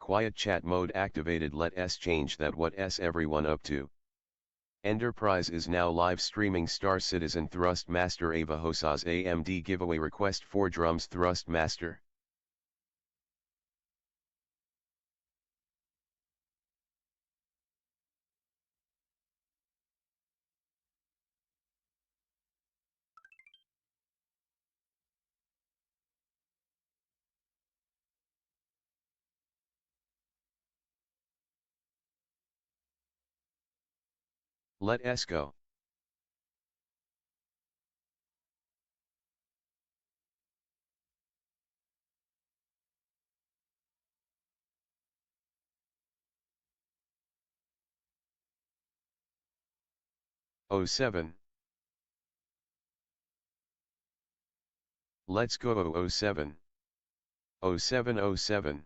Quiet chat mode activated. Let us change that. What s everyone up to? Enterprise is now live streaming Star Citizen Thrustmaster AVA HOSAS AMD giveaway request for drums Thrustmaster. Let us go. Oh 07. Let's go 007. 0707.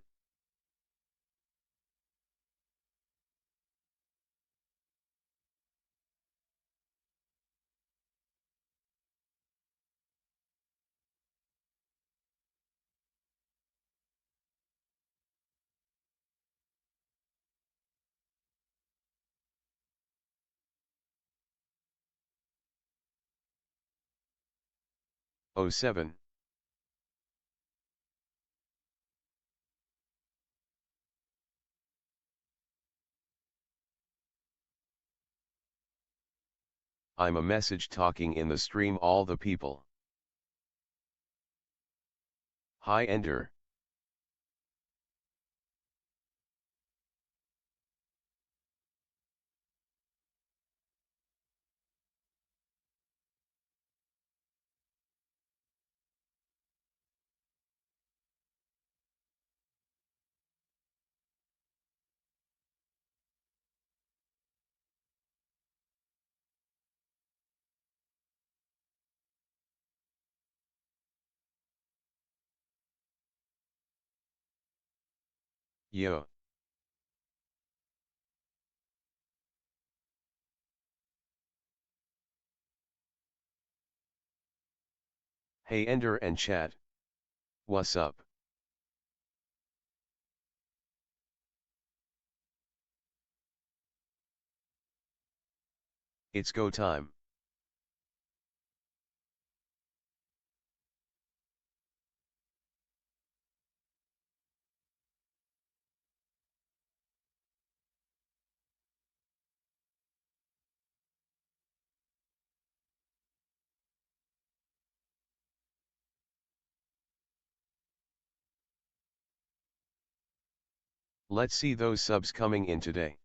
Oh 07. I'm a message talking in the stream all the people. Hi Ender. Yo. Hey Ender and chat. What's up? It's go time. Let's see those subs coming in today.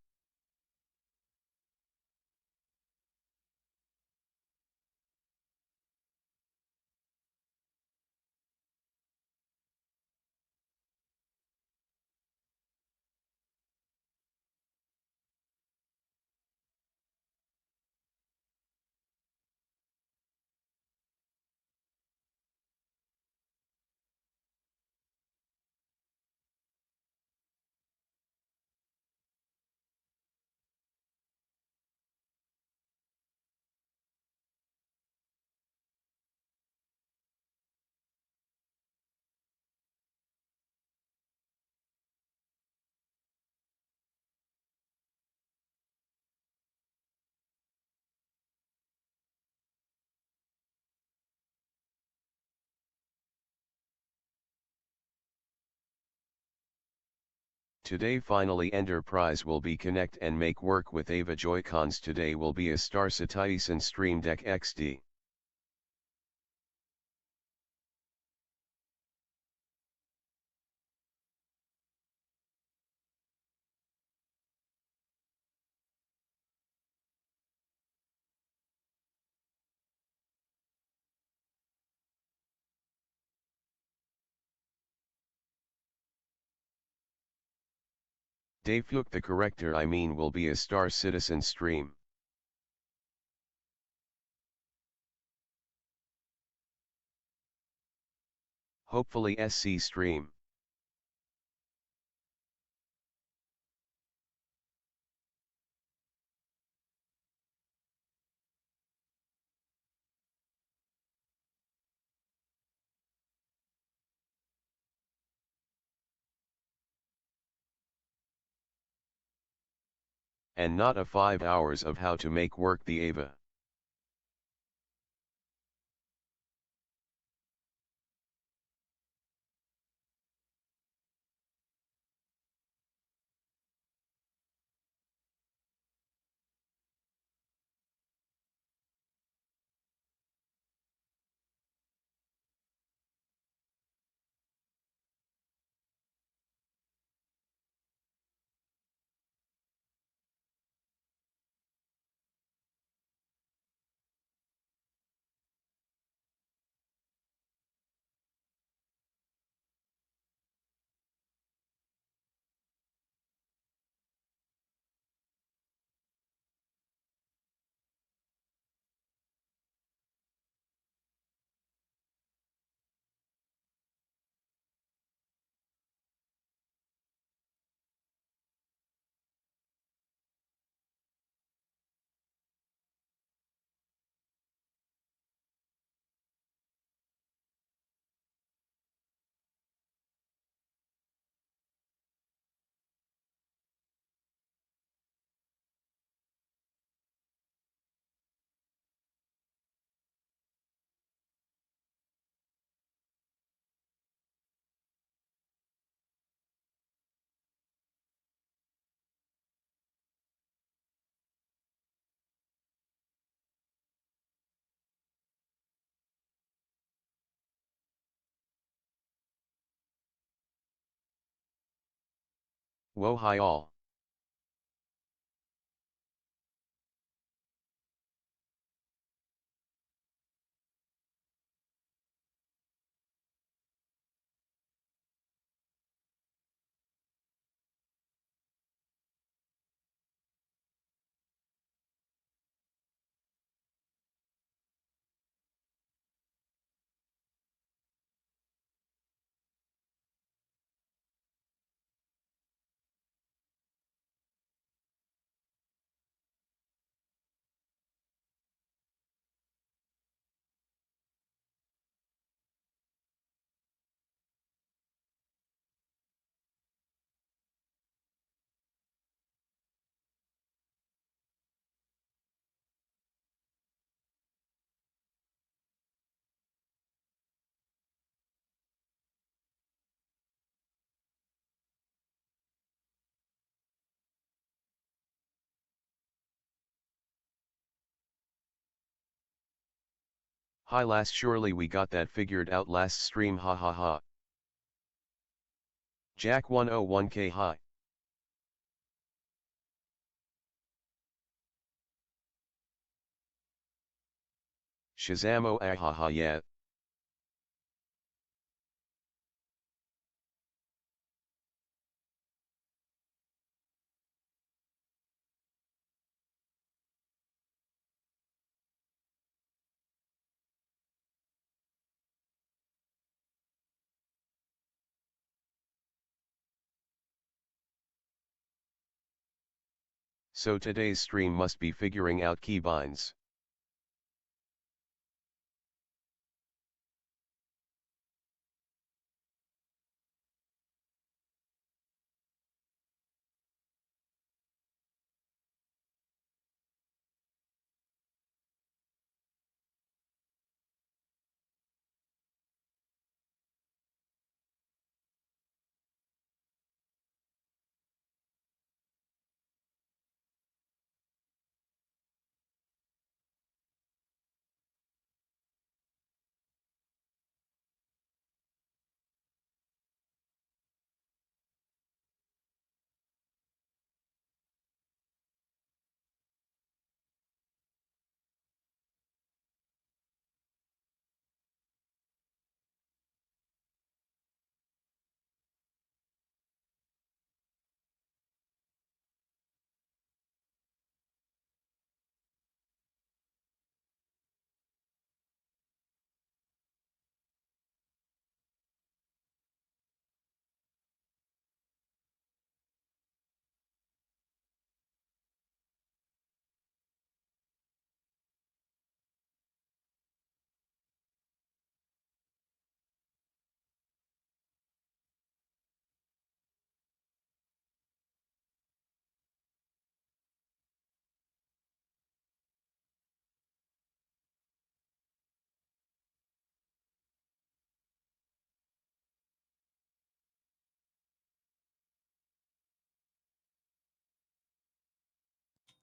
Today finally Enterprise will be connect and make work with AVA Joy-Cons. Today will be a Star Citizen Stream Deck XD. Dave the corrector will be a Star Citizen stream. Hopefully SC stream. and not a 5 hours of how to make work the AVA. Whoa hi all. Hi last surely we got that figured out last stream ha ha ha. Jack 101k hi. Shazamo ah ha ha yeah. So today's stream must be figuring out keybinds.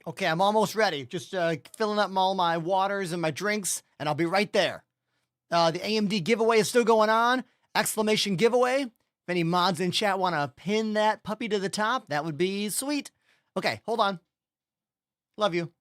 Okay, I'm almost ready. Just filling up all my waters and my drinks, and I'll be right there. The AMD giveaway is still going on. Exclamation giveaway. If any mods in chat want to pin that puppy to the top, that would be sweet. Okay, hold on. Love you.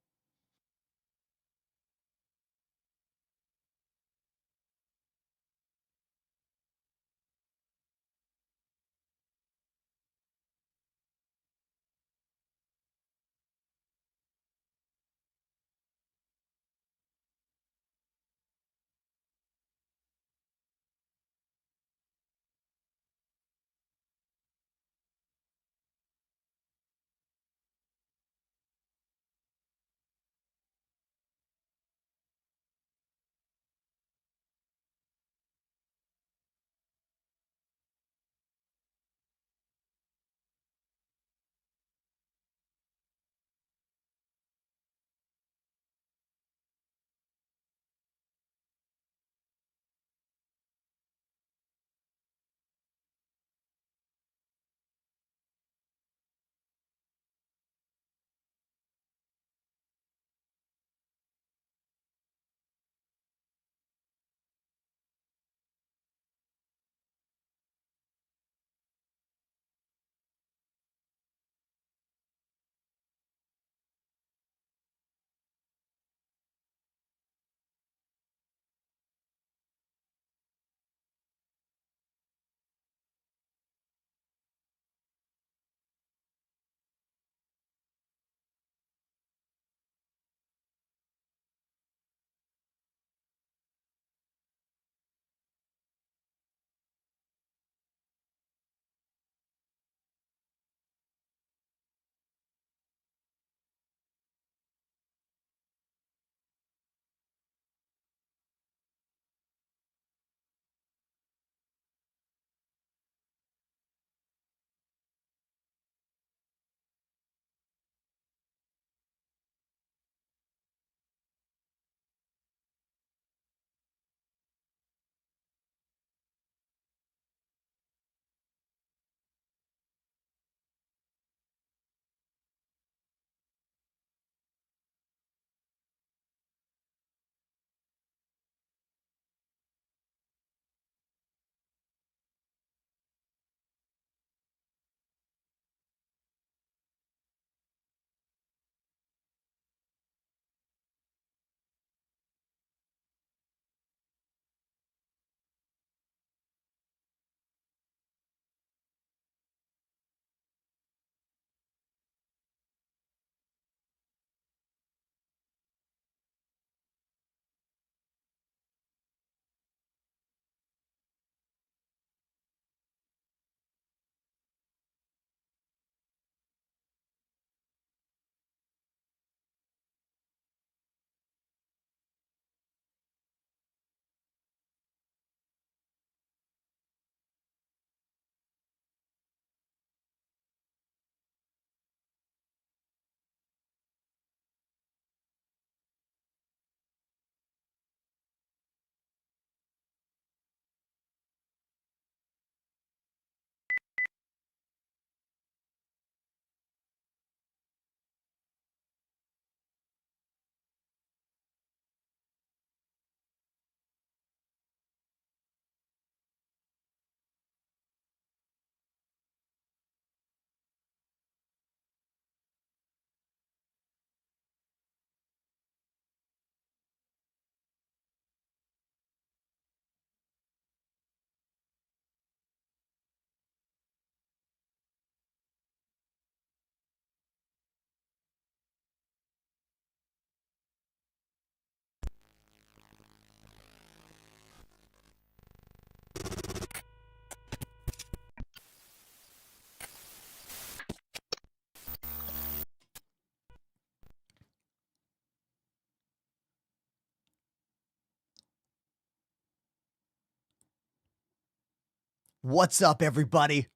What's up, everybody?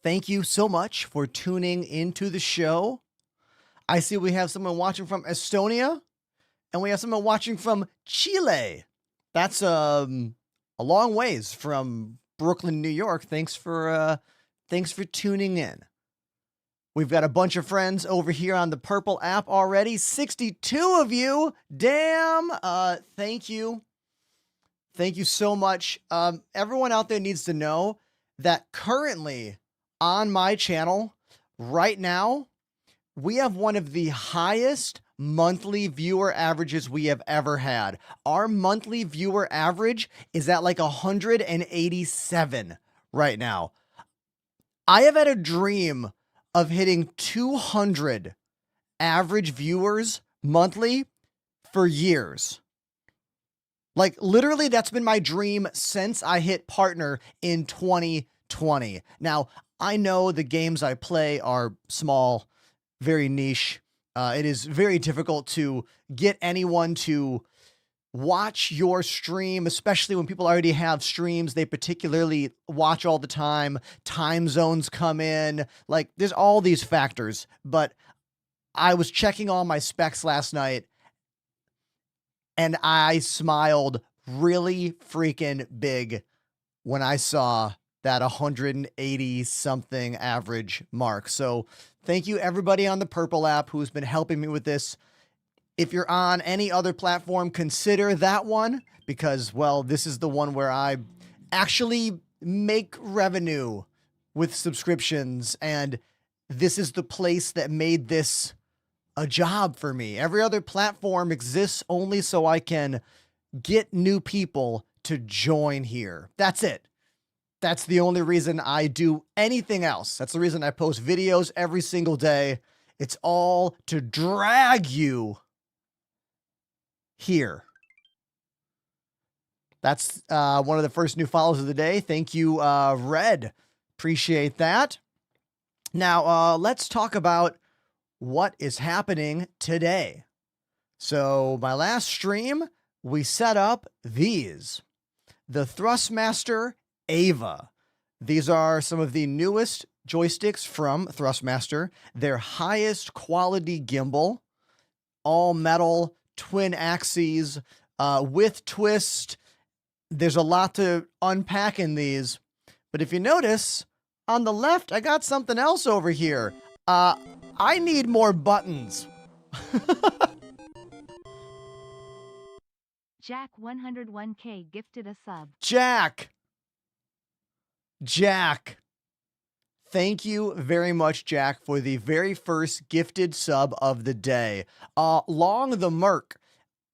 Thank you so much for tuning into the show. I see we have someone watching from Estonia, and we have someone watching from Chile. That's a long ways from Brooklyn, New York. Thanks for tuning in. We've got a bunch of friends over here on the Purple app already. 62 of you. Damn. Thank you. Thank you so much. Everyone out there needs to know that currently on my channel right now, we have one of the highest monthly viewer averages we have ever had. Our monthly viewer average is at like 187 right now. I have had a dream of hitting 200 average viewers monthly for years. Like literally that's been my dream since I hit partner in 2020. Now, I know the games I play are small, very niche. It is very difficult to get anyone to watch your stream, especially when people already have streams they particularly watch all the time. Time zones come in, like there's all these factors. But I was checking all my specs last night and I smiled really freaking big when I saw that 180 something average mark. So thank you everybody on the Purple app who's been helping me with this. If you're on any other platform, consider that one because, well, this is the one where I actually make revenue with subscriptions, and this is the place that made this a job for me. Every other platform exists only so I can get new people to join here. That's it. That's the only reason I do anything else. That's the reason I post videos every single day. It's all to drag you here. That's one of the first new follows of the day. Thank you, Red. Appreciate that. Now, let's talk about what is happening today. So my last stream, we set up these. The Thrustmaster AVA. These are some of the newest joysticks from Thrustmaster. Their highest quality gimbal, all metal, twin axes, with twist. There's a lot to unpack in these, but if you notice on the left, I got something else over here. I need more buttons. Jack 101K gifted a sub. Jack. Thank you very much, Jack, for the very first gifted sub of the day. Long the Merc.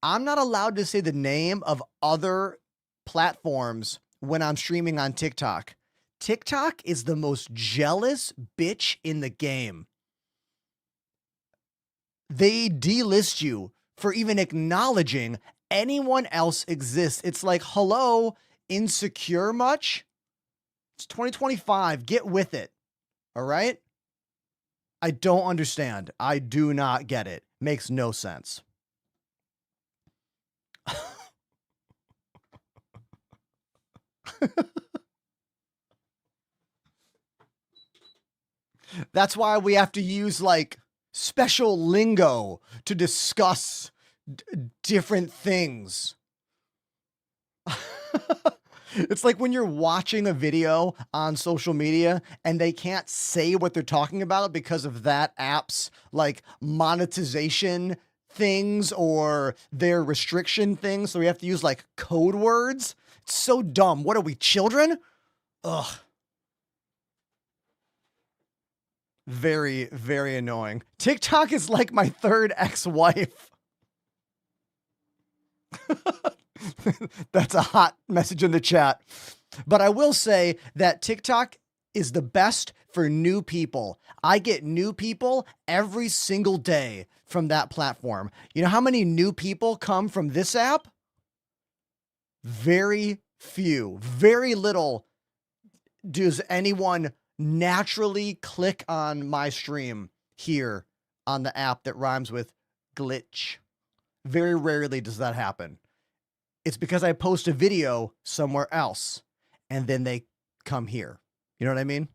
I'm not allowed to say the name of other platforms when I'm streaming on TikTok. TikTok is the most jealous bitch in the game. They delist you for even acknowledging anyone else exists. It's like, hello, insecure much? It's 2025. Get with it. All right? I don't understand. I do not get it. Makes no sense. That's why we have to use like special lingo to discuss different things. It's like when you're watching a video on social media and they can't say what they're talking about because of that app's like monetization things or their restriction things. So we have to use like code words. It's so dumb. What are we, children? Ugh. Very, very annoying. TikTok is like my third ex-wife. That's a hot message in the chat. But I will say that TikTok is the best for new people. I get new people every single day from that platform. You know how many new people come from this app? Very few. Very little does anyone naturally click on my stream here on the app that rhymes with glitch. Very rarely does that happen. It's because I post a video somewhere else and then they come here. You know what I mean?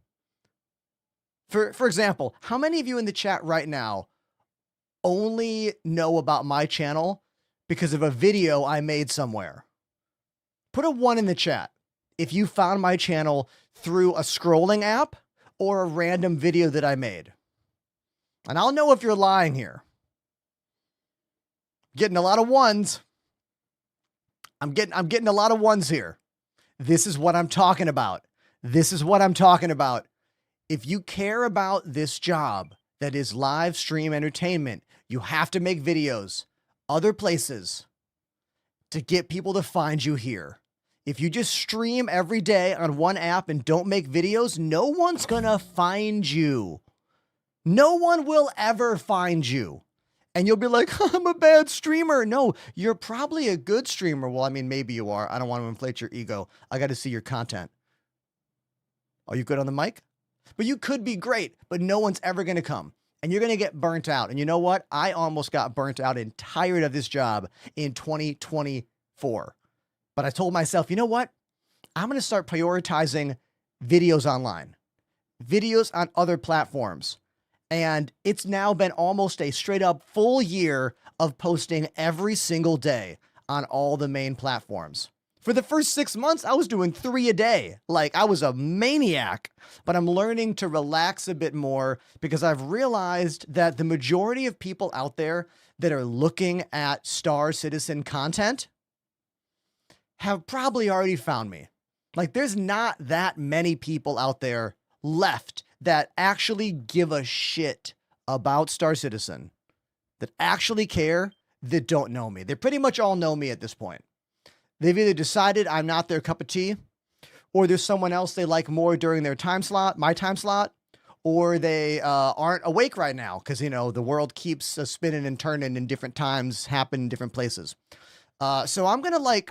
For example, how many of you in the chat right now only know about my channel because of a video I made somewhere? Put a 1 in the chat if you found my channel through a scrolling app or a random video that I made. And I'll know if you're lying here. Getting a lot of ones. I'm getting a lot of ones here. This is what I'm talking about. This is what I'm talking about. If you care about this job that is live stream entertainment, you have to make videos other places to get people to find you here. If you just stream every day on one app and don't make videos, no one's gonna find you. No one will ever find you. And you'll be like, I'm a bad streamer. No, you're probably a good streamer. Well, I mean, maybe you are. I don't want to inflate your ego. I got to see your content. Are you good on the mic? But you could be great, but no one's ever going to come. And you're going to get burnt out. And you know what? I almost got burnt out and tired of this job in 2024. But I told myself, you know what? I'm going to start prioritizing videos online, videos on other platforms. And it's now been almost a straight up full year of posting every single day on all the main platforms. For the first 6 months, I was doing 3 a day. Like, I was a maniac, but I'm learning to relax a bit more because I've realized that the majority of people out there that are looking at Star Citizen content have probably already found me. Like, there's not that many people out there left that actually give a shit about Star Citizen, that actually care, that don't know me. They pretty much all know me at this point. They've either decided I'm not their cup of tea, or there's someone else they like more during their time slot, my time slot, or they aren't awake right now because, you know, the world keeps spinning and turning and different times happen in different places. So I'm going to like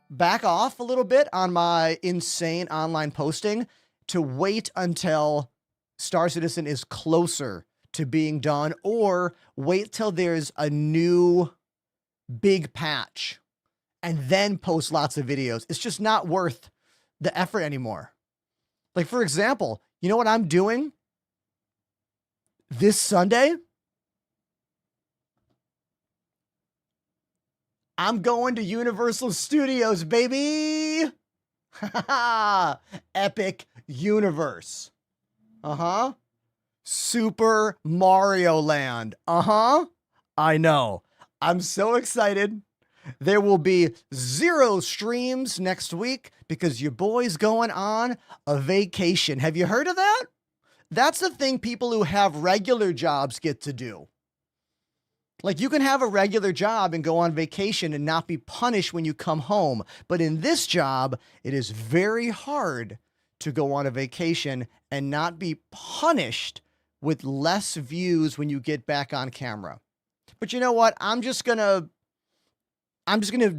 back off a little bit on my insane online posting to wait until Star Citizen is closer to being done, or wait till there's a new big patch and then post lots of videos. It's just not worth the effort anymore. Like, for example, you know what I'm doing this Sunday? I'm going to Universal Studios, baby. Epic Universe. Super Mario Land. I know. I'm so excited. There will be 0 streams next week because your boy's going on a vacation. Have you heard of that? That's the thing people who have regular jobs get to do. Like, you can have a regular job and go on vacation and not be punished when you come home. But in this job, it is very hard to go on a vacation and not be punished with less views when you get back on camera. But you know what? I'm just going to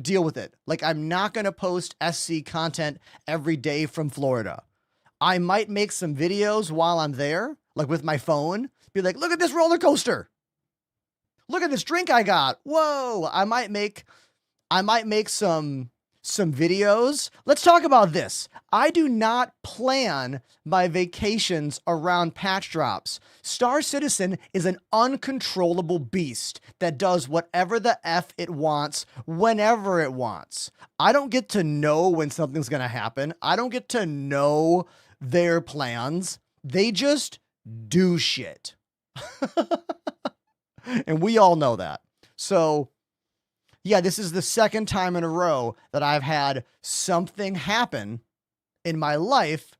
deal with it. Like, I'm not going to post SC content every day from Florida. I might make some videos while I'm there, like with my phone, be like, look at this roller coaster. Look at this drink I got. Whoa. I might make some videos. Let's talk about this. I do not plan my vacations around patch drops. Star Citizen is an uncontrollable beast that does whatever the F it wants, whenever it wants. I don't get to know when something's going to happen. I don't get to know their plans. They just do shit. And we all know that. So, yeah, this is the second time in a row that I've had something happen in my life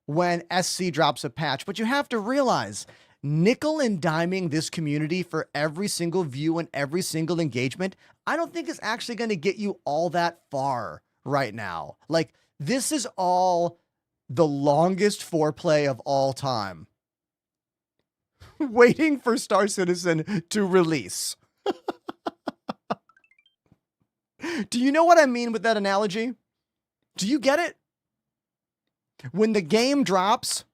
when SC drops a patch. But you have to realize, nickel and diming this community for every single view and every single engagement, I don't think is actually going to get you all that far right now. Like, this is all the longest foreplay of all time. Waiting for Star Citizen to release. Do you know what I mean with that analogy? Do you get it? When the game drops,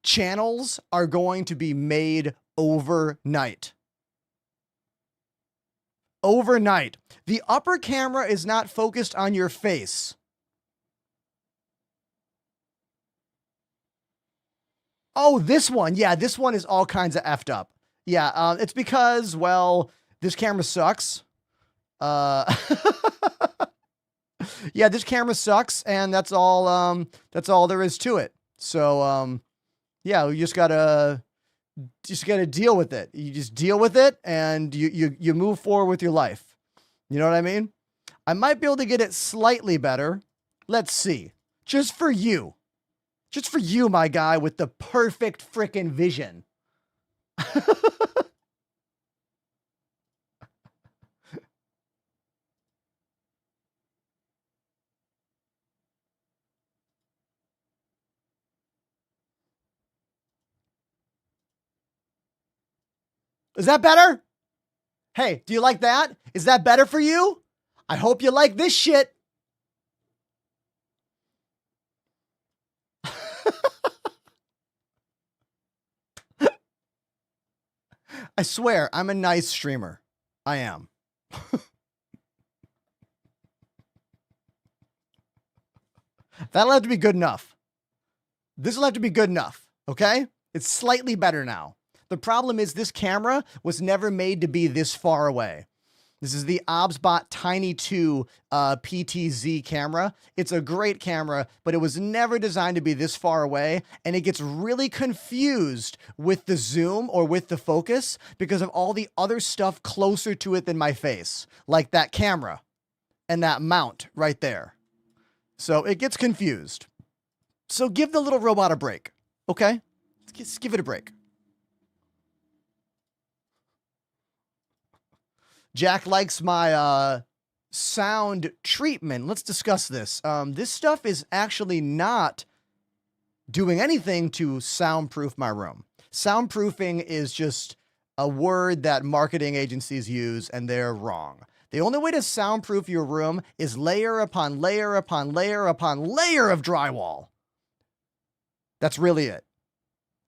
channels are going to be made overnight. Overnight. The upper camera is not focused on your face. Oh, this one. Yeah, this one is all kinds of effed up. Yeah, it's because, well, this camera sucks. Yeah, this camera sucks, and that's all there is to it. So, yeah, we just gotta just got to deal with it. You just deal with it and you move forward with your life. You know what I mean? I might be able to get it slightly better. Let's see. Just for you. Just for you, my guy, with the perfect frickin' vision. Is that better? Hey, do you like that? Is that better for you? I hope you like this shit. I swear, I'm a nice streamer. I am. That'll have to be good enough. This will have to be good enough, okay? It's slightly better now. The problem is this camera was never made to be this far away. This is the OBSBot Tiny 2 PTZ camera. It's a great camera, but it was never designed to be this far away, and it gets really confused with the zoom or with the focus because of all the other stuff closer to it than my face, like that camera and that mount right there. So it gets confused. So give the little robot a break, okay? Just give it a break. Jack likes my sound treatment. Let's discuss this. This stuff is actually not doing anything to soundproof my room. Soundproofing is just a word that marketing agencies use, and they're wrong. The only way to soundproof your room is layer upon layer upon layer upon layer of drywall. That's really it.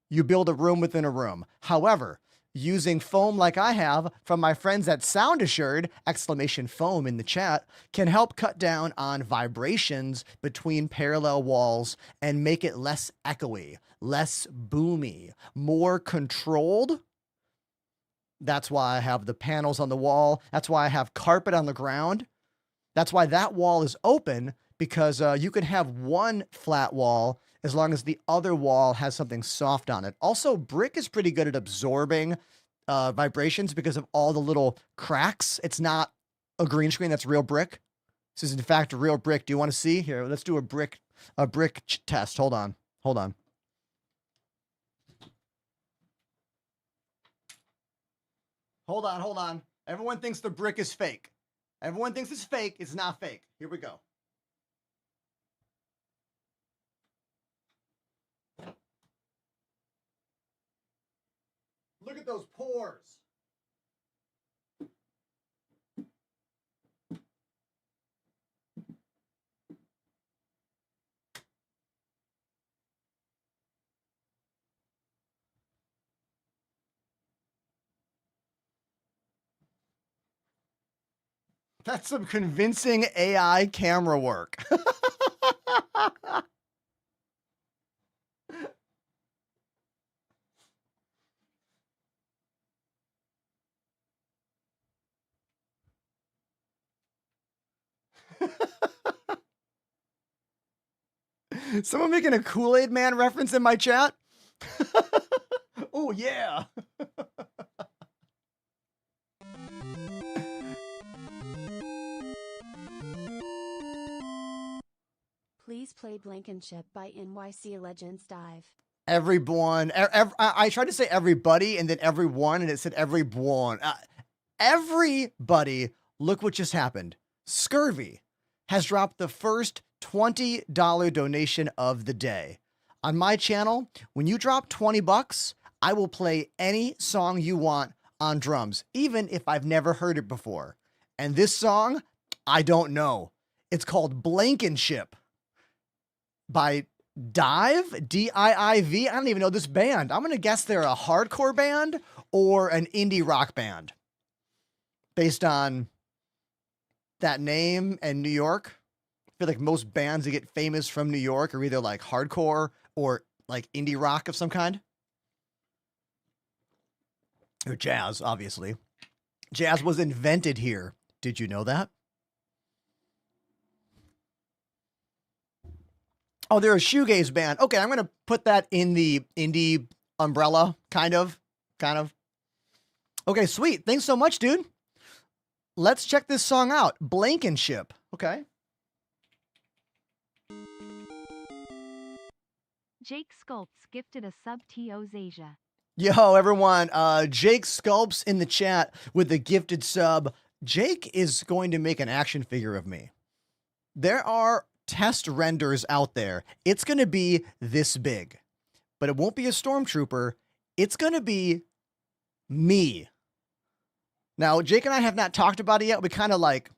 You build a room within a room. However, using foam like I have from my friends at Sound Assured, !foam in the chat, can help cut down on vibrations between parallel walls and make it less echoey, less boomy, more controlled. That's why I have the panels on the wall. That's why I have carpet on the ground. That's why that wall is open, because you can have one flat wall as long as the other wall has something soft on it. Also, brick is pretty good at absorbing vibrations because of all the little cracks. It's not a green screen, that's real brick. This is in fact a real brick. Do you want to see? Here, let's do a brick test. Hold on. Hold on. Hold on, hold on. Everyone thinks the brick is fake. Everyone thinks it's fake. It's not fake. Here we go. Look at those pores. That's some convincing AI camera work. Someone making a Kool-Aid Man reference in my chat? Oh, yeah. Please play Blankenship by NYC Legends Dive. Everyone. I tried to say everybody and then everyone, and it said everyone. Everybody, look what just happened. Scurvy has dropped the first $20 donation of the day. On my channel, when you drop 20 bucks, I will play any song you want on drums, even if I've never heard it before. And this song, I don't know. It's called Blankenship by Dive, D-I-I-V. I don't even know this band. I'm going to guess they're a hardcore band or an indie rock band based on that name and New York. I feel like most bands that get famous from New York are either like hardcore or like indie rock of some kind. Or jazz, obviously. Jazz was invented here. Did you know that? Oh, they're a shoegaze band. Okay, I'm going to put that in the indie umbrella, kind of. Okay, sweet. Thanks so much, dude. Let's check this song out. Blankenship. Okay. Jake Sculpts gifted a sub to Asia. Yo, everyone. Jake Sculpts in the chat with the gifted sub. Jake is going to make an action figure of me. There are test renders out there. It's going to be this big, but it won't be a stormtrooper. It's going to be me. Now, Jake and I have not talked about it yet. We kind of like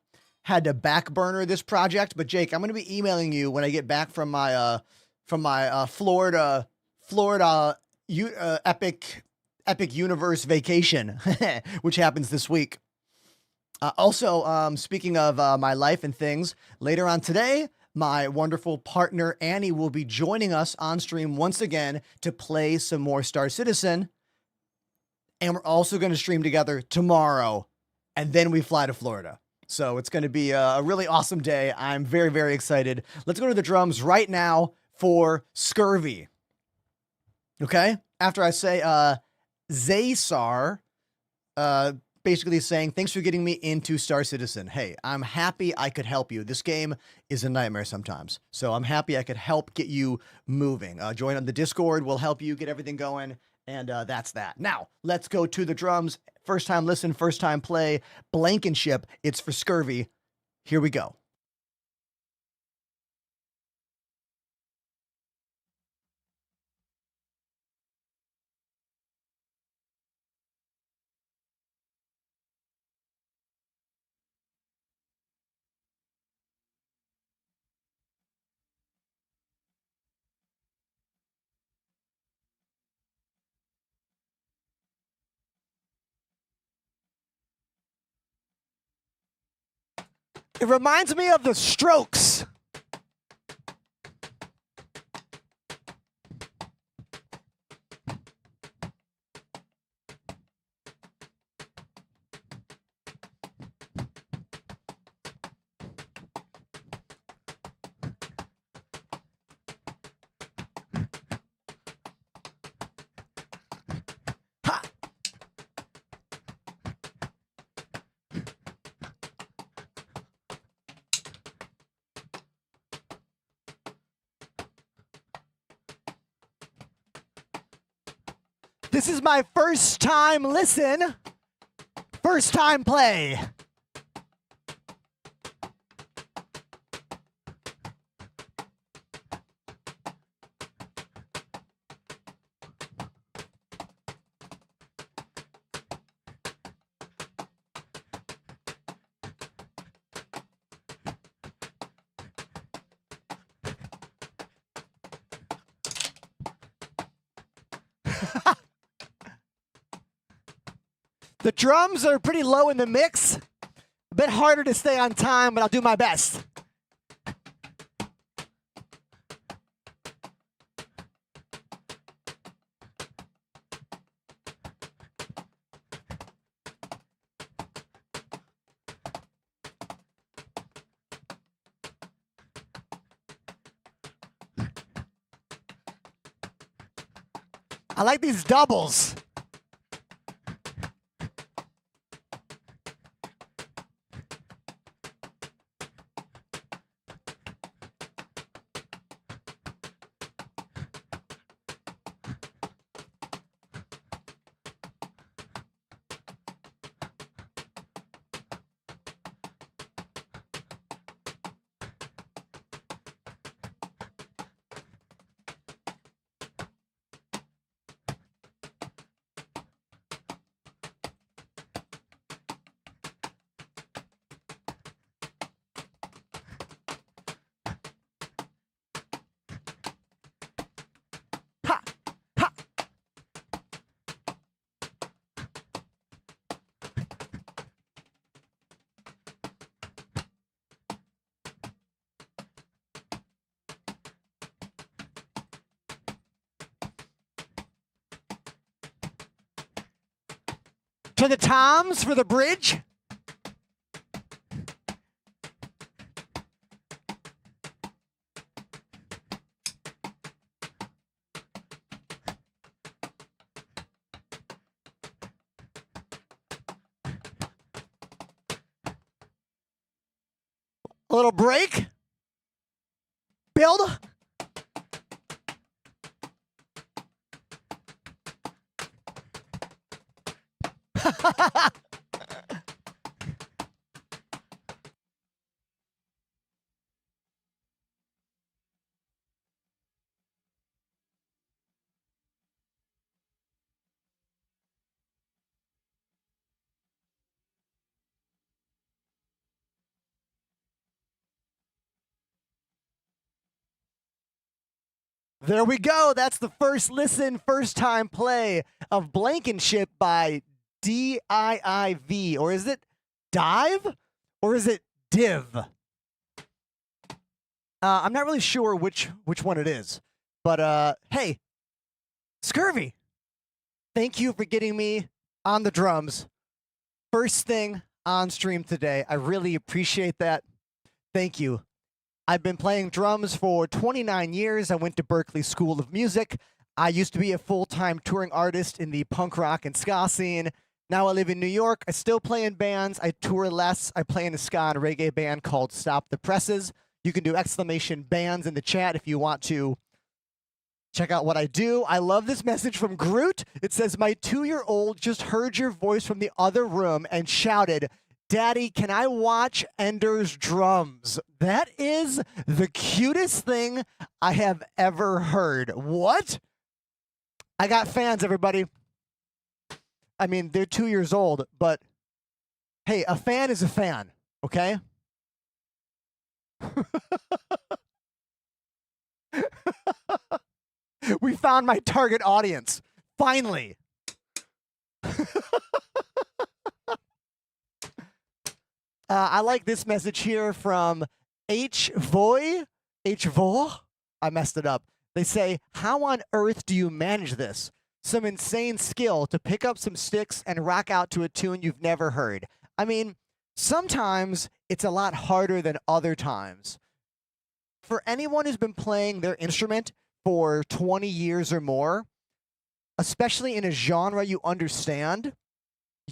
had to back burner this project, but Jake, I'm going to be emailing you when I get back from my Florida epic universe vacation, which happens this week. Also, speaking of my life and things, later on today, my wonderful partner Annie will be joining us on stream once again to play some more Star Citizen. And we're also going to stream together tomorrow, and then we fly to Florida. So it's going to be a really awesome day. I'm very, very excited. Let's go to the drums right now for Scurvy. Okay? After I say Zaysar, basically saying, thanks for getting me into Star Citizen. Hey, I'm happy I could help you. This game is a nightmare sometimes. So I'm happy I could help get you moving. Join on the Discord. We'll help you get everything going. And that's that. Now, let's go to the drums. First time listen, first time play. Blankenship. It's for Scurvy. Here we go. It reminds me of the Strokes. Ha! This is my first time listen, first time play. The drums are pretty low in the mix. A bit harder to stay on time, but I'll do my best. I like these doubles. Ha! Ha! To the toms for the bridge. A little break. Build. There we go. That's the first listen, first time play of Blankenship by DIIV. Or is it Dive? Or is it Div? I'm not really sure which one it is. But hey, Scurvy, thank you for getting me on the drums. First thing on stream today. I really appreciate that. Thank you. I've been playing drums for 29 years. I went to Berklee School of Music. I used to be a full-time touring artist in the punk rock and ska scene. Now I live in New York. I still play in bands. I tour less. I play in a ska and reggae band called Stop the Presses. You can do !bands in the chat if you want to check out what I do. I love this message from Groot. It says, my 2-year-old just heard your voice from the other room and shouted, Daddy, can I watch Ender's drums? That is the cutest thing I have ever heard. What? I got fans, everybody. I mean, they're 2 years old, but hey, a fan is a fan, okay? We found my target audience. Finally. I like this message here from H-Voy. I messed it up. They say, how on earth do you manage this? Some insane skill to pick up some sticks and rock out to a tune you've never heard. I mean, sometimes it's a lot harder than other times. For anyone who's been playing their instrument for 20 years or more, especially in a genre you understand,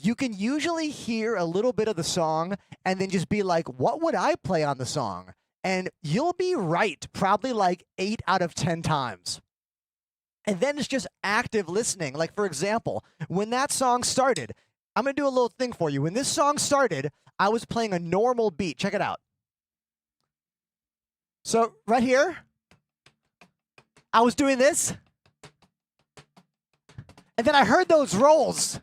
you can usually hear a little bit of the song and then just be like, what would I play on the song? And you'll be right probably like 8 out of 10 times. And then it's just active listening. Like, for example, when that song started, I'm going to do a little thing for you. When this song started, I was playing a normal beat. Check it out. So right here, I was doing this. And then I heard those rolls.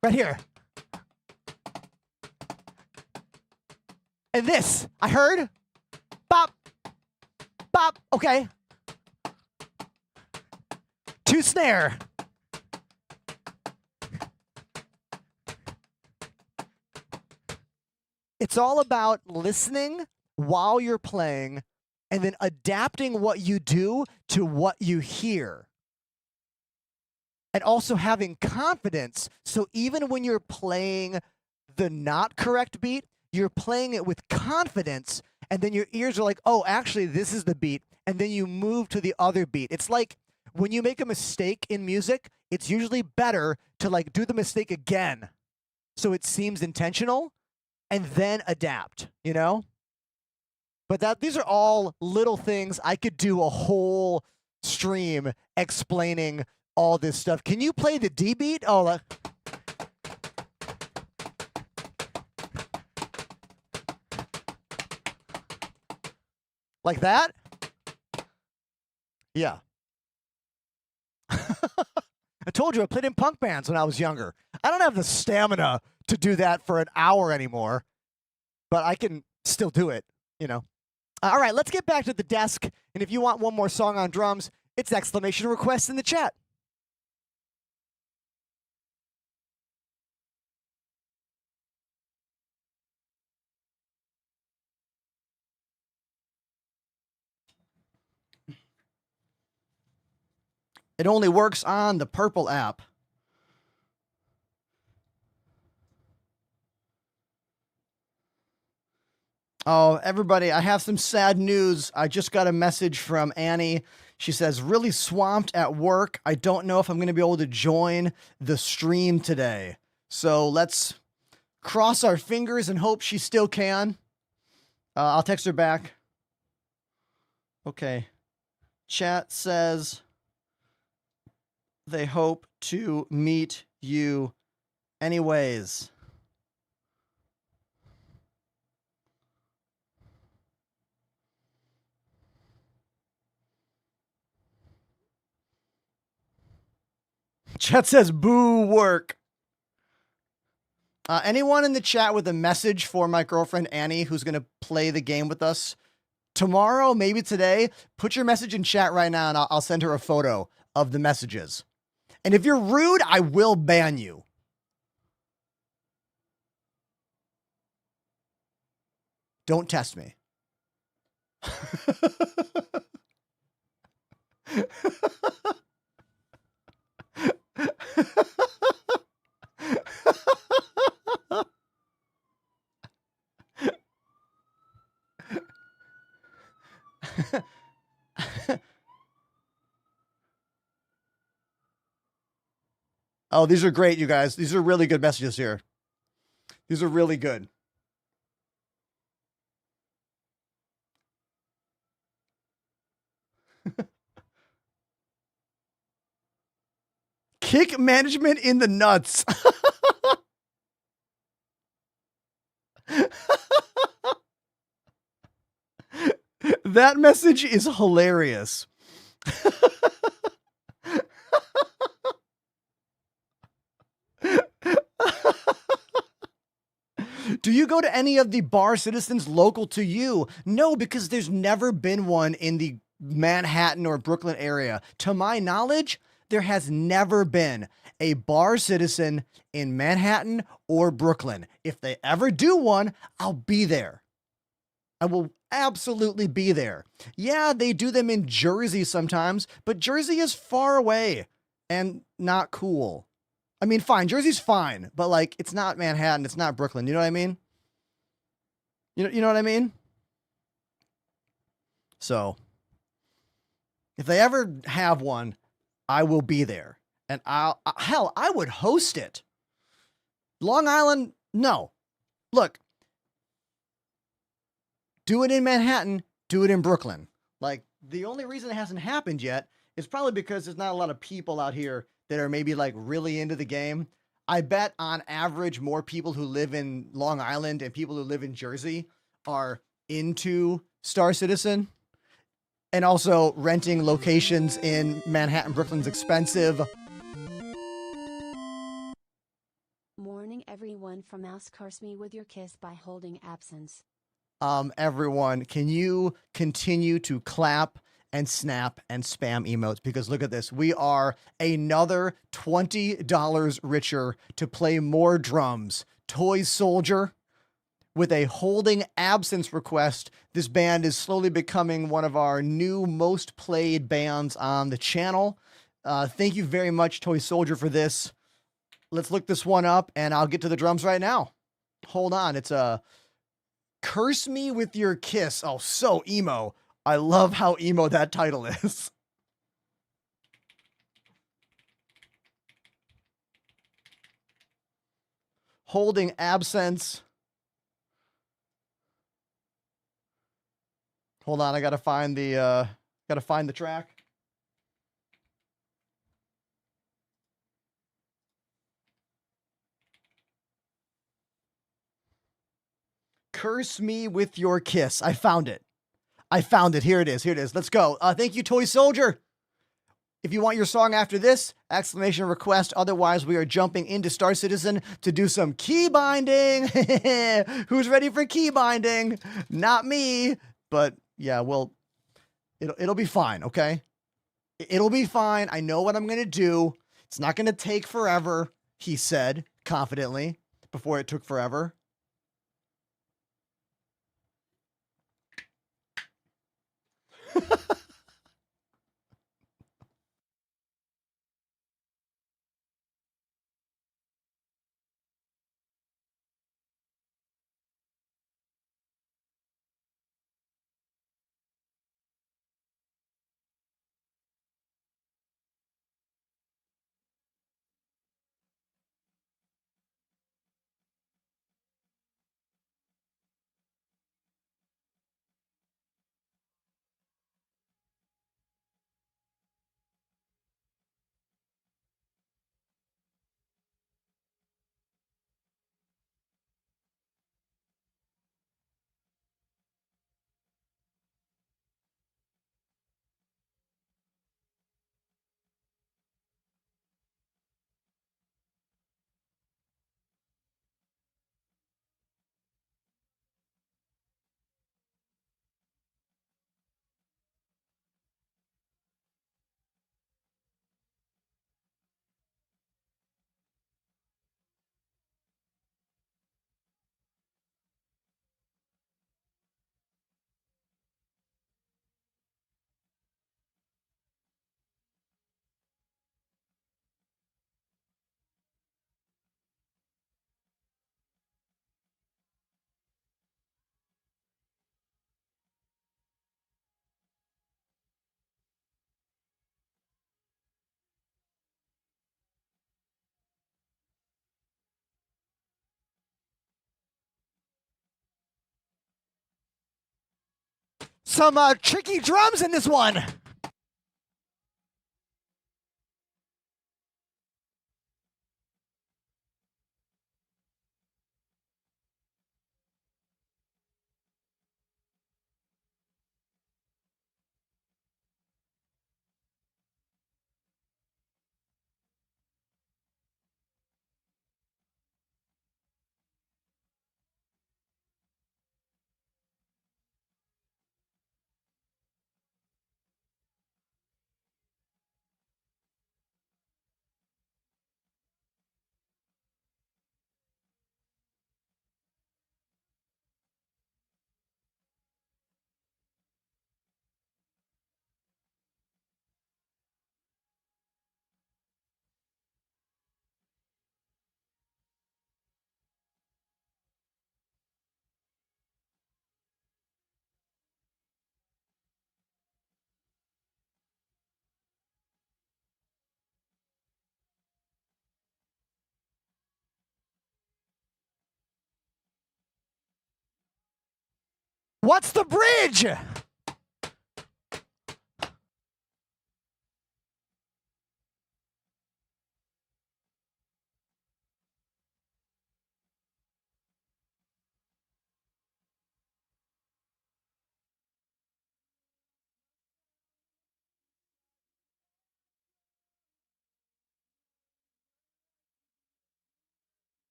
Right here. And this, I heard. Bop. Bop. Okay. 2 snare. It's all about listening while you're playing and then adapting what you do to what you hear. And also having confidence, so even when you're playing the not correct beat, you're playing it with confidence, and then your ears are like, oh, actually, this is the beat, and then you move to the other beat. It's like when you make a mistake in music, it's usually better to like do the mistake again so it seems intentional and then adapt, you know? But these are all little things. I could do a whole stream explaining all this stuff. Can you play the D beat? Oh, like that? Yeah. I told you I played in punk bands when I was younger. I don't have the stamina to do that for an hour anymore, but I can still do it, you know. All right, let's get back to the desk. And if you want one more song on drums, it's exclamation request in the chat. It only works on the purple app. Oh, everybody, I have some sad news. I just got a message from Annie. She says, really swamped at work. I don't know if I'm going to be able to join the stream today. So let's cross our fingers and hope she still can. I'll text her back. Okay. Chat says they hope to meet you anyways. Chat says boo work. Anyone in the chat with a message for my girlfriend Annie, who's going to play the game with us tomorrow, maybe today, put your message in chat right now and I'll send her a photo of the messages. And if you're rude, I will ban you. Don't test me. Oh, these are great, you guys. These are really good messages here. These are really good. Kick management in the nuts. That message is hilarious. Do you go to any of the bar citizens local to you? No, because there's never been one in the Manhattan or Brooklyn area. To my knowledge, there has never been a bar citizen in Manhattan or Brooklyn. If they ever do one, I'll be there. I will absolutely be there. Yeah, they do them in Jersey sometimes, but Jersey is far away and not cool. I mean, fine, Jersey's fine, but like, it's not Manhattan, it's not Brooklyn. You know what I mean? You know what I mean? So, if they ever have one, I will be there. And hell, I would host it. Long Island, no. Look, do it in Manhattan, do it in Brooklyn. Like, the only reason it hasn't happened yet is probably because there's not a lot of people out here that are maybe like really into the game. I bet on average, more people who live in Long Island and people who live in Jersey are into Star Citizen. And also renting locations in Manhattan, Brooklyn's expensive. Morning everyone from Mouse curse me with your kiss by holding absence. Everyone, can you continue to clap and snap and spam emotes? Because look at this. We are another $20 richer to play more drums. Toy Soldier with a holding absence request. This band is slowly becoming one of our new most played bands on the channel. Thank you very much, Toy Soldier, for this. Let's look this one up and I'll get to the drums right now. Hold on. It's a Curse Me With Your Kiss. Oh, so emo. I love how emo that title is. Holding absence. Hold on, I gotta find the track. Curse Me With Your Kiss. I found it. Here it is. Let's go. Thank you, Toy Soldier. If you want your song after this, exclamation request. Otherwise, we are jumping into Star Citizen to do some key binding. Who's ready for key binding? Not me, but yeah, well, it'll be fine, okay? It'll be fine. I know what I'm going to do. It's not going to take forever, he said confidently before it took forever. some tricky drums in this one. What's the bridge?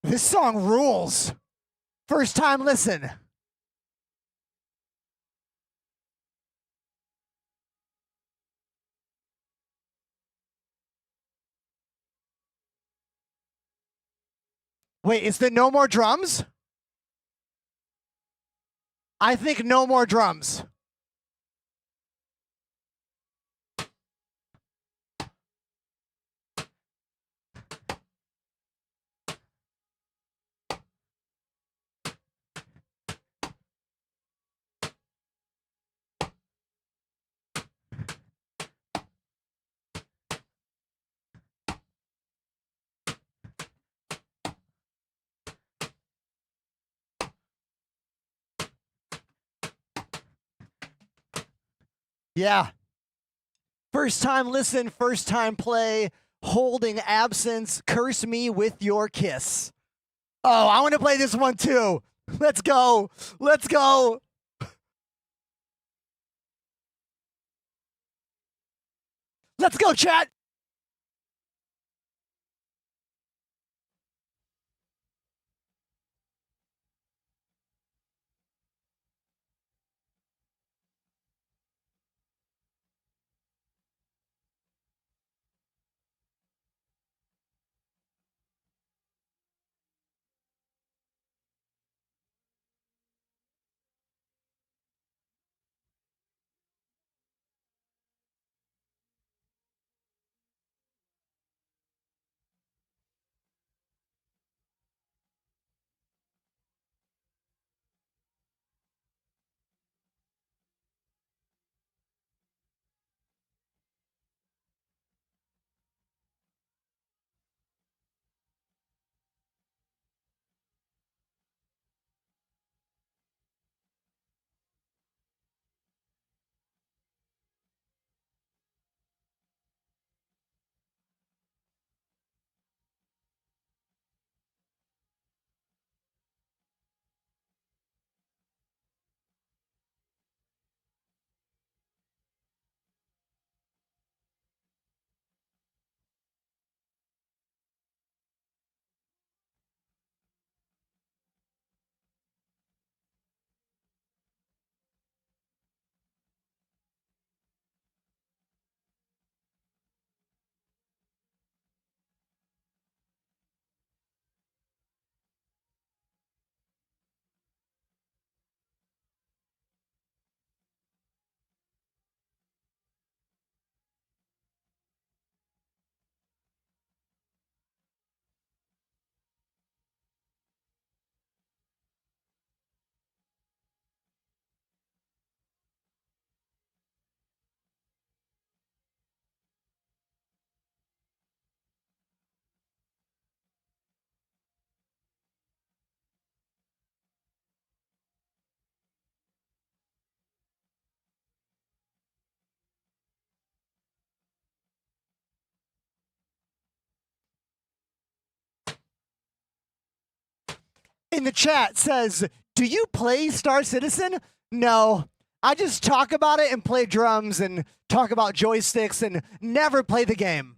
This song rules. First time listen. Wait, is there no more drums? I think no more drums. Yeah. First time listen, first time play, holding absence, curse me with your kiss. Oh, I want to play this one too. Let's go. Let's go. Let's go, chat. in the chat says, do you play Star Citizen? No. I just talk about it and play drums and talk about joysticks and never play the game.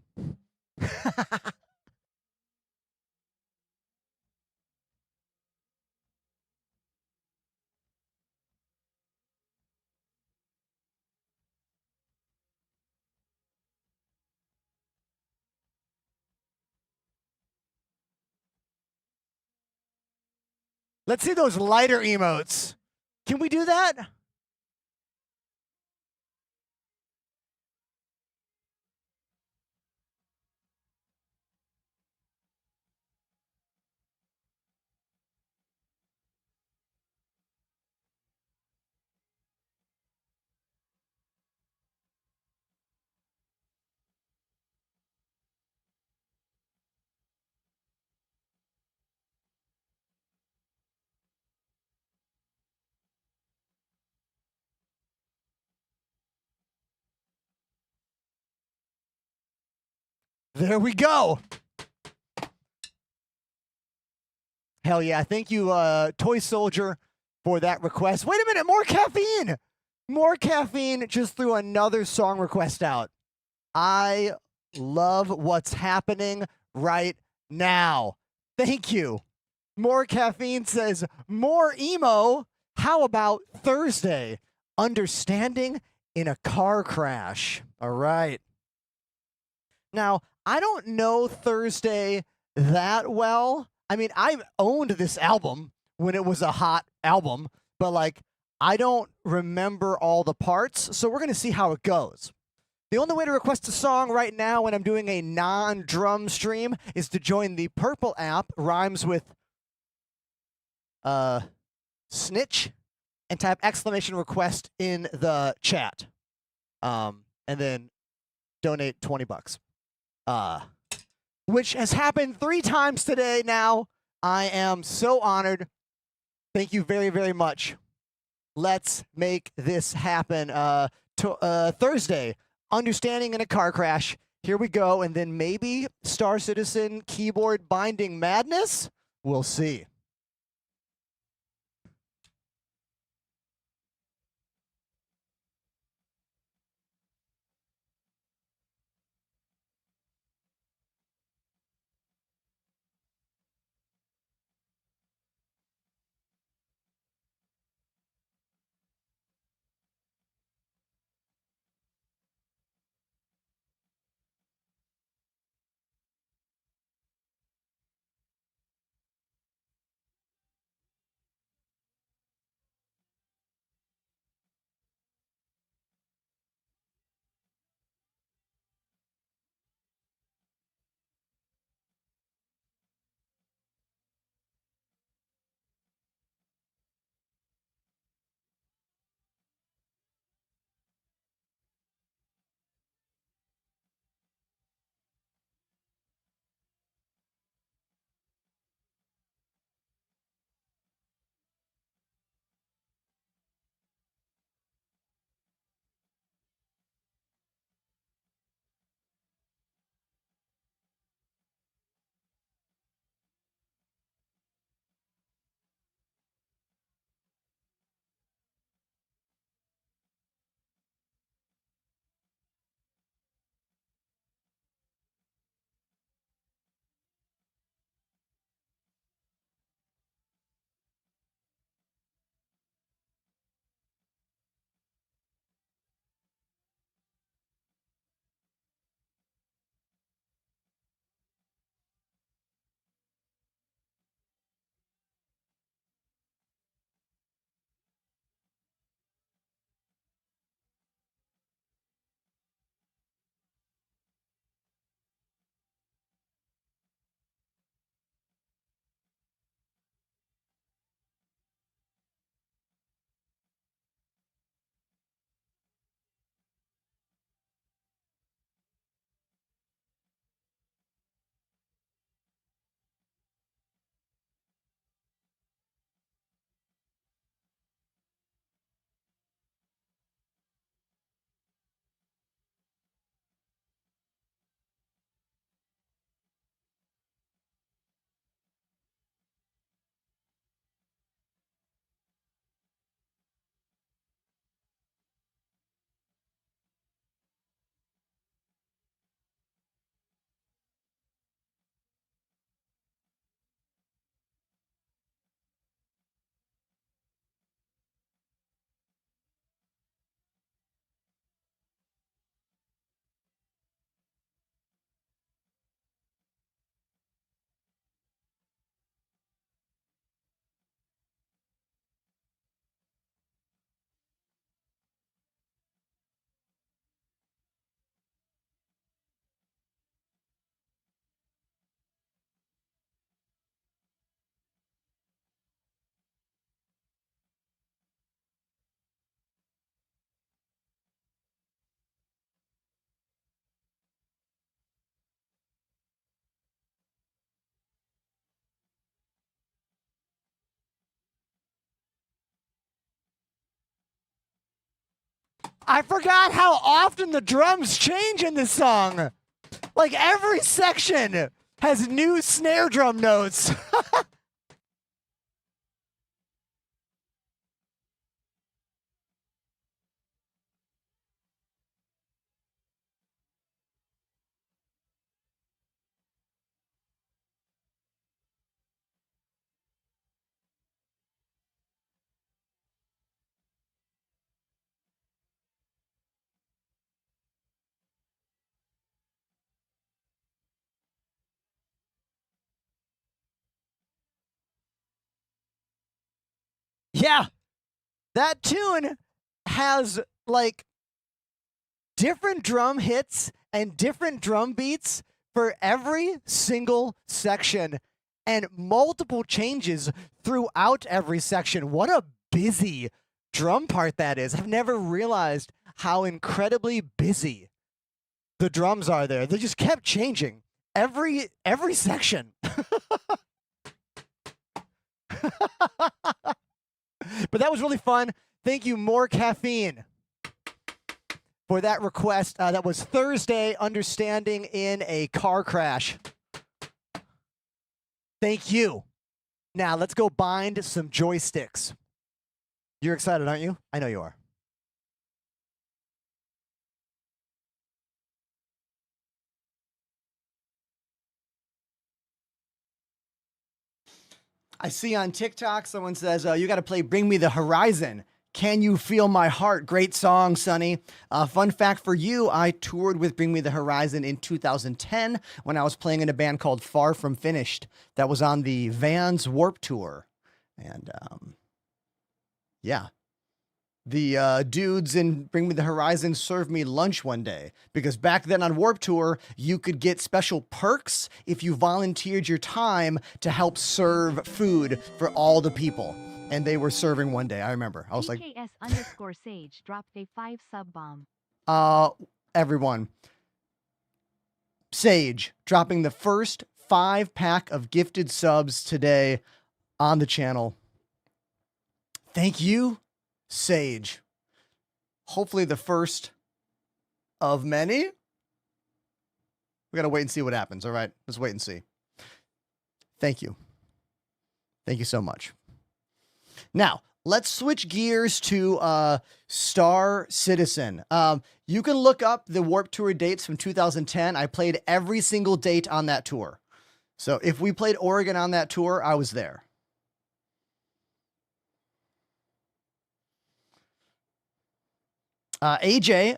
Let's see those lighter emotes. Can we do that? There we go. Hell yeah. Thank you, Toy Soldier, for that request. Wait a minute. More caffeine. More caffeine just threw another song request out. I love what's happening right now. Thank you. More caffeine says, more emo. How about Thursday? Understanding in a car crash. All right. Now, I don't know Thursday that well. I mean, I owned this album when it was a hot album, but like, I don't remember all the parts. So we're going to see how it goes. The only way to request a song right now when I'm doing a non-drum stream is to join the Purple app, rhymes with snitch, and type exclamation request in the chat. And then donate $20. Which has happened 3 times today now. I am so honored. Thank you very, very much. Let's make this happen. Thursday, understanding in a car crash. Here we go. And then maybe Star Citizen keyboard binding madness. We'll see. I forgot how often the drums change in this song. Like every section has new snare drum notes. Yeah, that tune has like different drum hits and different drum beats for every single section and multiple changes throughout every section. What a busy drum part that is. I've never realized how incredibly busy the drums are there. They just kept changing every section. But that was really fun. Thank you, More Caffeine, for that request. That was Thursday, Understanding in a Car Crash. Thank you. Now, let's go bind some joysticks. You're excited, aren't you? I know you are. I see on TikTok someone says, you got to play Bring Me the Horizon. Can You Feel My Heart? Great song, Sonny. Fun fact for you, I toured with Bring Me the Horizon in 2010 when I was playing in a band called Far From Finished that was on the Vans Warp Tour. And yeah, the dudes in Bring Me the Horizon served me lunch one day because back then on Warp Tour, you could get special perks if you volunteered your time to help serve food for all the people. And they were serving one day. I remember. I was like, PKS_Sage dropped a 5 sub bomb. Everyone. Sage dropping the first 5-pack of gifted subs today on the channel. Thank you, Sage. Hopefully the first of many. We got to wait and see what happens. All right. Let's wait and see. Thank you. Thank you so much. Now, let's switch gears to Star Citizen. You can look up the Warp Tour dates from 2010. I played every single date on that tour. So if we played Oregon on that tour, I was there. AJ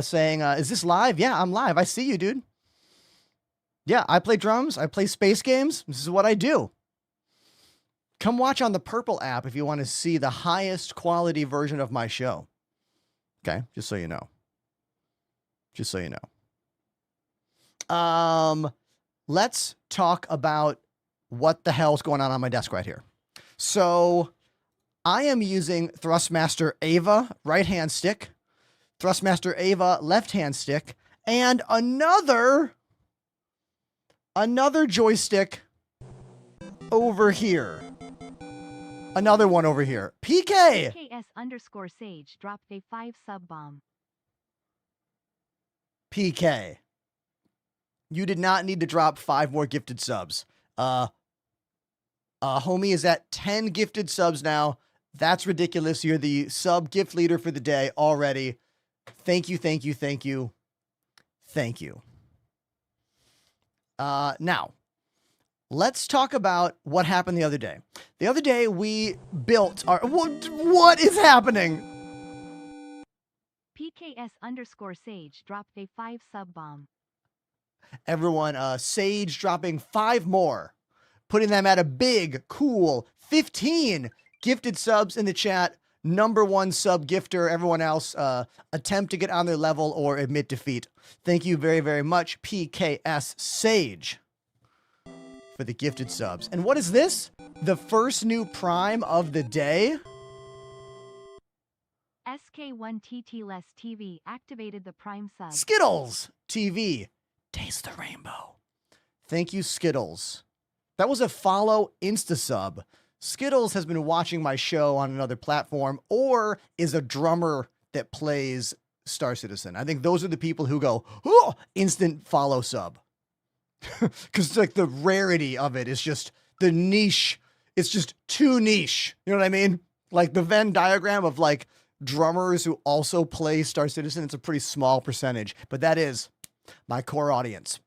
saying, is this live? Yeah, I'm live. I see you, dude. Yeah, I play drums. I play space games. This is what I do. Come watch on the Purple app if you want to see the highest quality version of my show. Okay, just so you know. Just so you know. Let's talk about what the hell's going on my desk right here. So I am using Thrustmaster AVA right-hand stick, Thrustmaster AVA left-hand stick, and another joystick over here. Another one over here. PK! PKS_Sage dropped a 5 sub bomb. PK. You did not need to drop 5 more gifted subs. Homie is at 10 gifted subs now. That's ridiculous. You're the sub gift leader for the day already. Thank you, thank you, thank you. Thank you. Now, let's talk about what happened the other day. The other day, we built our... What is happening? PKS_Sage dropped a 5 sub bomb. Everyone, Sage dropping 5 more. Putting them at a big, cool 15 gifted subs in the chat. Number 1 sub gifter. Everyone else, attempt to get on their level or admit defeat. Thank you very, very much, PKS Sage, for the gifted subs. And what is this? The first new prime of the day? SK1TT Less TV activated the prime sub. Skittles TV. Taste the rainbow. Thank you, Skittles. That was a follow Insta sub. Skittles has been watching my show on another platform or is a drummer that plays Star Citizen. I think those are the people who go, oh, instant follow sub. Because it's like the rarity of it is just the niche. It's just too niche. You know what I mean? Like the Venn diagram of like drummers who also play Star Citizen. It's a pretty small percentage, but that is my core audience.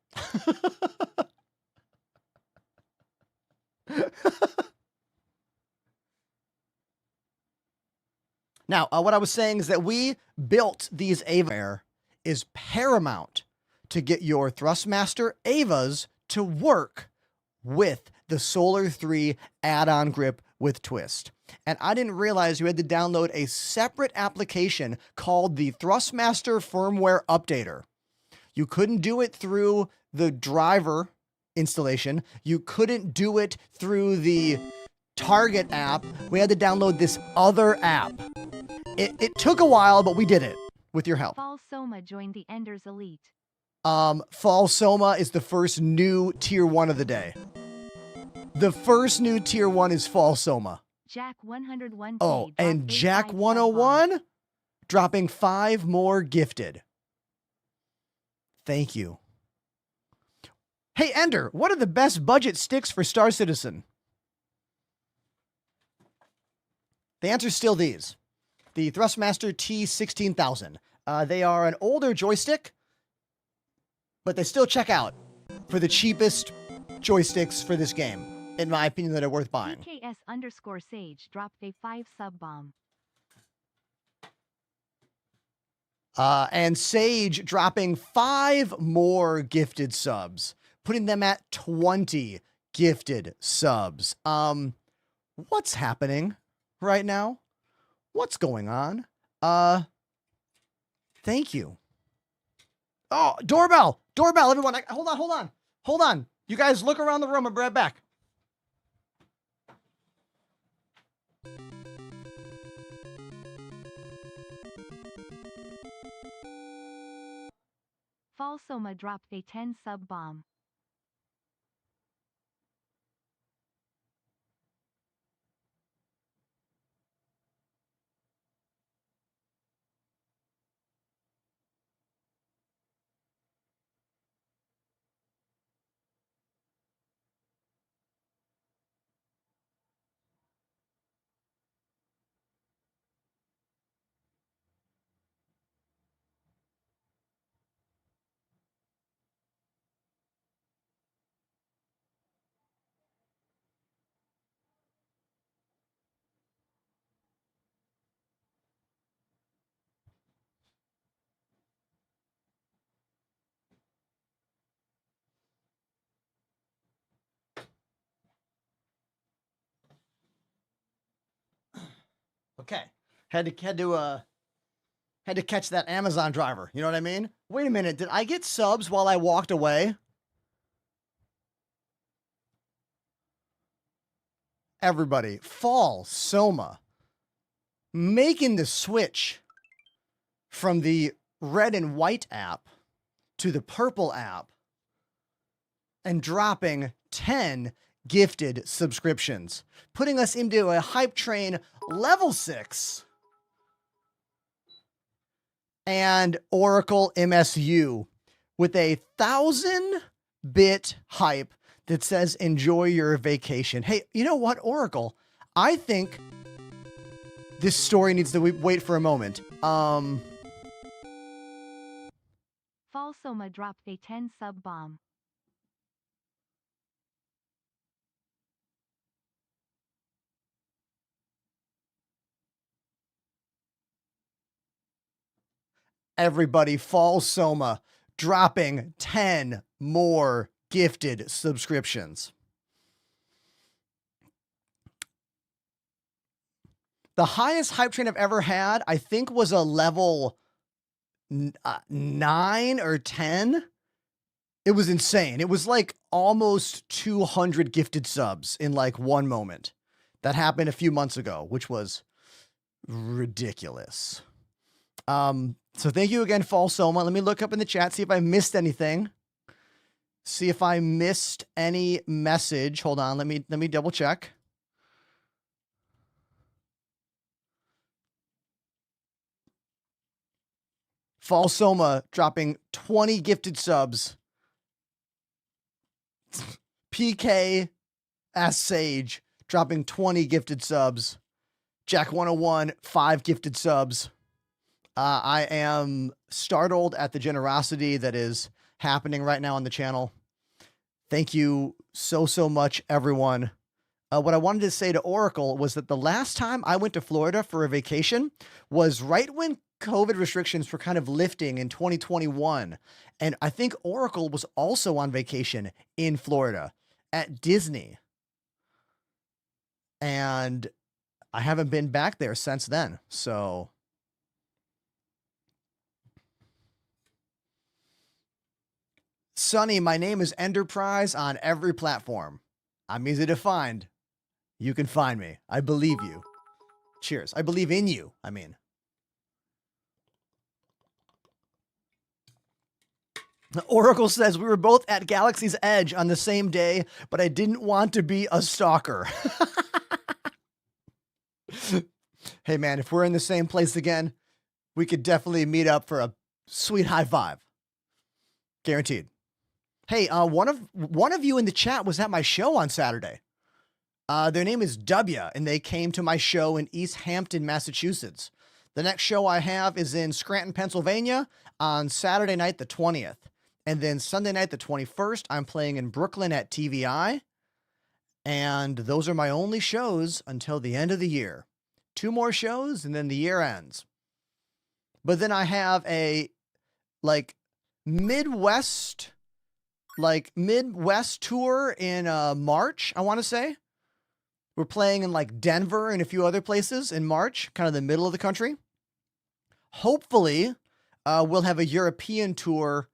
Now, what I was saying is that we built these AVA is paramount to get your Thrustmaster AVAs to work with the Solar 3 add-on grip with twist. And I didn't realize you had to download a separate application called the Thrustmaster Firmware Updater. You couldn't do it through the driver installation. You couldn't do it through the Target app. We had to download this other app. It took a while, but we did it with your help. Fall Soma joined the Enders Elite. Fall Soma is the first new tier 1 of the day. The first new tier 1 is Fall Soma. Jack 101. Oh, and Jack 101 dropping 5 more gifted. Thank you. Hey, Ender, what are the best budget sticks for Star Citizen? The answer's still these. The Thrustmaster T16000. They are an older joystick, but they still check out for the cheapest joysticks for this game, in my opinion, that are worth buying. PKS_Sage dropped a 5 sub bomb. And Sage dropping 5 more gifted subs, putting them at 20 gifted subs. What's happening right now? What's going on? Thank you. Oh, doorbell, everyone. Hold on. You guys look around the room. I'll be right back. Fall Soma dropped a 10 sub bomb. Okay. Had to catch that Amazon driver. You know what I mean? Wait a minute. Did I get subs while I walked away? Everybody, Fall Soma making the switch from the red and white app to the purple app and dropping 10 gifted subscriptions, putting us into a hype train level 6 and Oracle MSU with a 1,000-bit hype that says enjoy your vacation. Hey, you know what, Oracle? I think this story needs to wait for a moment. Fall Soma dropped a 10 sub bomb. Everybody, Fall Soma dropping 10 more gifted subscriptions. The highest hype train I've ever had, I think, was a level 9 or 10. It was insane. It was like almost 200 gifted subs in like one moment. That happened a few months ago, which was ridiculous. So thank you again, Fall Soma. Let me look up in the chat, see if I missed anything. See if I missed any message. Hold on, let me double check. Falsoma dropping 20 gifted subs. PK as Sage dropping 20 gifted subs. Jack 101, 5 gifted subs. I am startled at the generosity that is happening right now on the channel. Thank you so much, everyone. What I wanted to say to Oracle was that the last time I went to Florida for a vacation was right when COVID restrictions were kind of lifting in 2021. And I think Oracle was also on vacation in Florida at Disney. And I haven't been back there since then. So Sonny, my name is Enterprise on every platform. I'm easy to find. You can find me. I believe you. Cheers. I believe in you. I mean. Oracle says we were both at Galaxy's Edge on the same day, but I didn't want to be a stalker. Hey man, if we're in the same place again, we could definitely meet up for a sweet high five. Guaranteed. Hey, one of you in the chat was at my show on Saturday. Their name is W, and they came to my show in East Hampton, Massachusetts. The next show I have is in Scranton, Pennsylvania on Saturday night, the 20th. And then Sunday night, the 21st, I'm playing in Brooklyn at TVI. And those are my only shows until the end of the year. 2 more shows, and then the year ends. But then I have a, Midwest tour in March, I want to say. We're playing in Denver and a few other places in March, kind of the middle of the country. Hopefully, we'll have a European tour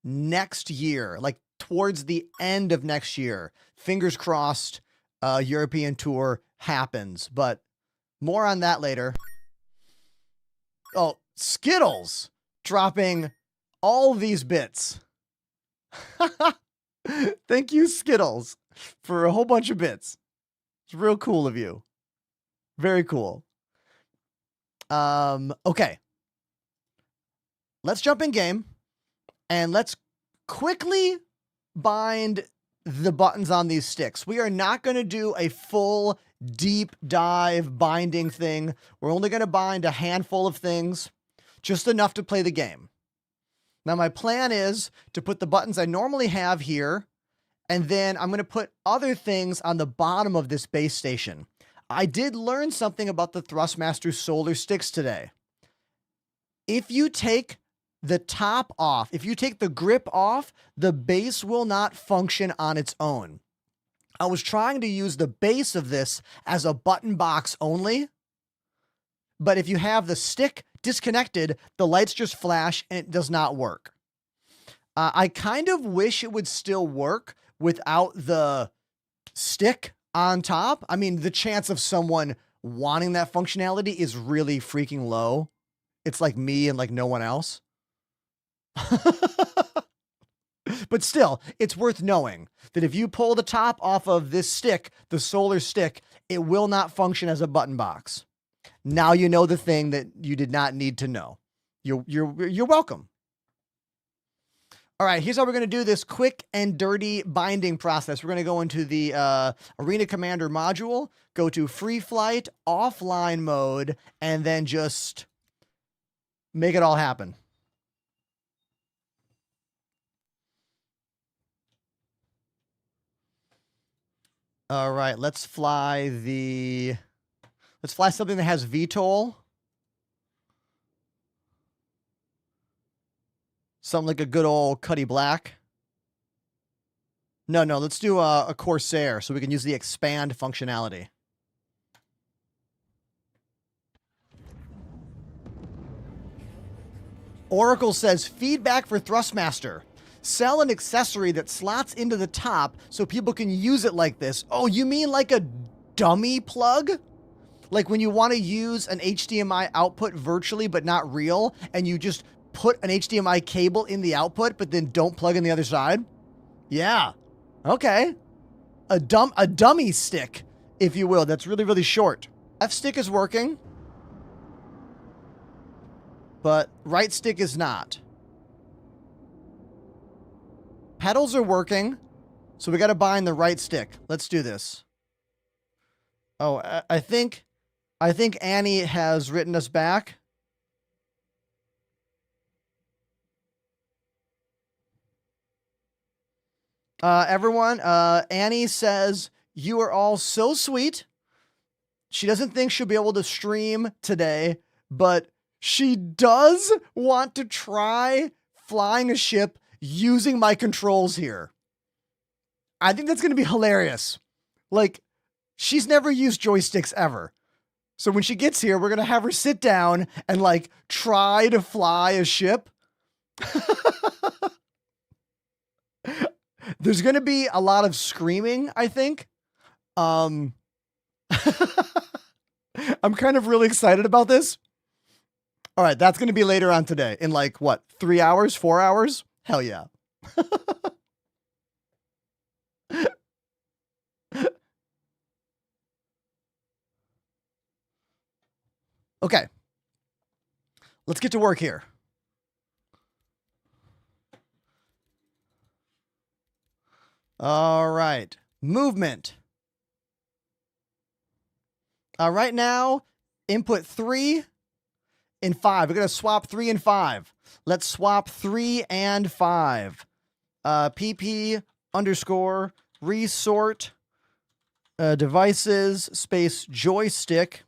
next year, towards the end of next year. Fingers crossed, European tour happens, but more on that later. Oh, Skittles dropping all these bits. Thank you, Skittles, for a whole bunch of bits. It's real cool of you. Very cool. Okay. Let's jump in game and let's quickly bind the buttons on these sticks. We are not going to do a full deep dive binding thing. We're only going to bind a handful of things, just enough to play the game. Now, my plan is to put the buttons I normally have here, and then I'm going to put other things on the bottom of this base station. I did learn something about the Thrustmaster solar sticks today. If you take the top off, if you take the grip off, the base will not function on its own. I was trying to use the base of this as a button box only, but if you have the stick disconnected, the lights just flash and it does not work. I kind of wish it would still work without the stick on top. I mean, the chance of someone wanting that functionality is really freaking low. It's like me and no one else. But still, it's worth knowing that if you pull the top off of this stick, the solar stick, it will not function as a button box. Now you know the thing that you did not need to know. You're welcome. All right, here's how we're going to do this quick and dirty binding process. We're going to go into the Arena Commander module, go to Free Flight, offline mode, and then just make it all happen. All right, let's fly something that has VTOL. Something like a good old Cuddy Black. No, let's do a Corsair so we can use the expand functionality. Oracle says, feedback for Thrustmaster. Sell an accessory that slots into the top so people can use it like this. Oh, you mean like a dummy plug? Like when you want to use an HDMI output virtually but not real, and you just put an HDMI cable in the output but then don't plug in the other side? Yeah. Okay. A dummy stick, if you will. That's really, really short. F stick is working. but right stick is not. Pedals are working, so we got to bind the right stick. Let's do this. Oh, I think Annie has written us back. Everyone, Annie says, you are all so sweet. She doesn't think she'll be able to stream today, but she does want to try flying a ship using my controls here. I think that's going to be hilarious. Like, she's never used joysticks ever. So when she gets here, we're going to have her sit down and, like, try to fly a ship. There's going to be a lot of screaming, I think. I'm kind of really excited about this. All right, that's going to be later on today in like, what, 3 hours, 4 hours? Hell yeah. Okay. Let's get to work here. All right. Movement. Right now, input 3 and 5. We're going to swap 3 and 5. Let's swap 3 and 5. PP underscore resort devices space joystick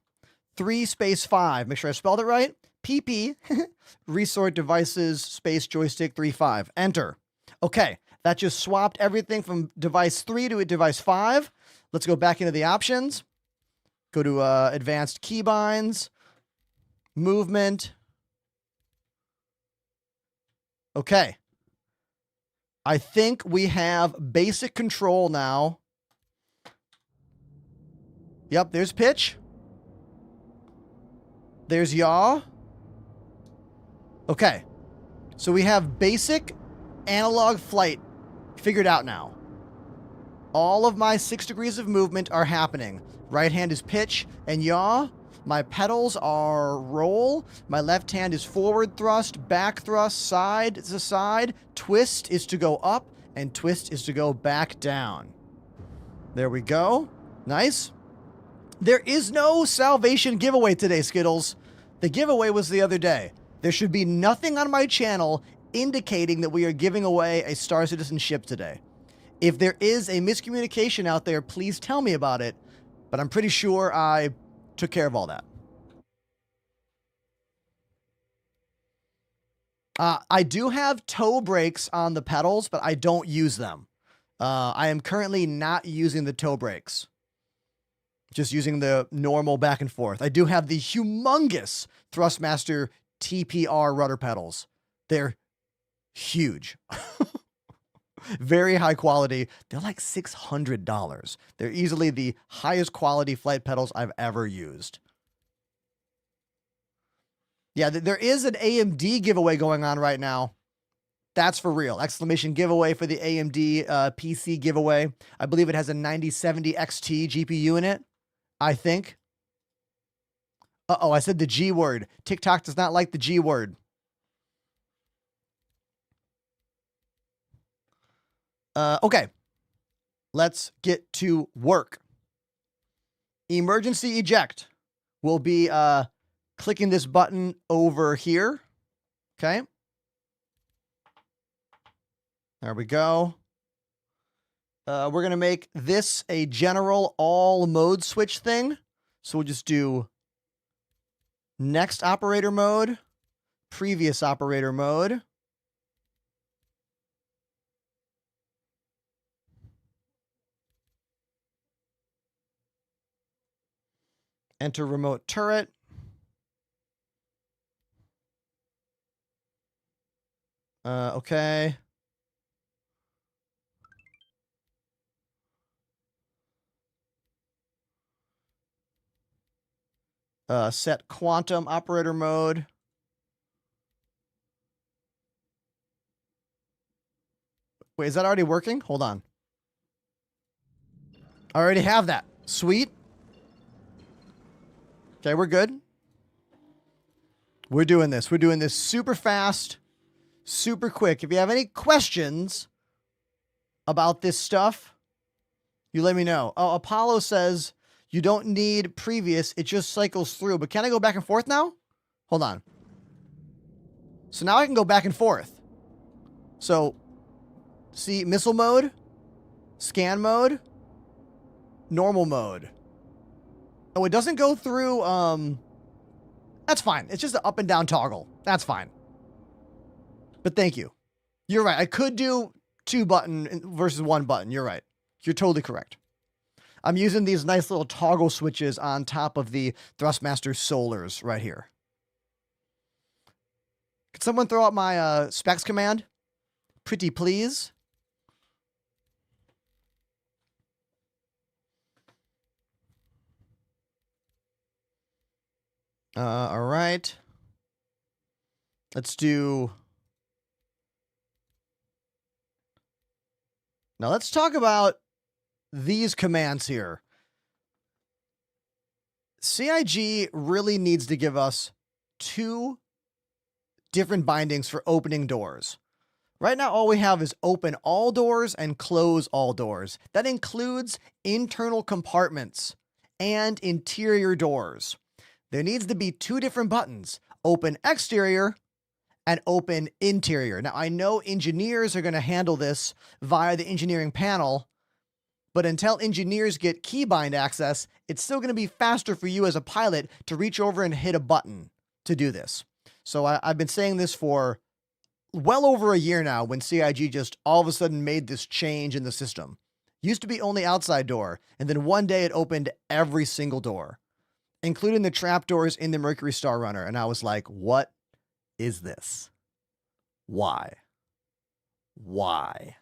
3 space 5. Make sure I spelled it right. PP resort devices space joystick 3 5. Enter. Okay. That just swapped everything from device 3 to device 5. Let's go back into the options. Go to advanced keybinds, movement. Okay. I think we have basic control now. Yep, there's pitch. There's yaw. Okay. So we have basic analog flight figured out now. All of my 6 degrees of movement are happening. Right hand is pitch and yaw. My pedals are roll. My left hand is forward thrust, back thrust, side to side. Twist is to go up, and twist is to go back down. There we go. Nice. There is no salvation giveaway today, Skittles. The giveaway was the other day. There should be nothing on my channel indicating that we are giving away a Star Citizen ship today. If there is a miscommunication out there, please tell me about it. But I'm pretty sure I took care of all that. I do have toe brakes on the pedals, but I don't use them. I am currently not using the toe brakes. Just using the normal back and forth. I do have the humongous Thrustmaster TPR rudder pedals. They're huge. Very high quality. They're like $600. They're easily the highest quality flight pedals I've ever used. Yeah, there is an AMD giveaway going on right now. That's for real. Exclamation giveaway for the AMD PC giveaway. I believe it has a 9070 XT GPU in it. I think. Uh-oh, I said the G word. TikTok does not like the G word. Okay, let's get to work. Emergency eject. We'll be clicking this button over here. Okay. There we go. We're going to make this a general all mode switch thing. So we'll just do next operator mode, previous operator mode. Enter remote turret. Okay. Set quantum operator mode. Wait, is that already working? Hold on. I already have that. Sweet. Okay, we're good. We're doing this. We're doing this super fast, super quick. If you have any questions about this stuff, you let me know. Oh, Apollo says you don't need previous. It just cycles through. But can I go back and forth now? Hold on. So now I can go back and forth. So, see, missile mode, scan mode, normal mode. Oh, it doesn't go through, that's fine. It's just an up and down toggle. That's fine. But thank you. You're right. I could do 2 button versus 1 button. You're right. You're totally correct. I'm using these nice little toggle switches on top of the Thrustmaster Solars right here. Could someone throw out my specs command? Pretty please. All right. Let's do... Now let's talk about these commands here. CIG really needs to give us 2 different bindings for opening doors. Right now, all we have is open all doors and close all doors. That includes internal compartments and interior doors. There needs to be 2 different buttons, open exterior and open interior. Now, I know engineers are going to handle this via the engineering panel, but until engineers get keybind access, it's still going to be faster for you as a pilot to reach over and hit a button to do this. So I've been saying this for well over a year now when CIG just all of a sudden made this change in the system. Used to be only outside door, and then one day it opened every single door, including the trapdoors in the Mercury Star Runner. And I was like, what is this? Why? Why?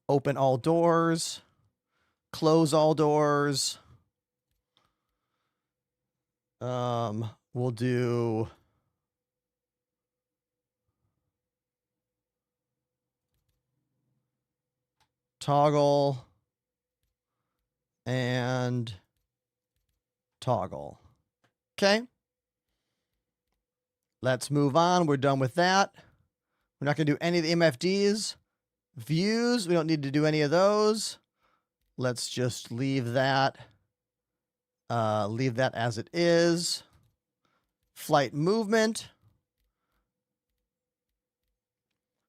Open all doors, close all doors. We'll do toggle and toggle. Okay. Let's move on. We're done with that. We're not going to do any of the MFDs. Views, we don't need to do any of those. Let's just leave that as it is. Flight movement.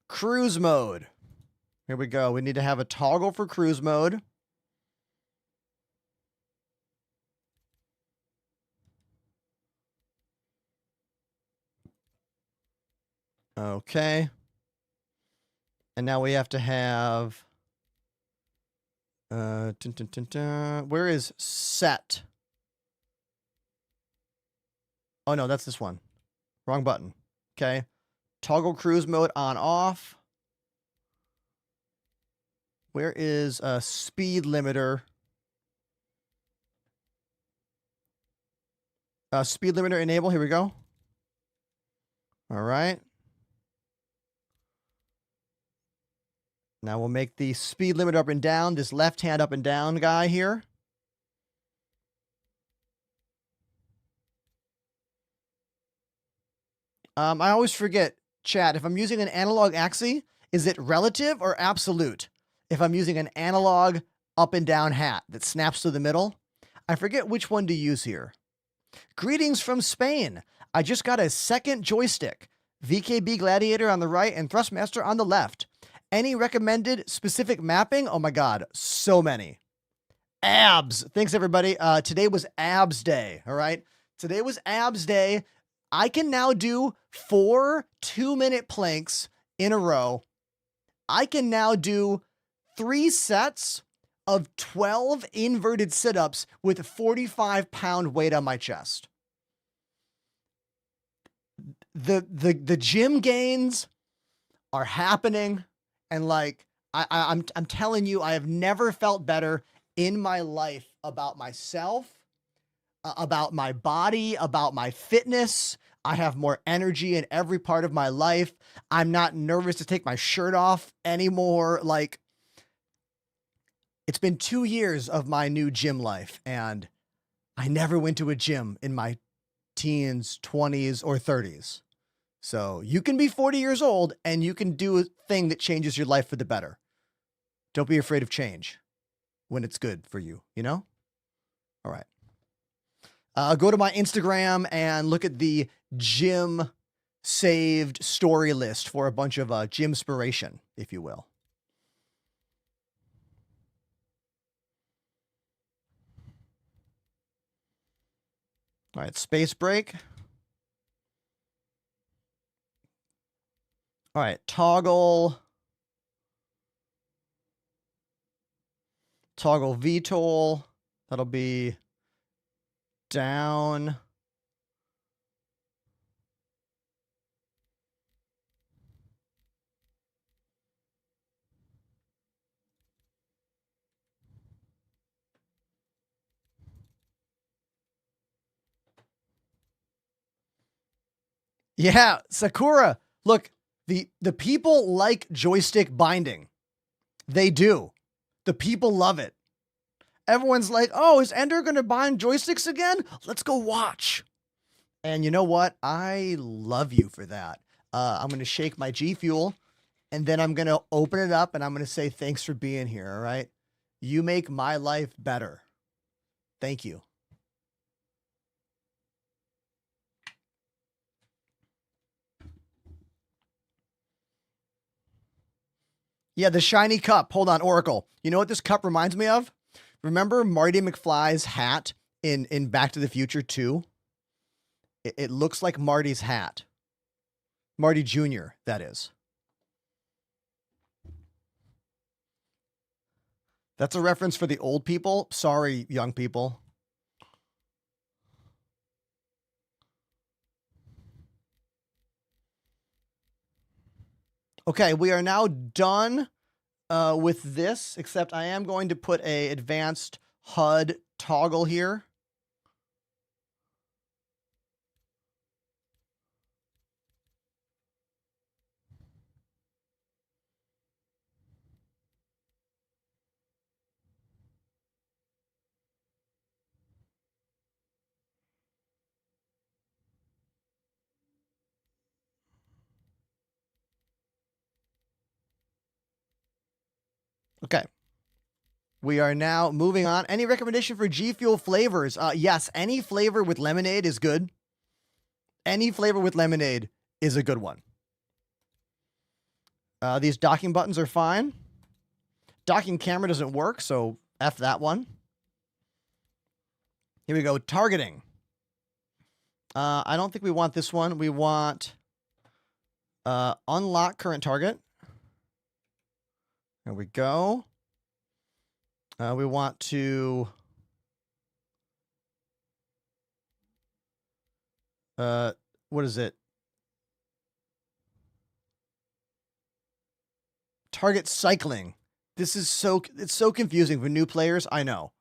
Cruise mode. Here we go. We need to have a toggle for cruise mode. Okay. And now we have to have... where is set? Oh, no, that's this one. Wrong button. Okay. Toggle cruise mode on, off. Where is a speed limiter? Speed limiter enable. Here we go. All right. Now we'll make the speed limit up and down, this left hand up and down guy here. I always forget, chat, if I'm using an analog axis, is it relative or absolute? If I'm using an analog up and down hat that snaps to the middle, I forget which one to use here. Greetings from Spain. I just got a second joystick. VKB Gladiator on the right and Thrustmaster on the left. Any recommended specific mapping? Oh my God, so many. Abs. Thanks, everybody. Today was abs day, all right? Today was abs day. I can now do 4 2-minute planks in a row. I can now do 3 sets of 12 inverted sit-ups with a 45-pound weight on my chest. The gym gains are happening. And like, I'm telling you, I have never felt better in my life about myself, about my body, about my fitness. I have more energy in every part of my life. I'm not nervous to take my shirt off anymore. Like, it's been 2 years of my new gym life, and I never went to a gym in my teens, 20s, or 30s. So you can be 40 years old and you can do a thing that changes your life for the better. Don't be afraid of change when it's good for you, you know? All right. Go to my Instagram and look at the gym saved story list for a bunch of gym-spiration, if you will. All right, space break. All right, toggle VTOL. That'll be down. Yeah, Sakura. Look, the people like joystick binding. They do. The people love it. Everyone's like, oh, is Ender going to bind joysticks again? Let's go watch. And you know what? I love you for that. I'm going to shake my G Fuel, and then I'm going to open it up, and I'm going to say thanks for being here, all right? You make my life better. Thank you. Yeah, the shiny cup. Hold on, Oracle. You know what this cup reminds me of? Remember Marty McFly's hat in Back to the Future 2? It looks like Marty's hat. Marty Jr., that is. That's a reference for the old people. Sorry, young people. Okay, we are now done with this, except I am going to put a advanced HUD toggle here. Okay. We are now moving on. Any recommendation for G Fuel flavors? Yes, any flavor with lemonade is good. Any flavor with lemonade is a good one. These docking buttons are fine. Docking camera doesn't work, so F that one. Here we go. Targeting. I don't think we want this one. We want unlock current target. There we go. We want to what is it? Target cycling. This is it's so confusing for new players. I know.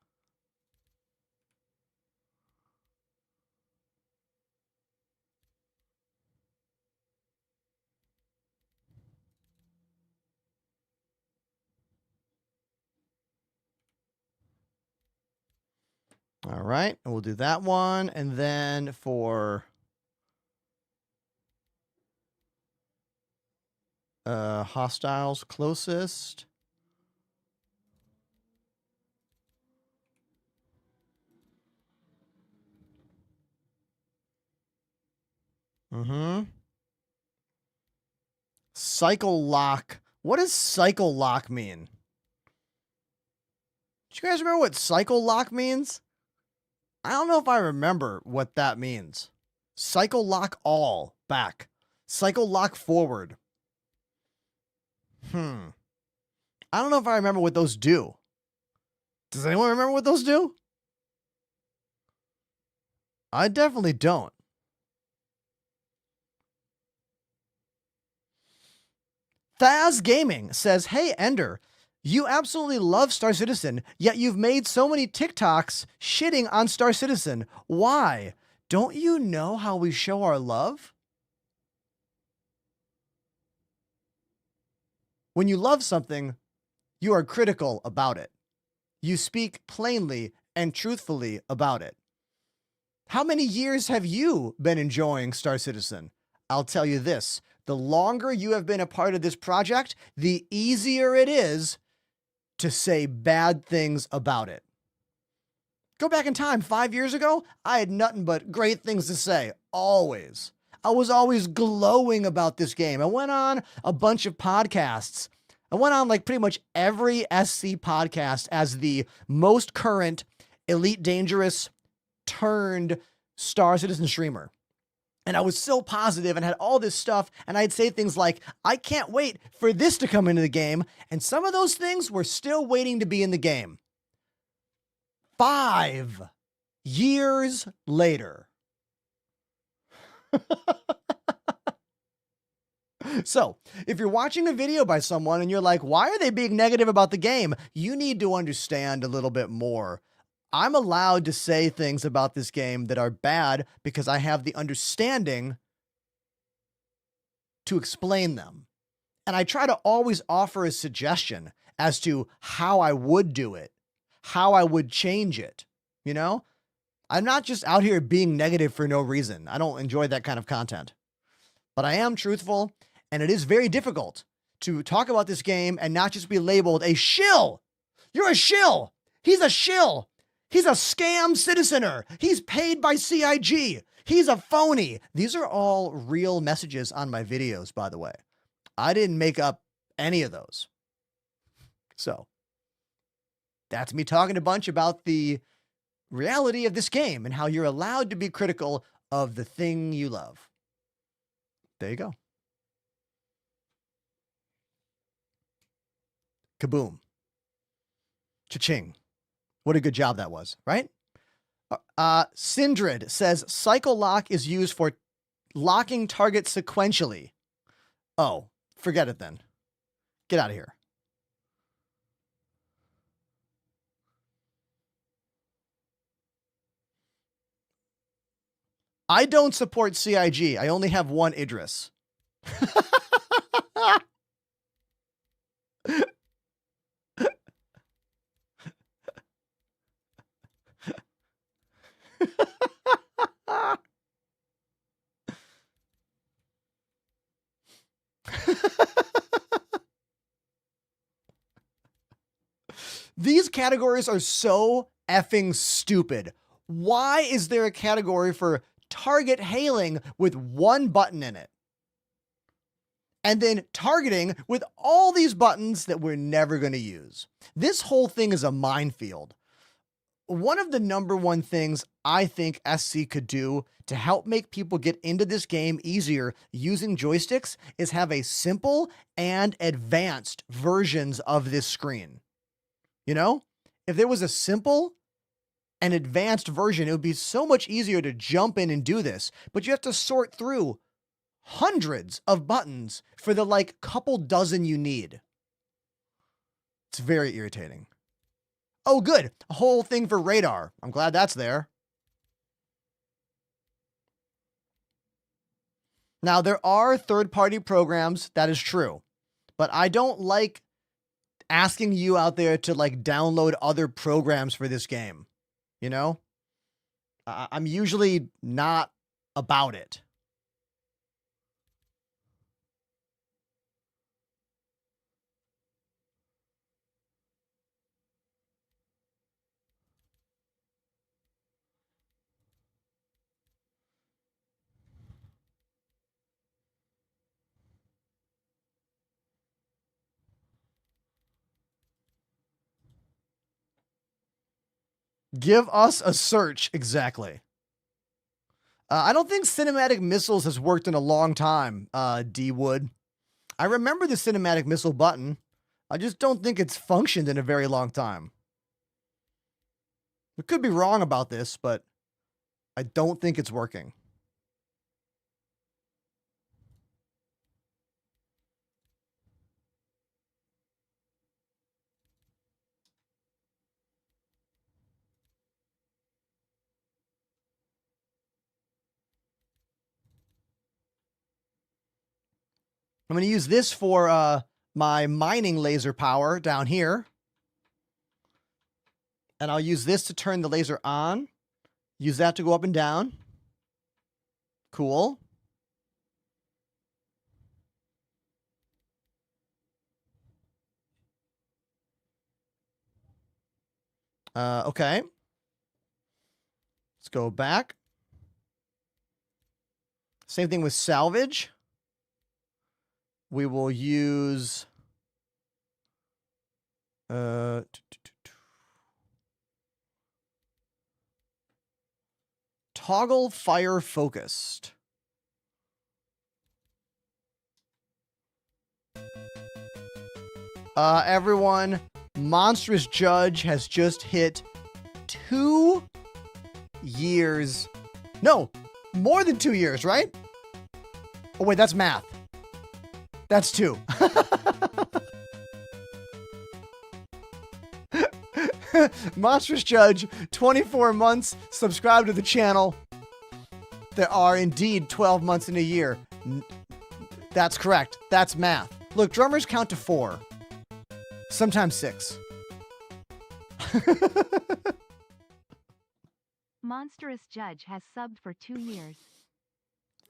All right, and we'll do that one. And then for hostiles closest. Cycle lock. What does cycle lock mean? Do you guys remember what cycle lock means? I don't know if I remember what that means. Cycle lock all back. Cycle lock forward. I don't know if I remember what those do. Does anyone remember what those do? I definitely don't. Thaz Gaming says, hey, Ender, you absolutely love Star Citizen, yet you've made so many TikToks shitting on Star Citizen. Why? Don't you know how we show our love? When you love something, you are critical about it. You speak plainly and truthfully about it. How many years have you been enjoying Star Citizen? I'll tell you this, the longer you have been a part of this project, the easier it is to say bad things about it. Go back in time, 5 years ago, I had nothing but great things to say, always. I was always glowing about this game. I went on a bunch of podcasts. I went on like pretty much every SC podcast as the most current Elite Dangerous turned Star Citizen streamer. And I was so positive and had all this stuff. And I'd say things like, I can't wait for this to come into the game. And some of those things were still waiting to be in the game. 5 years later. So, if you're watching a video by someone and you're like, why are they being negative about the game? You need to understand a little bit more. I'm allowed to say things about this game that are bad because I have the understanding to explain them. And I try to always offer a suggestion as to how I would do it, how I would change it. You know, I'm not just out here being negative for no reason. I don't enjoy that kind of content, but I am truthful. And it is very difficult to talk about this game and not just be labeled a shill. You're a shill. He's a shill. He's a scam citizener. He's paid by CIG. He's a phony. These are all real messages on my videos, by the way. I didn't make up any of those. So that's me talking a bunch about the reality of this game and how you're allowed to be critical of the thing you love. There you go. Kaboom. Cha-ching. What a good job that was, right? Sindred says cycle lock is used for locking targets sequentially. Oh, forget it then. Get out of here. I don't support CIG. I only have one Idris. These categories are so effing stupid. Why is there a category for target hailing with one button in it? And then targeting with all these buttons that we're never going to use. This whole thing is a minefield. One of the number one things I think SC could do to help make people get into this game easier using joysticks is have a simple and advanced versions of this screen. You know, if there was a simple and advanced version, it would be so much easier to jump in and do this, but you have to sort through hundreds of buttons for the like couple dozen you need. It's very irritating. Oh, good. A whole thing for radar. I'm glad that's there. Now, there are third-party programs. That is true. But I don't like asking you out there to like download other programs for this game. You know? I'm usually not about it. Give us a search. Exactly. I don't think cinematic missiles has worked in a long time, D Wood. I remember the cinematic missile button. I just don't think it's functioned in a very long time. I could be wrong about this, but I don't think it's working. I'm going to use this for my mining laser power down here. And I'll use this to turn the laser on. Use that to go up and down. Cool. Okay. Let's go back. Same thing with salvage. We will use toggle fire focused. Everyone, Monstrous Judge has just hit 2 years. No, more than 2 years, right? Oh, wait, that's math. That's 2. Monstrous Judge, 24 months, subscribe to the channel. There are indeed 12 months in a year. That's correct. That's math. Look, drummers count to 4. Sometimes 6. Monstrous Judge has subbed for 2 years.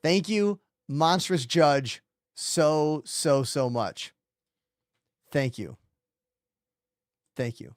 Thank you, Monstrous Judge, so much. Thank you. Thank you.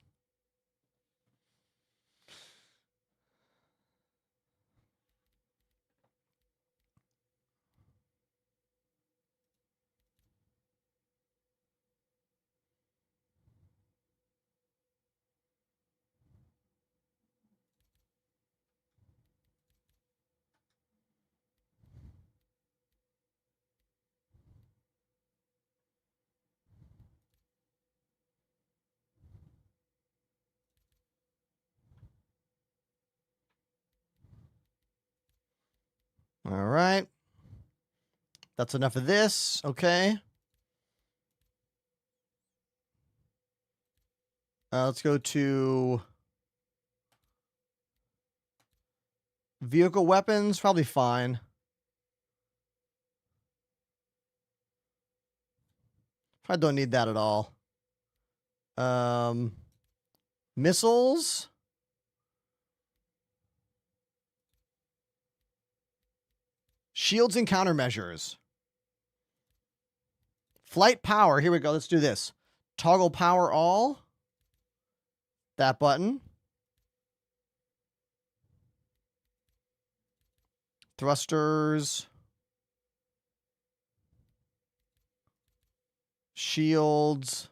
All right. That's enough of this. Okay. Let's go to vehicle weapons. Probably fine. Probably don't need that at all. Missiles. Shields and countermeasures. Flight power. Here we go. Let's do this. Toggle power all. That button. Thrusters. Shields.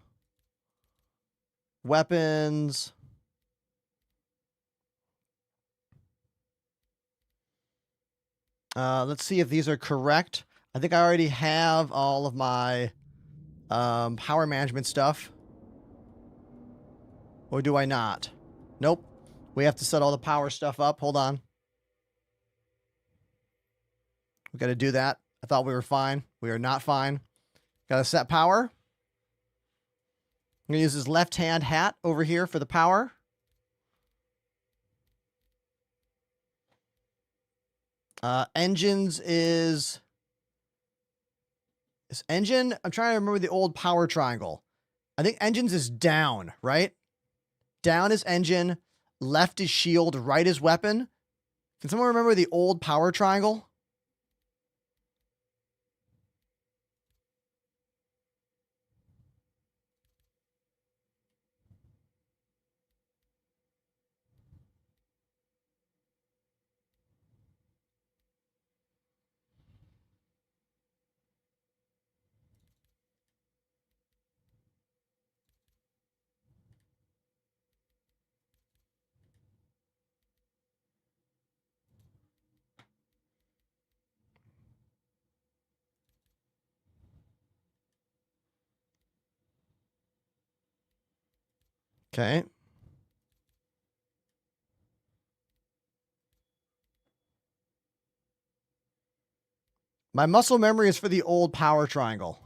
Weapons. Let's see if these are correct. I think I already have all of my power management stuff. Or do I not? Nope. We have to set all the power stuff up. Hold on. We got to do that. I thought we were fine. We are not fine. Got to set power. I'm going to use this left-hand hat over here for the power. Engines is engine. I'm trying to remember the old power triangle. I think engines is down, right? Down is engine, left is shield, right is weapon. Can someone remember the old power triangle? Okay. My muscle memory is for the old power triangle.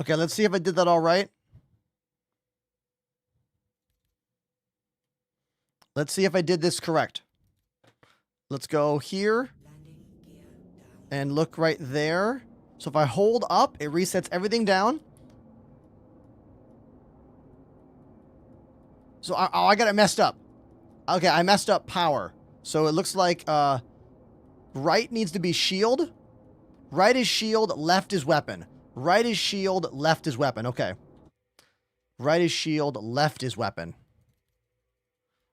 Okay, let's see if I did that all right. Let's see if I did this correct. Let's go here and look right there. So if I hold up, it resets everything down. So I got it messed up. Okay, I messed up power. So it looks like right needs to be shield. Right is shield, left is weapon. Right is shield, left is weapon. Okay. Right is shield, left is weapon.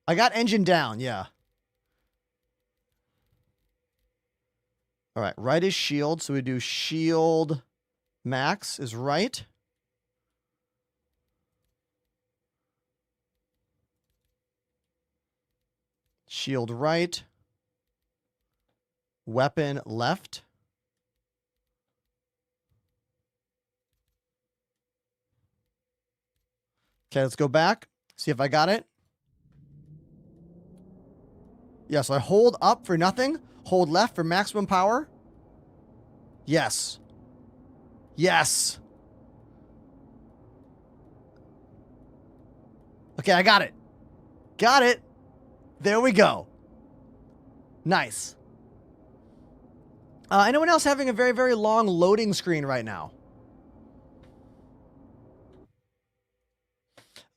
I got engine down, yeah. All right, right is shield, so we do shield max is right. Shield right. Weapon left. Okay, let's go back. See if I got it. Yes, I hold up for nothing. Hold left for maximum power. Yes. Yes. Okay, I got it. Got it. There we go. Nice. Anyone else having a very, very long loading screen right now?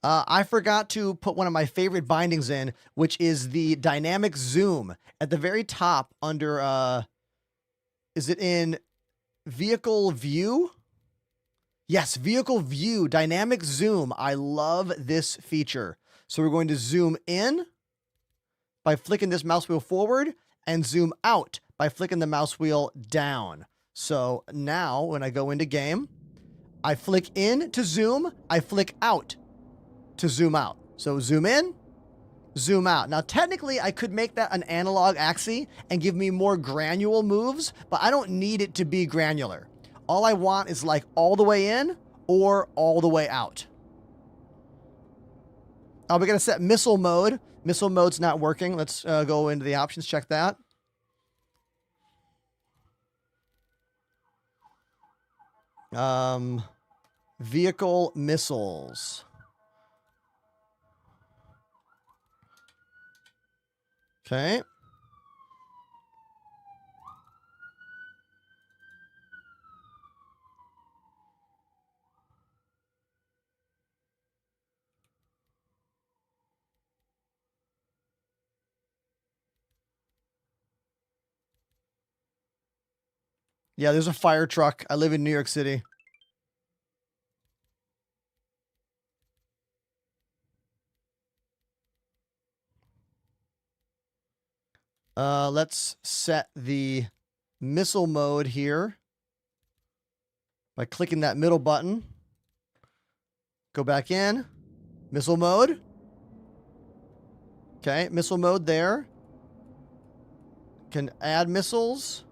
I forgot to put one of my favorite bindings in, which is the dynamic zoom at the very top under, is it in vehicle view? Yes, vehicle view, dynamic zoom. I love this feature. So we're going to zoom in by flicking this mouse wheel forward and zoom out by flicking the mouse wheel down. So now when I go into game, I flick in to zoom, I flick out to zoom out. So zoom in, zoom out. Now technically I could make that an analog axis and give me more granular moves, but I don't need it to be granular. All I want is like all the way in or all the way out. We're going to set missile mode. Missile mode's not working. Let's go into the options, check that. Vehicle missiles. Okay. Yeah, there's a fire truck. I live in New York City. Let's set the missile mode here by clicking that middle button. Go back in. Missile mode. Okay, missile mode there. Can add missiles.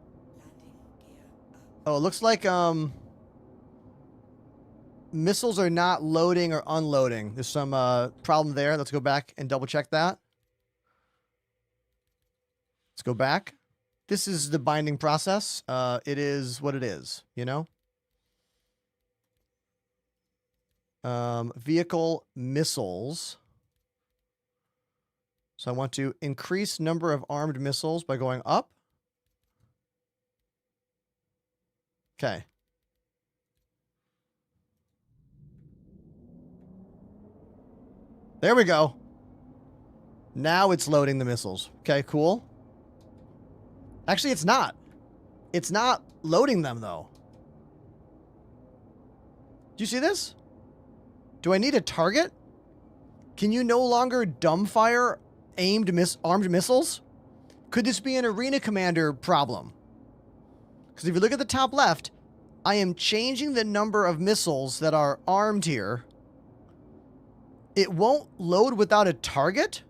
Oh, it looks like missiles are not loading or unloading. There's some problem there. Let's go back and double check that. Let's go back. This is the binding process. It is what it is, you know? Vehicle missiles. So I want to increase number of armed missiles by going up. Okay. There we go. Now it's loading the missiles. Okay, cool. Actually, it's not. It's not loading them, though. Do you see this? Do I need a target? Can you no longer dumbfire armed missiles? Could this be an Arena Commander problem? Because if you look at the top left, I am changing the number of missiles that are armed here. It won't load without a target?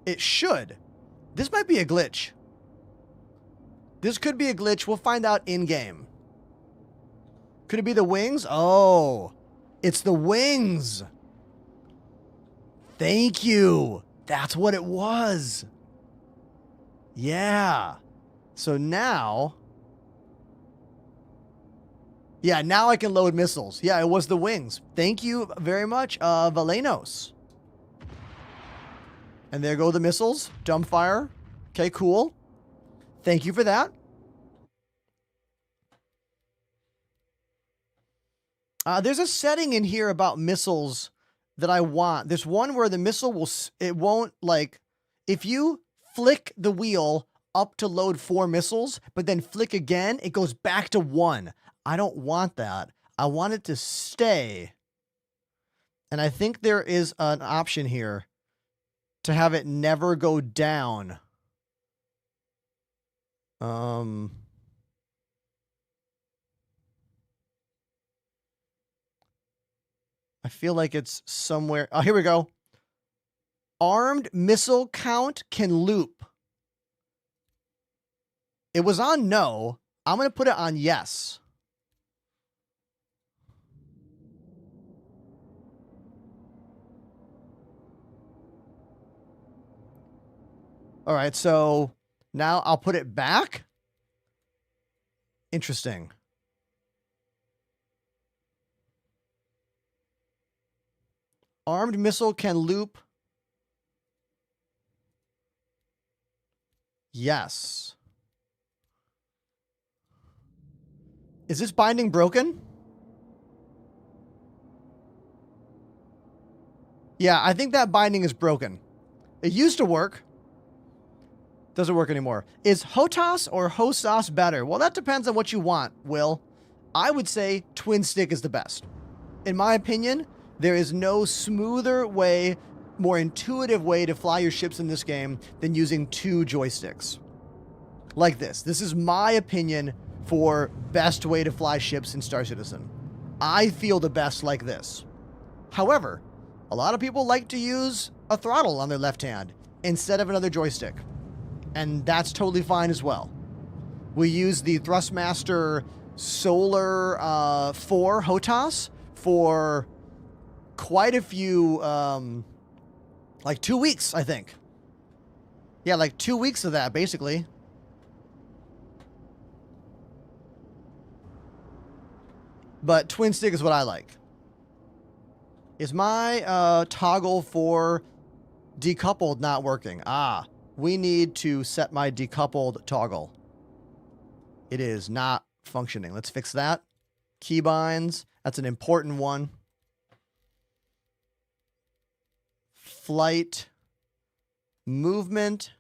It should. This might be a glitch. This could be a glitch. We'll find out in-game. Could it be the wings? Oh, it's the wings. Thank you. That's what it was. Yeah. So now Yeah, now I can load missiles. Yeah, it was the wings. Thank you very much, Valenos. And there go the missiles. Dumbfire. Okay, cool. Thank you for that. There's a setting in here about missiles that I want. There's one where the missile will, it won't like, if you flick the wheel up to load 4 missiles, but then flick again, it goes back to 1. I don't want that. I want it to stay. And I think there is an option here to have it never go down. I feel like it's somewhere. Oh, here we go. Armed missile count can loop. It was on no. I'm going to put it on yes. All right, so now I'll put it back. Interesting. Armed missile can loop. Yes. Is this binding broken? Yeah, I think that binding is broken. It used to work. Doesn't work anymore. Is HOTAS or HOSAS better? Well, that depends on what you want, Will. I would say twin stick is the best. In my opinion, there is no smoother way, more intuitive way to fly your ships in this game than using 2 joysticks. Like this. This is my opinion for best way to fly ships in Star Citizen. I feel the best like this. However, a lot of people like to use a throttle on their left hand instead of another joystick. And that's totally fine as well. We use the Thrustmaster Solar 4 HOTAS for quite a few, like 2 weeks, I think. Yeah, like 2 weeks of that, basically. But twin stick is what I like. Is my toggle for decoupled not working? Ah, we need to set my decoupled toggle. It is not functioning. Let's fix that. Keybinds. That's an important one. Flight. Movement.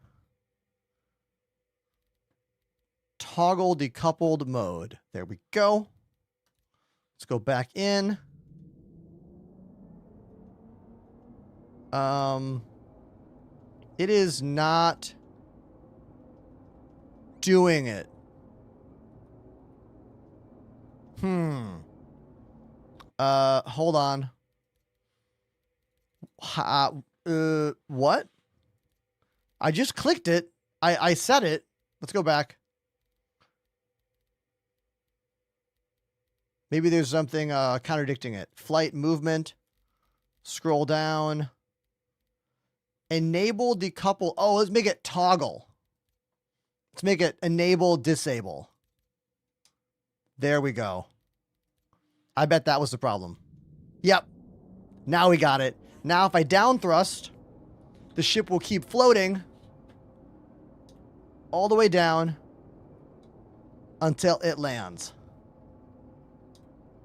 Toggle decoupled mode. There we go. Let's go back in. It is not doing it. Hold on. What? I just clicked it. I set it. Let's go back. Maybe there's something contradicting it. Flight movement. Scroll down. Enable decouple. Oh, let's make it toggle. Let's make it enable disable. There we go. I bet that was the problem. Yep. Now we got it. Now if I down thrust, the ship will keep floating all the way down until it lands.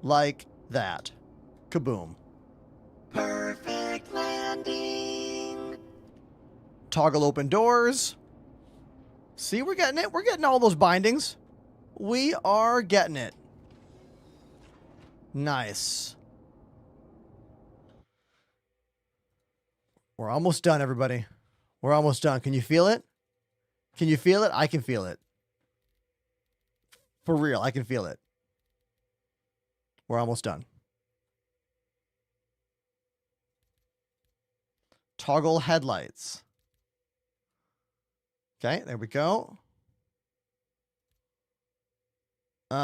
Like that. Kaboom. Perfect landing. Toggle open doors. See, we're getting it. We're getting all those bindings. We are getting it. Nice. We're almost done, everybody. We're almost done. Can you feel it? Can you feel it? I can feel it. For real, I can feel it. We're almost done. Toggle headlights. Okay, there we go.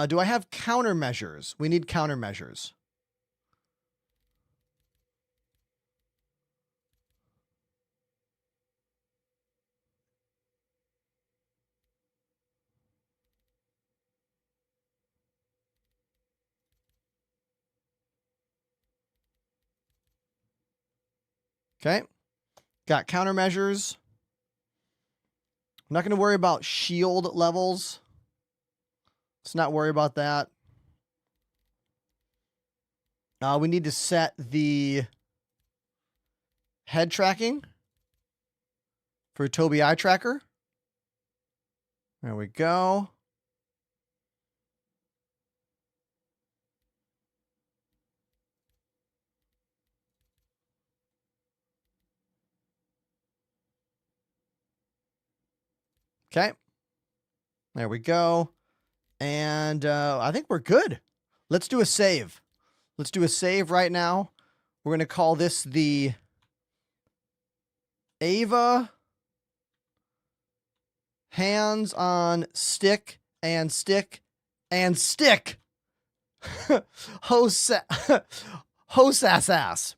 Do I have countermeasures? We need countermeasures. Okay. Got countermeasures. I'm not going to worry about shield levels. Let's not worry about that. We need to set the head tracking for Tobii eye tracker. There we go. Okay. There we go. And I think we're good. Let's do a save. Let's do a save right now. We're going to call this the AVA hands on stick and stick and stick. Hosas ass.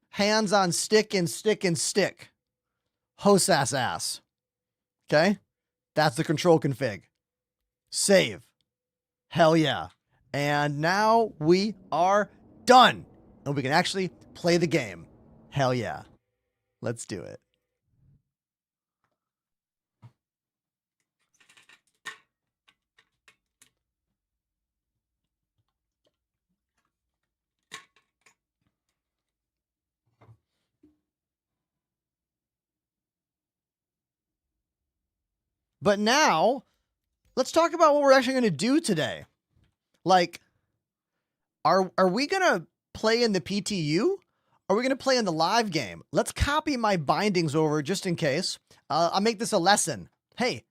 Hands on stick and stick and stick. Hosas ass. Okay? That's the control config. Save. Hell yeah. And now we are done. And we can actually play the game. Hell yeah. Let's do it. But now, let's talk about what we're actually going to do today. Like, are we going to play in the PTU? Are we going to play in the live game? Let's copy my bindings over just in case. I'll make this a lesson. Hey,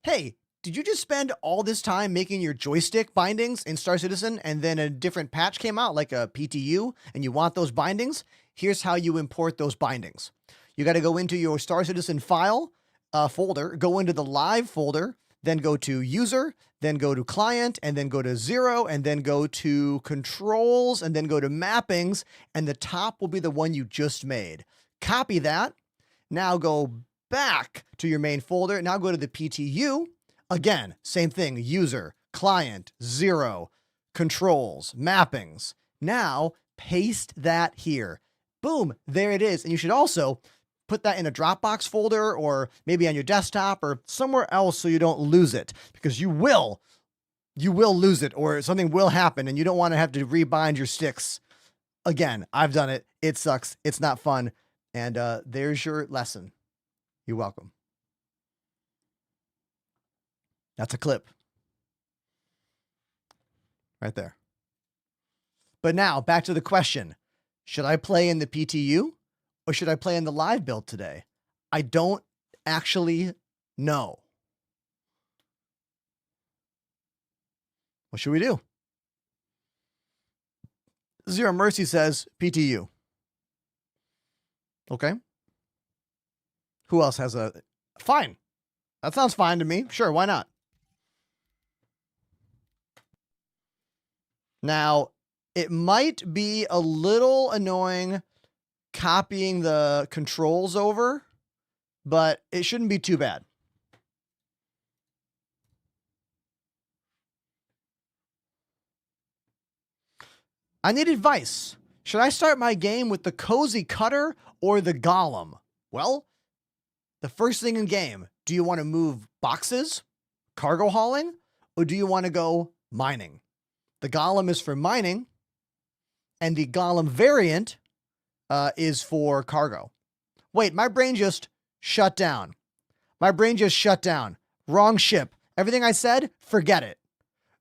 did you just spend all this time making your joystick bindings in Star Citizen and then a different patch came out, like a PTU, and you want those bindings? Here's how you import those bindings. You got to go into your Star Citizen file folder, go into the live folder, then go to user, then go to client, and then go to 0, and then go to controls, and then go to mappings, and the top will be the one you just made. Copy that. Now go back to your main folder. Now go to the PTU. Again, same thing, user, client, 0, controls, mappings. Now paste that here. Boom, there it is. And you should also put that in a Dropbox folder or maybe on your desktop or somewhere else so you don't lose it, because you will lose it or something will happen and you don't want to have to rebind your sticks. Again, I've done it. It sucks. It's not fun. And there's your lesson. You're welcome. That's a clip. Right there. But now back to the question. Should I play in the PTU? Or should I play in the live build today? I don't actually know. What should we do? Zero Mercy says PTU. Okay. Who else has a... Fine. That sounds fine to me. Sure, why not? Now, it might be a little annoying copying the controls over, but it shouldn't be too bad. I need advice. Should I start my game with the Cozy Cutter or the Golem? Well, the first thing in game, do you want to move boxes, cargo hauling, or do you want to go mining? The Golem is for mining, and the Golem variant is for cargo. Wait, my brain just shut down. My brain just shut down. Wrong ship. Everything I said, forget it.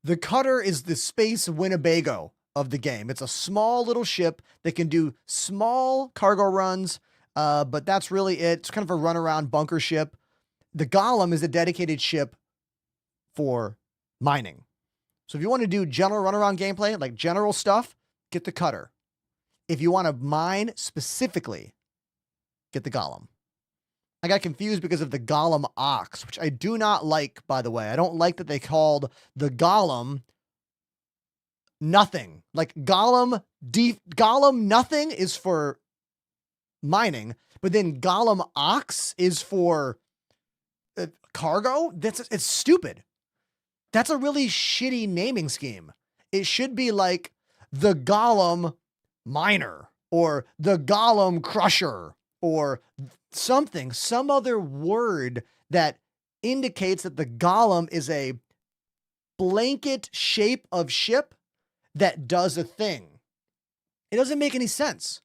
The Cutter is the space Winnebago of the game. It's a small little ship that can do small cargo runs, but that's really it. It's kind of a runaround bunker ship. The Golem is a dedicated ship for mining. So if you want to do general runaround gameplay, like general stuff, get the Cutter. If you want to mine specifically, get the Golem. I got confused because of the Golem Ox, which I do not like, by the way. I don't like that they called the Golem nothing. Like Golem nothing is for mining, but then Golem Ox is for cargo. It's stupid. That's a really shitty naming scheme. It should be like the Golem Miner or the Golem Crusher or something, some other word that indicates that the golem is a blanket shape of ship that does a thing. It doesn't make any sense.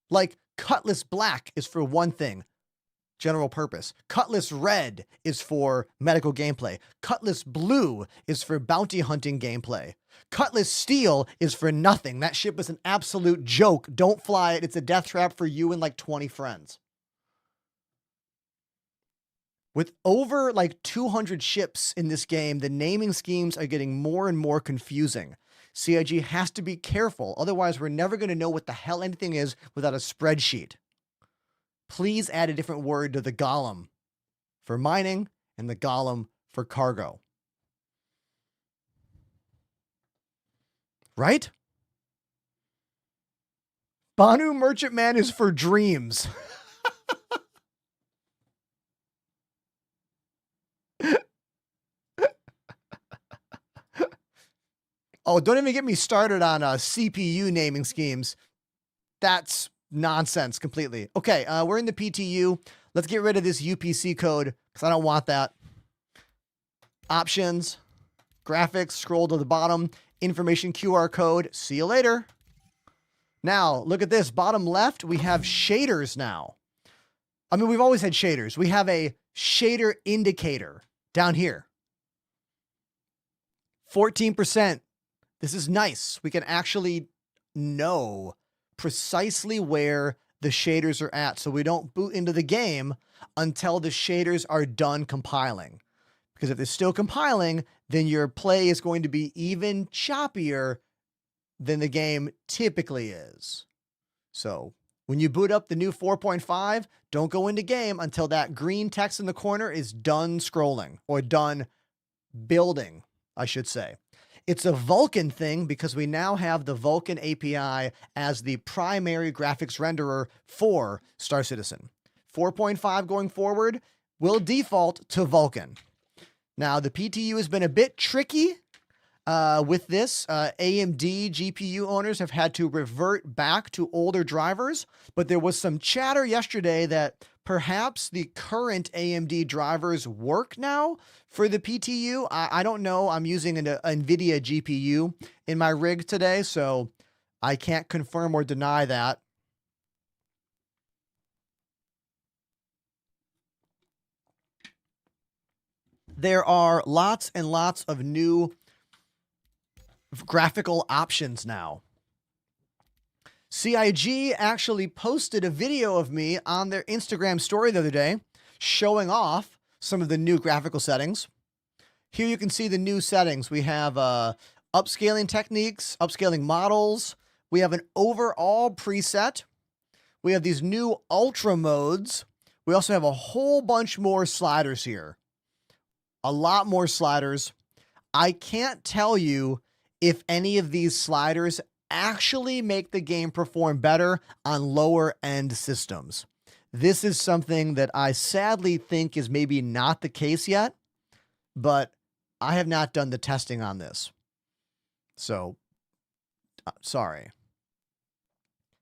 Like Cutlass Black is for one thing, general purpose. Cutlass Red is for medical gameplay. Cutlass Blue is for bounty hunting gameplay. Cutlass Steel is for nothing. That ship is an absolute joke. Don't fly it. It's a death trap for you and like 20 friends. With over like 200 ships in this game, the naming schemes are getting more and more confusing. CIG has to be careful. Otherwise, we're never going to know what the hell anything is without a spreadsheet. Please add a different word to the golem for mining and the golem for cargo. Right? Banu Merchantman is for dreams. Oh, don't even get me started on CPU naming schemes. That's nonsense completely. Okay, we're in the PTU. Let's get rid of this UPC code because I don't want that. Options, graphics, scroll to the bottom, information QR code. See you later. Now, look at this. Bottom left, we have shaders now. I mean, we've always had shaders. We have a shader indicator down here. 14%. This is nice. We can actually know precisely where the shaders are at, so we don't boot into the game until the shaders are done compiling. Because if they're still compiling, then your play is going to be even choppier than the game typically is. So when you boot up the new 4.5, don't go into game until that green text in the corner is done scrolling, or done building, I should say. It's a Vulkan thing because we now have the Vulkan API as the primary graphics renderer for Star Citizen. 4.5 going forward will default to Vulkan. Now, the PTU has been a bit tricky with this. AMD GPU owners have had to revert back to older drivers, but there was some chatter yesterday that perhaps the current AMD drivers work now for the PTU. I don't know. I'm using an NVIDIA GPU in my rig today, so I can't confirm or deny that. There are lots and lots of new graphical options now. CIG actually posted a video of me on their Instagram story the other day showing off some of the new graphical settings. Here you can see the new settings. We have upscaling techniques, upscaling models. We have an overall preset. We have these new ultra modes. We also have a whole bunch more sliders here. A lot more sliders. I can't tell you if any of these sliders actually make the game perform better on lower end systems. This is something that I sadly think is maybe not the case yet, but I have not done the testing on this. So, sorry.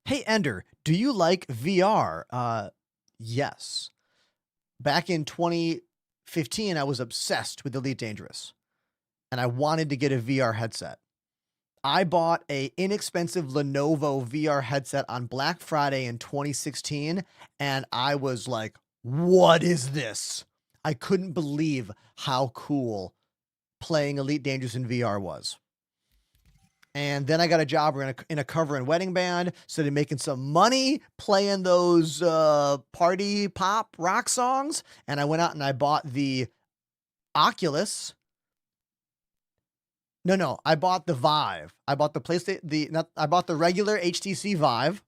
Hey, Ender, do you like VR? Yes. Back in 2015, I was obsessed with Elite Dangerous, and I wanted to get a VR headset. I bought a inexpensive Lenovo VR headset on Black Friday in 2016, and I was like, what is this? I couldn't believe how cool playing Elite Dangerous in VR was. And then I got a job in a cover and wedding band, started making some money playing those party pop rock songs, and I went out and I bought the Oculus. No, I bought the Vive. I bought the PlayStation, I bought the regular HTC Vive.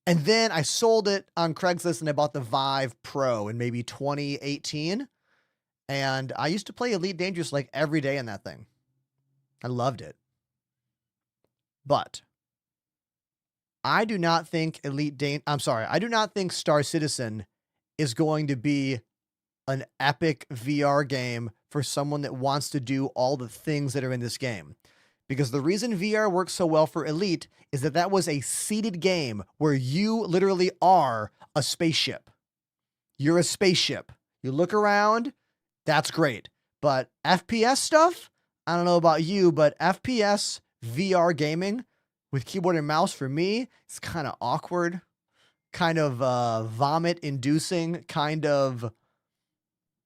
And then I sold it on Craigslist and I bought the Vive Pro in maybe 2018. And I used to play Elite Dangerous like every day in that thing. I loved it. But I do not think I do not think Star Citizen is going to be an epic VR game for someone that wants to do all the things that are in this game. Because the reason VR works so well for Elite is that that was a seated game where you literally are a spaceship. You're a spaceship. You look around, that's great. But FPS stuff, I don't know about you, but FPS VR gaming with keyboard and mouse for me, it's kind of awkward, kind of vomit inducing, kind of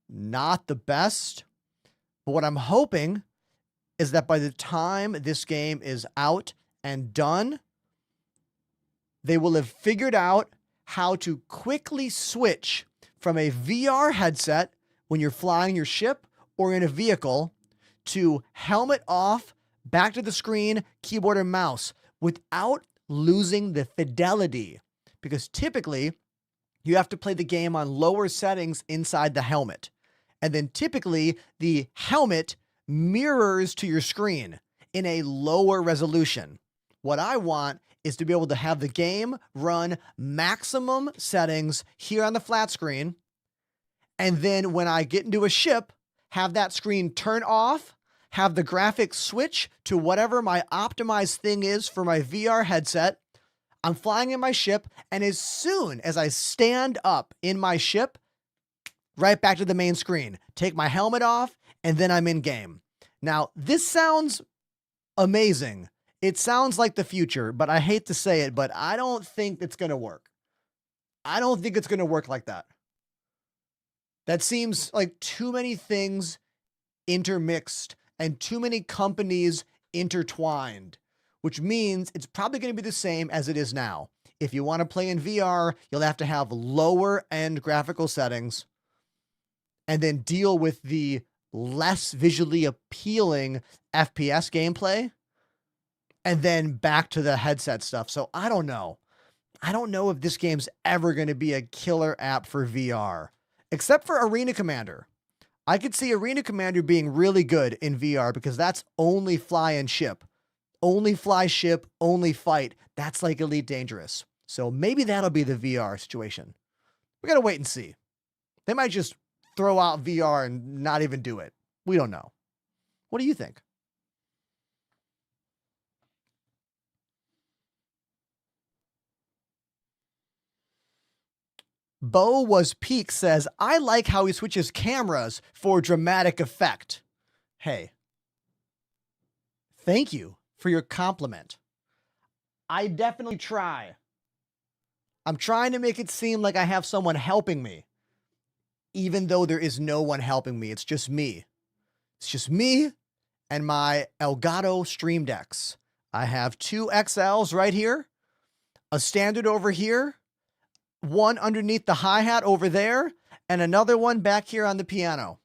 not the best. But what I'm hoping is that by the time this game is out and done, they will have figured out how to quickly switch from a VR headset when you're flying your ship or in a vehicle to helmet off, back to the screen, keyboard and mouse without losing the fidelity. Because typically you have to play the game on lower settings inside the helmet. And then typically the helmet mirrors to your screen in a lower resolution. What I want is to be able to have the game run maximum settings here on the flat screen. And then when I get into a ship, have that screen turn off, have the graphics switch to whatever my optimized thing is for my VR headset. I'm flying in my ship, and as soon as I stand up in my ship, right back to the main screen, take my helmet off, and then I'm in game. Now, this sounds amazing. It sounds like the future, but I hate to say it, but I don't think it's going to work. I don't think it's going to work like that. That seems like too many things intermixed and too many companies intertwined, which means it's probably going to be the same as it is now. If you want to play in VR, you'll have to have lower end graphical settings and then deal with the less visually appealing FPS gameplay and then back to the headset stuff. So I don't know. I don't know if this game's ever going to be a killer app for VR, except for Arena Commander. I could see Arena Commander being really good in VR because that's only fly and ship. Only fly ship, only fight. That's like Elite Dangerous. So maybe that'll be the VR situation. We got to wait and see. They might just throw out VR and not even do it. We don't know. What do you think? Bo Was Peak says, I like how he switches cameras for dramatic effect. Hey, thank you for your compliment. I definitely try. I'm trying to make it seem like I have someone helping me, even though there is no one helping me. It's just me. It's just me and my Elgato Stream Decks. I have two XLs right here, a standard over here, one underneath the hi-hat over there, and another one back here on the piano.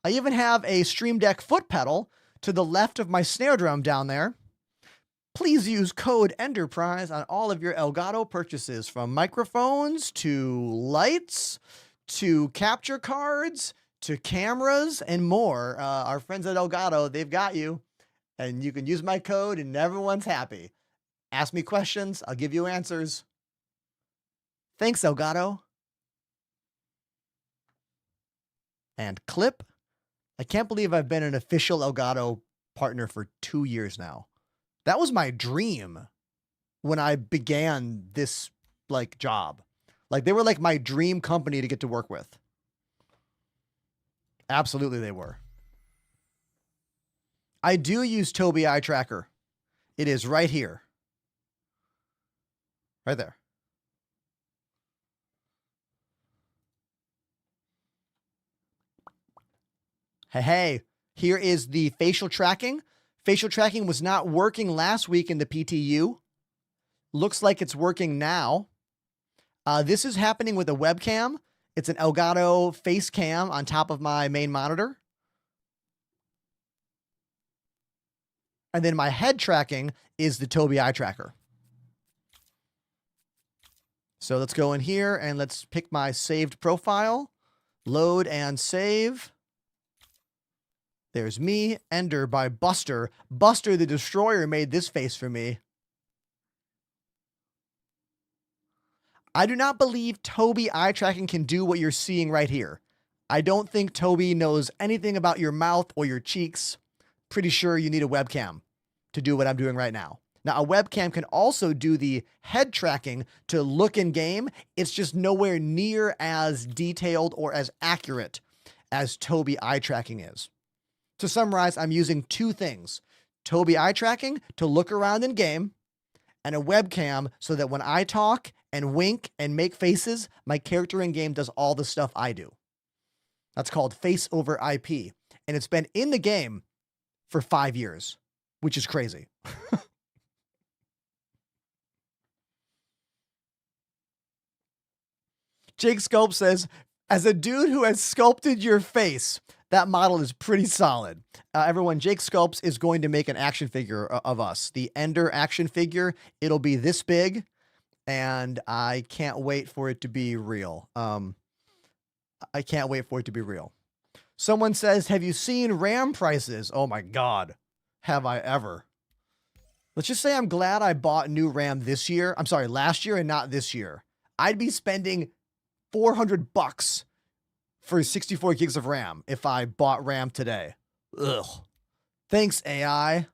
I even have a Stream Deck foot pedal to the left of my snare drum down there. Please use code ENTERPRISE on all of your Elgato purchases, from microphones to lights to capture cards to cameras and more. Our friends at Elgato, they've got you, and you can use my code and everyone's happy. Ask me questions, I'll give you answers. Thanks, Elgato. And Clip. I can't believe I've been an official Elgato partner for 2 years now. That was my dream when I began this job. They were like my dream company to get to work with. Absolutely they were. I do use Tobii Eye Tracker. It is right here. Right there. Hey, here is the facial tracking. Facial tracking was not working last week in the PTU. Looks like it's working now. This is happening with a webcam. It's an Elgato face cam on top of my main monitor. And then my head tracking is the Tobii Eye Tracker. So let's go in here and let's pick my saved profile. Load and save. There's me, Ender by Buster. Buster the Destroyer made this face for me. I do not believe Tobii eye tracking can do what you're seeing right here. I don't think Tobii knows anything about your mouth or your cheeks. Pretty sure you need a webcam. to do what I'm doing right now. Now, a webcam can also do the head tracking to look in game. It's just nowhere near as detailed or as accurate as Tobii eye tracking is. To summarize, I'm using two things: Tobii eye tracking to look around in game, and a webcam so that when I talk and wink and make faces, my character in game does all the stuff I do. That's called face over IP. And it's been in the game for 5 years, which is crazy. Jake Sculpt says, as a dude who has sculpted your face, that model is pretty solid. Everyone, Jake Sculpts is going to make an action figure of us. The Ender action figure. It'll be this big, and I can't wait for it to be real. I can't wait for it to be real. Someone says, have you seen RAM prices? Oh my God. Have I ever? Let's just say I'm glad I bought new RAM this year. I'm sorry, last year and not this year. I'd be spending $400 for 64 gigs of RAM if I bought RAM today. Ugh. Thanks, AI.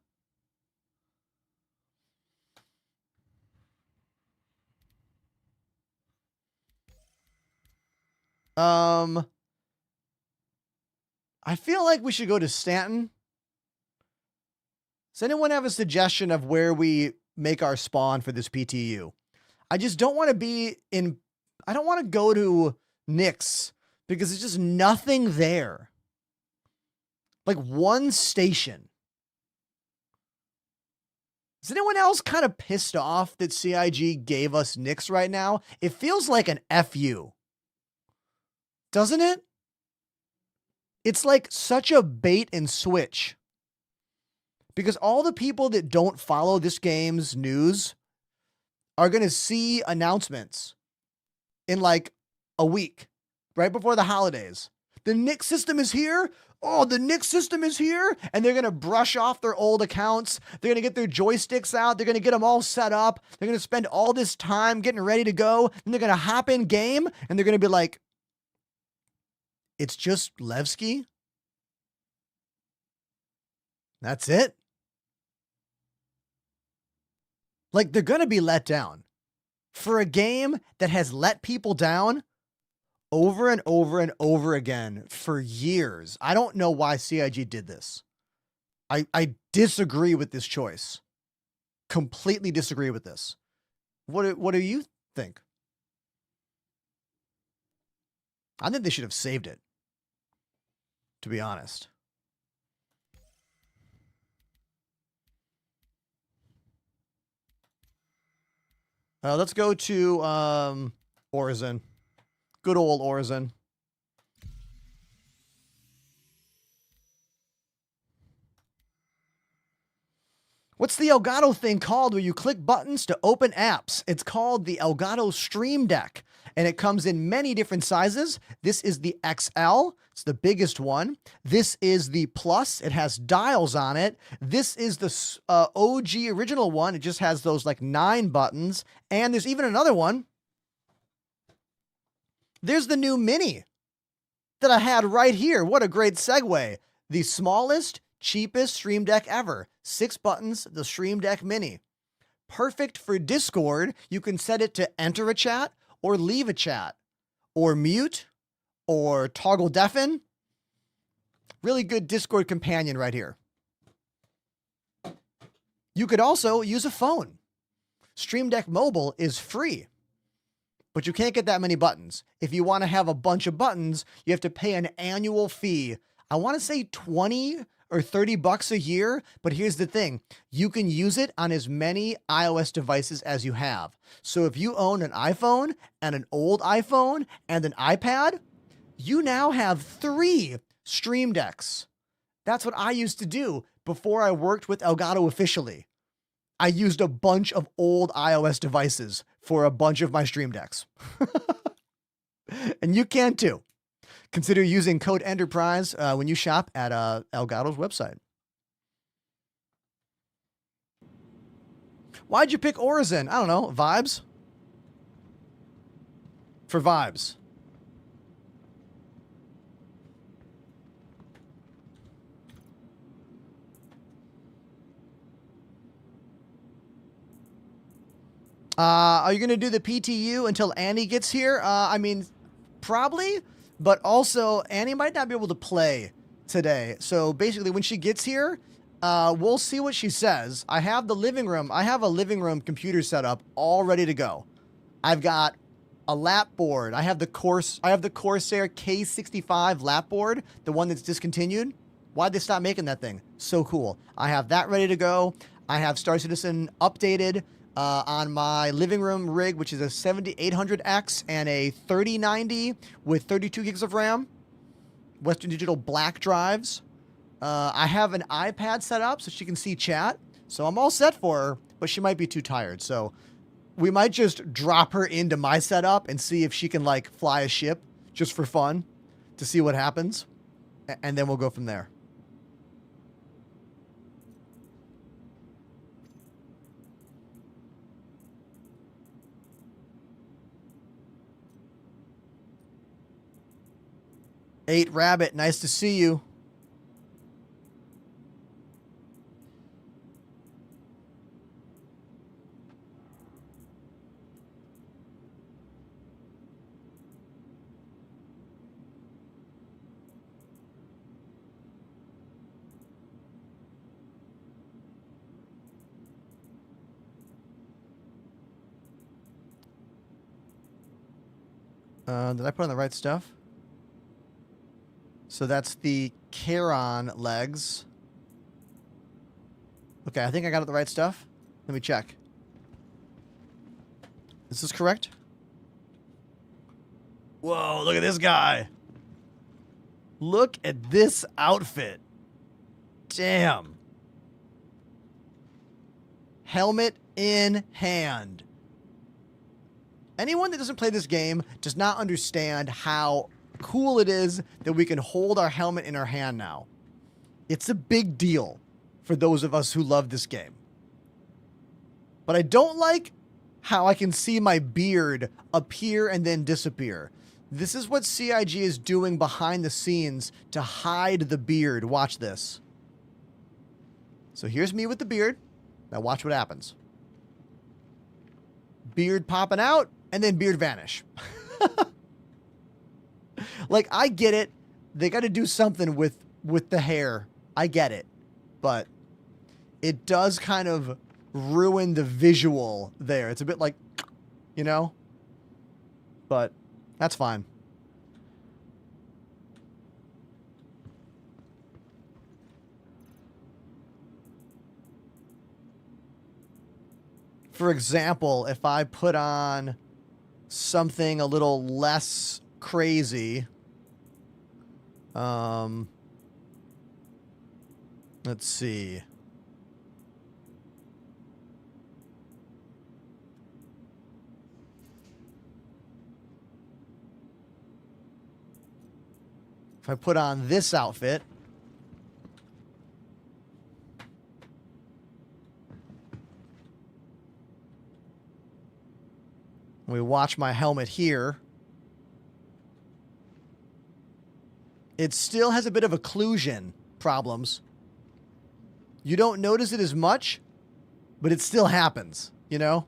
I feel like we should go to Stanton. Does anyone have a suggestion of where we make our spawn for this PTU? I just don't want to be in... I don't want to go to Nick's because there's just nothing there. Like one station. Is anyone else kind of pissed off that CIG gave us Nick's right now? It feels like an FU. Doesn't it? It's like such a bait and switch. Because all the people that don't follow this game's news are going to see announcements in like a week, right before the holidays. The Nick system is here. Oh, the Nick system is here. And they're going to brush off their old accounts. They're going to get their joysticks out. They're going to get them all set up. They're going to spend all this time getting ready to go. And they're going to hop in game. And they're going to be like, it's just Levski. That's it. Like, they're going to be let down. For a game that has let people down over and over and over again for years. I don't know why CIG did this. I disagree with this choice. Completely disagree with this. What do you think? I think they should have saved it, to be honest. Let's go to Orison. Good old Orison. What's the Elgato thing called where you click buttons to open apps? It's called the Elgato Stream Deck, and it comes in many different sizes. This is the XL. It's the biggest one. This is the Plus. It has dials on it. This is the OG original one. It just has those like 9 buttons. And there's even another one. There's the new Mini that I had right here. What a great segue. The smallest, cheapest Stream Deck ever. 6 buttons, the Stream Deck Mini. Perfect for Discord. You can set it to enter a chat or leave a chat or mute or toggle deafen. Really good Discord companion right here. You could also use a phone. Stream Deck Mobile is free, but you can't get that many buttons. If you want to have a bunch of buttons, you have to pay an annual fee. I want to say 20 or 30 bucks a year, but here's the thing. You can use it on as many iOS devices as you have. So if you own an iPhone and an old iPhone and an iPad, you now have 3 Stream Decks. That's what I used to do before I worked with Elgato officially. I used a bunch of old iOS devices for a bunch of my Stream Decks. And you can too. Consider using code Enterprise when you shop at Elgato's website. Why'd you pick Orison? I don't know. Vibes? For vibes. Are you going to do the PTU until Annie gets here? I mean, probably, but also Annie might not be able to play today. So basically when she gets here, we'll see what she says. I have the living room. I have a living room computer set up all ready to go. I've got a lap board. I have the Corsair K65 lap board, the one that's discontinued. Why'd they stop making that thing? So cool. I have that ready to go. I have Star Citizen updated on my living room rig, which is a 7800X and a 3090 with 32 gigs of RAM. Western Digital black drives. I have an iPad set up so she can see chat. So I'm all set for her, but she might be too tired. So we might just drop her into my setup and see if she can like fly a ship just for fun to see what happens. And then we'll go from there. Eight Rabbit, nice to see you. Did I put on the right stuff? So that's the Charon legs. Okay, I think I got it the right stuff. Let me check. Is this correct? Whoa, look at this guy. Look at this outfit. Damn. Helmet in hand. Anyone that doesn't play this game does not understand how cool it is that we can hold our helmet in our hand now. It's a big deal for those of us who love this game. But I don't like how I can see my beard appear and then disappear. This is what CIG is doing behind the scenes to hide the beard. Watch this. So here's me with the beard. Now watch what happens. Beard popping out, and then beard vanish. Like, I get it. They got to do something with the hair. I get it. But it does kind of ruin the visual there. It's a bit like, you know? But that's fine. For example, if I put on something a little less crazy, let's see. If I put on this outfit, we watch my helmet here, it still has a bit of occlusion problems. You don't notice it as much, but it still happens, you know?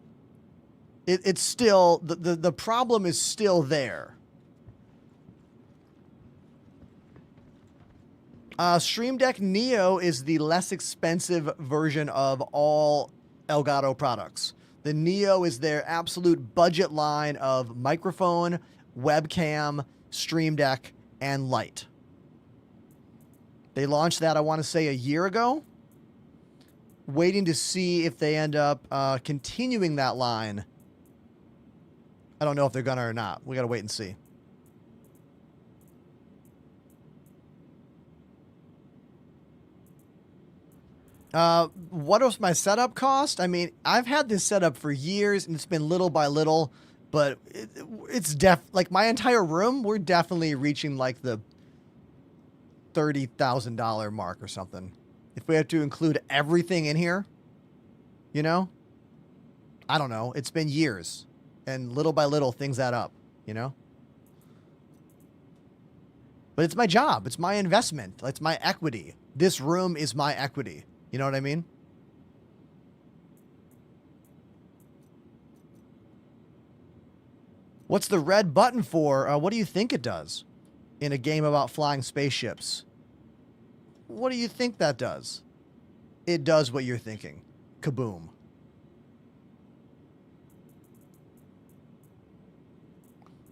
It's still, the problem is still there. Stream Deck Neo is the less expensive version of all Elgato products. The Neo is their absolute budget line of microphone, webcam, Stream Deck, and light. They launched that, I want to say, a year ago. Waiting to see if they end up continuing that line. I don't know if they're gonna or not. We gotta wait and see. What was my setup cost? I mean, I've had this setup for years, and it's been little by little, but it's like my entire room, we're definitely reaching like the $30,000 mark or something. If we have to include everything in here, you know? I don't know. It's been years, and little by little, things add up, you know? But it's my job. It's my investment. It's my equity. This room is my equity. You know what I mean? What's the red button for? What do you think it does in a game about flying spaceships? What do you think that does? It does what you're thinking. Kaboom.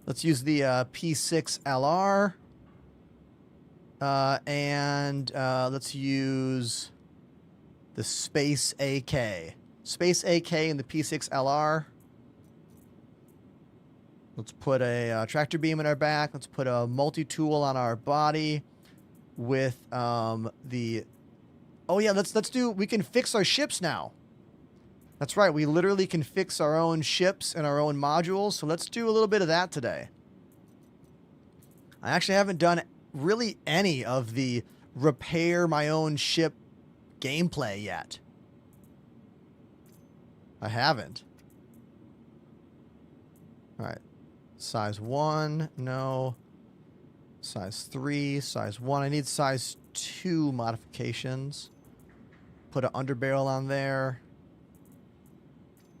Let's use the P6LR. And let's use the Space AK. Space AK and the P6LR. Let's put a tractor beam in our back. Let's put a multi-tool on our body with the... Oh yeah, let's do... We can fix our ships now. That's right, we literally can fix our own ships and our own modules, so let's do a little bit of that today. I actually haven't done really any of the repair my own ship gameplay yet. I haven't. Alright. Size 1, no. Size 3, size 1. I need size 2 modifications. Put an underbarrel on there.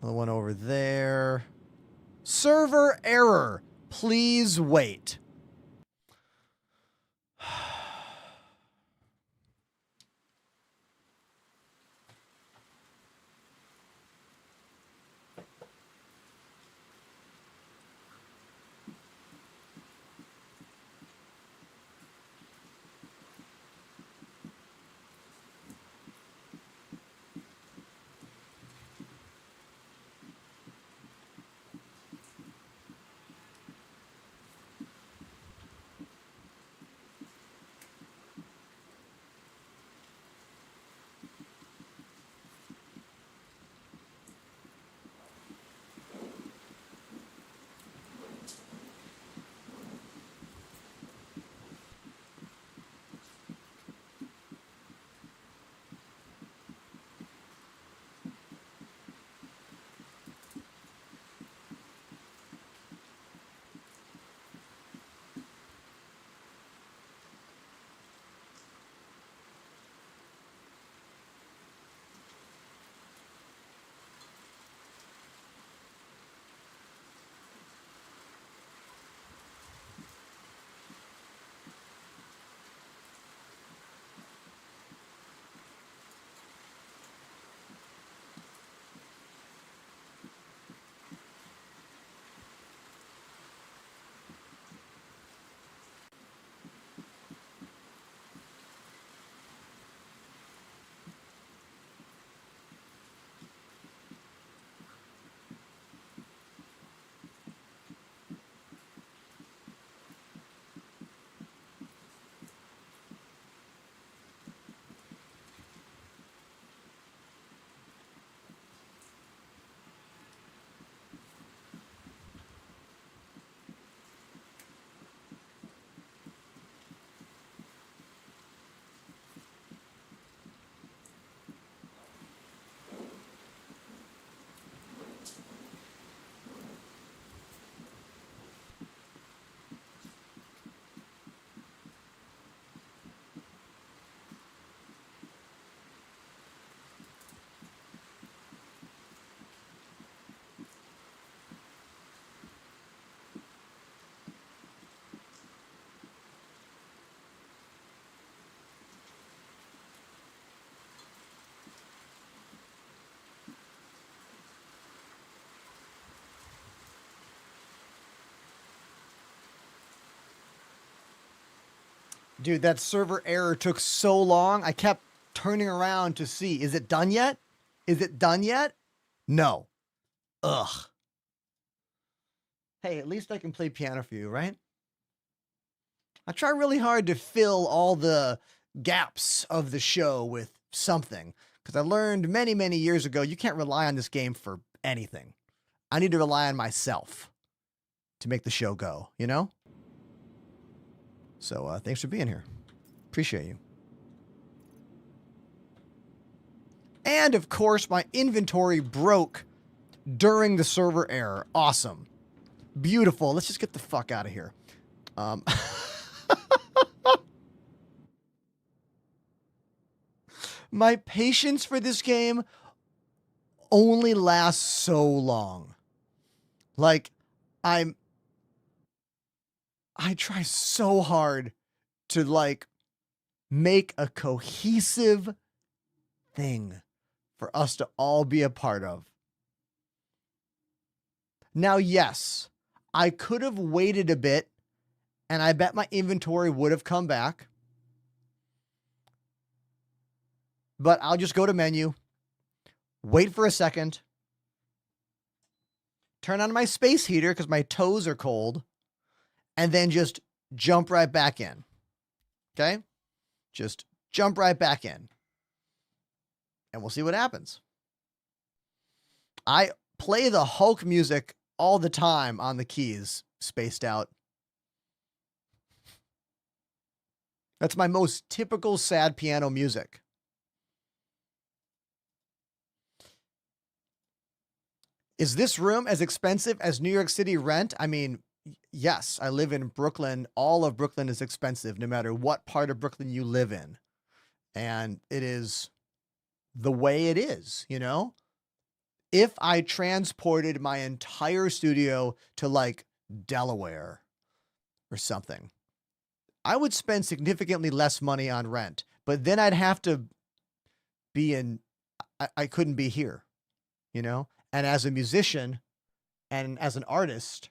Another one over there. Server error. Please wait. Dude, that server error took so long. I kept turning around to see, is it done yet? Is it done yet? No. Ugh. Hey, at least I can play piano for you, right? I try really hard to fill all the gaps of the show with something, because I learned many, many years ago, you can't rely on this game for anything. I need to rely on myself to make the show go, you know? So thanks for being here. Appreciate you. And of course, my inventory broke during the server error. Awesome. Beautiful. Let's just get the fuck out of here. My patience for this game only lasts so long. Like, I'm I try so hard to like make a cohesive thing for us to all be a part of. Now, yes, I could have waited a bit and I bet my inventory would have come back. But I'll just go to menu, wait for a second, turn on my space heater because my toes are cold, and then just jump right back in. Okay? Just jump right back in. And we'll see what happens. I play the Hulk music all the time on the keys, spaced out. That's my most typical sad piano music. Is this room as expensive as New York City rent? I mean, yes, I live in Brooklyn. All of Brooklyn is expensive, no matter what part of Brooklyn you live in. And it is the way it is, you know? If I transported my entire studio to like Delaware or something, I would spend significantly less money on rent, but then I'd have to be in, I couldn't be here, you know? And as a musician and as an artist,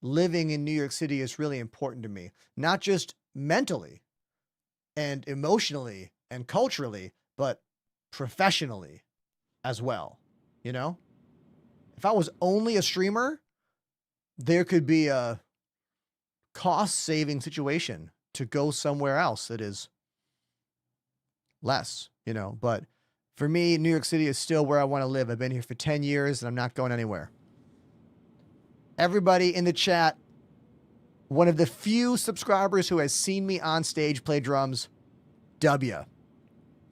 living in New York City is really important to me, not just mentally and emotionally and culturally, but professionally as well. You know, if I was only a streamer, there could be a cost saving situation to go somewhere else that is less, you know, but for me, New York City is still where I want to live. I've been here for 10 years and I'm not going anywhere. Everybody in the chat, one of the few subscribers who has seen me on stage play drums, W.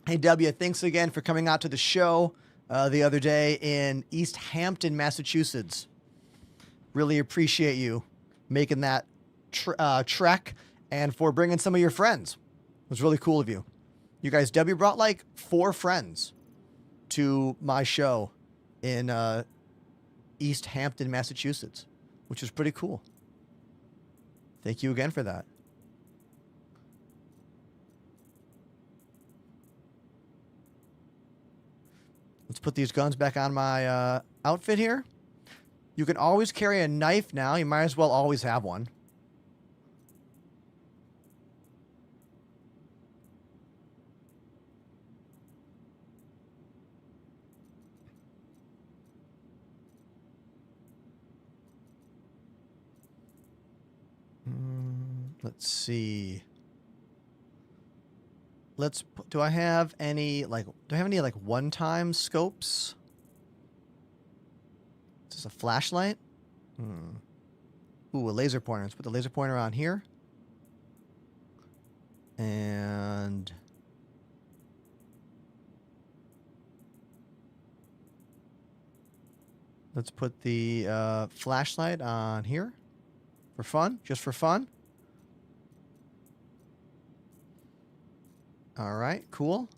Hey, W, thanks again for coming out to the show the other day in East Hampton, Massachusetts. Really appreciate you making that trek and for bringing some of your friends. It was really cool of you. You guys, W brought like 4 friends to my show in East Hampton, Massachusetts, which is pretty cool. Thank you again for that. Let's put these guns back on my outfit here. You can always carry a knife now. You might as well always have one. Let's see. Do I have any like one-time scopes? Is this a flashlight? Ooh, a laser pointer. Let's put the laser pointer on here. And let's put the flashlight on here for fun, just for fun. All right, cool.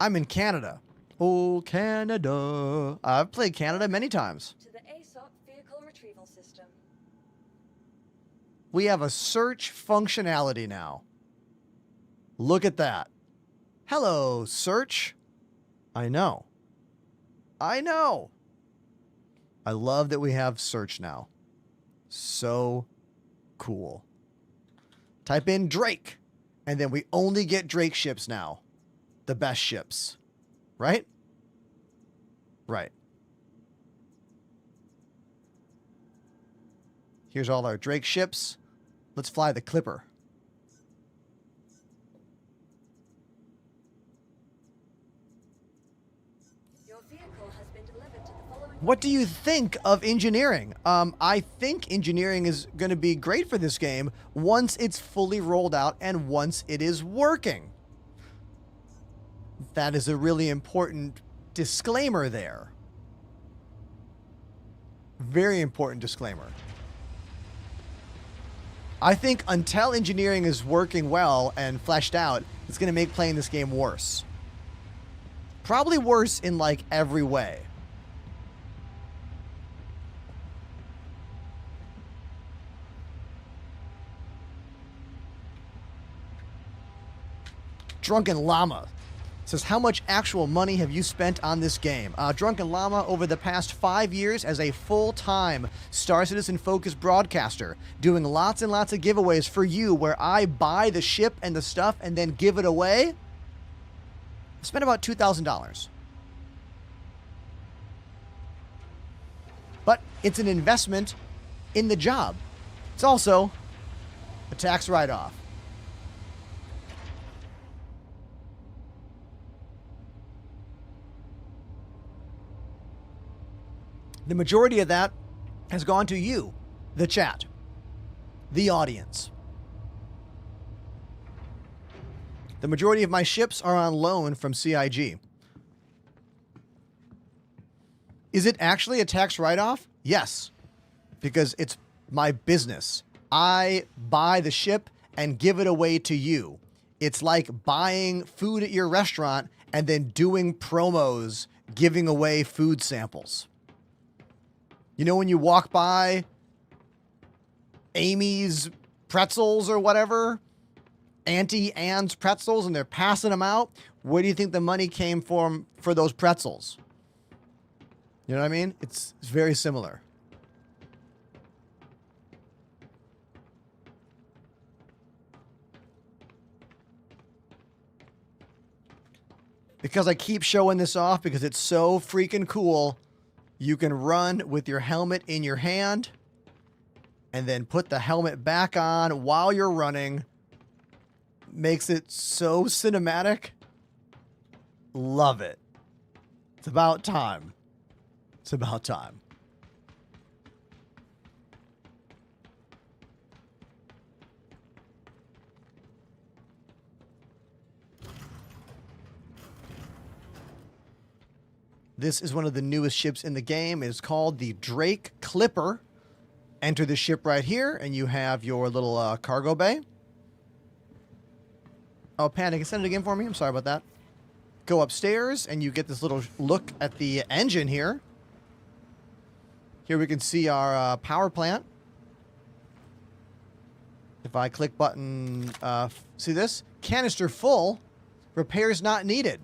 I'm in Canada. Oh, Canada. I've played Canada many times. To the ASOP vehicle retrieval system. We have a search functionality now. Look at that. Hello, search. I know. I know. I love that we have search now. So cool. Type in Drake, and then we only get Drake ships now. The best ships. Right? Right. Here's all our Drake ships. Let's fly the Clipper. Your vehicle has been delivered to the following. What do you think of engineering? I think engineering is going to be great for this game once it's fully rolled out and once it is working. That is a really important disclaimer there. Very important disclaimer. I think until engineering is working well and fleshed out, it's going to make playing this game worse. Probably worse in like every way. Drunken Llama says, how much actual money have you spent on this game? Drunken Llama, over the past 5 years as a full-time Star Citizen focused broadcaster, doing lots and lots of giveaways for you where I buy the ship and the stuff and then give it away. I spent about $2,000. But it's an investment in the job. It's also a tax write-off. The majority of that has gone to you, the chat, the audience. The majority of my ships are on loan from CIG. Is it actually a tax write-off? Yes, because it's my business. I buy the ship and give it away to you. It's like buying food at your restaurant and then doing promos, giving away food samples. You know when you walk by Amy's Pretzels or whatever, Auntie Anne's Pretzels, and they're passing them out? Where do you think the money came from for those pretzels? You know what I mean? It's very similar. Because I keep showing this off because it's so freaking cool. You can run with your helmet in your hand and then put the helmet back on while you're running. Makes it so cinematic. Love it. It's about time. It's about time. This is one of the newest ships in the game. It is called the Drake Clipper. Enter the ship right here, and you have your little cargo bay. Oh, Panic, send it again for me. I'm sorry about that. Go upstairs, and you get this little look at the engine here. Here we can see our power plant. If I click button, see this? Canister full, repairs not needed.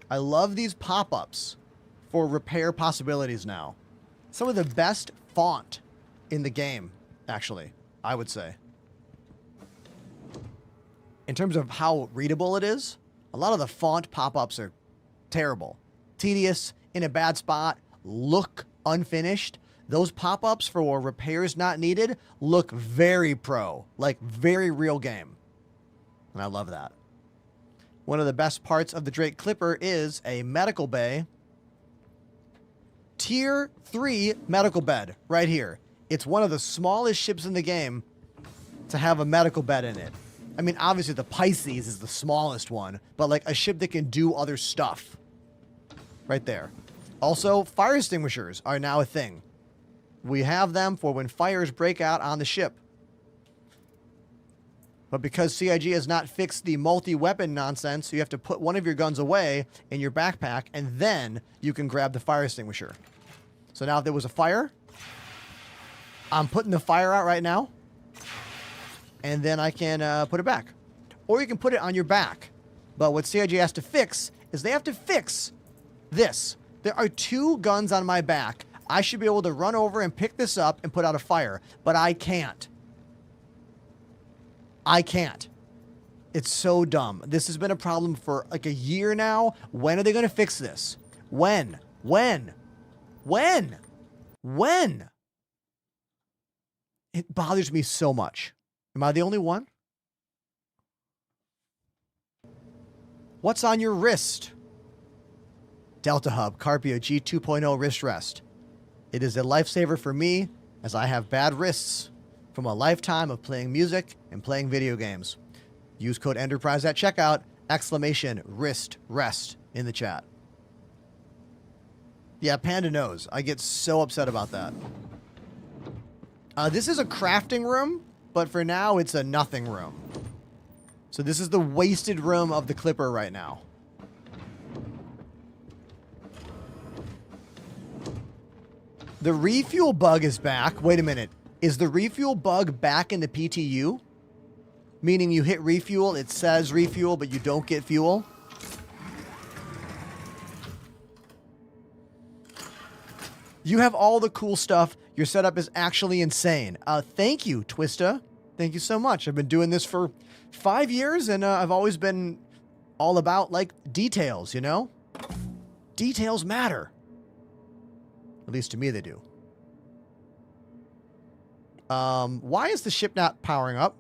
I love these pop-ups for repair possibilities now. Some of the best font in the game, actually, I would say. In terms of how readable it is, a lot of the font pop-ups are terrible. Tedious, in a bad spot, look unfinished. Those pop-ups for repairs not needed look very pro, like very real game. And I love that. One of the best parts of the Drake Clipper is a medical bay. Tier 3 medical bed right here. It's one of the smallest ships in the game to have a medical bed in it. I mean, obviously the Pisces is the smallest one, but like a ship that can do other stuff. Right there. Also, fire extinguishers are now a thing. We have them for when fires break out on the ship. But because CIG has not fixed the multi-weapon nonsense, you have to put one of your guns away in your backpack, and then you can grab the fire extinguisher. So now if there was a fire, I'm putting the fire out right now, and then I can put it back. Or you can put it on your back. But what CIG has to fix is they have to fix this. There are 2 guns on my back. I should be able to run over and pick this up and put out a fire, but I can't. I can't. It's so dumb. This has been a problem for like a year now. When are they going to fix this? When? When? When? When? It bothers me so much. Am I the only one? What's on your wrist? Delta Hub Carpio G2.0 wrist rest. It is a lifesaver for me as I have bad wrists from a lifetime of playing music and playing video games. Use code Enterprise at checkout, !wrist rest in the chat. Yeah, Panda knows. I get so upset about that. This is a crafting room, but for now it's a nothing room. So this is the wasted room of the Clipper right now. The refuel bug is back. Wait a minute. Is the refuel bug back in the PTU? meaning you hit refuel, it says refuel, but you don't get fuel. You have all the cool stuff. Your setup is actually insane. Thank you, Twista. Thank you so much. I've been doing this for 5 years, and I've always been all about, like, details, you know? Details matter. At least to me, they do. Why is the ship not powering up?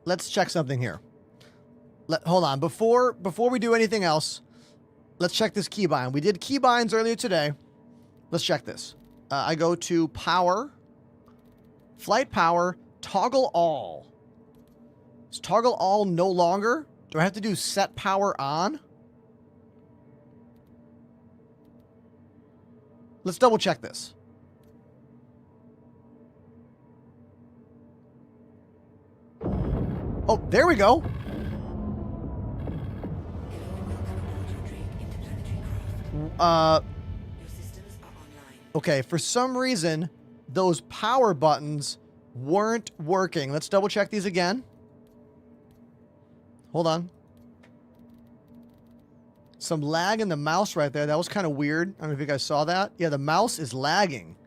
Let's check something here. Hold on. Before we do anything else, let's check this keybind. We did keybinds earlier today. Let's check this. I go to power, flight power, toggle all. Is toggle all no longer? Do I have to do set power on? Let's double check this. Oh, there we go. Okay, for some reason, those power buttons weren't working. Let's double check these again. Hold on. Some lag in the mouse right there. That was kind of weird. I don't know if you guys saw that. Yeah, the mouse is lagging.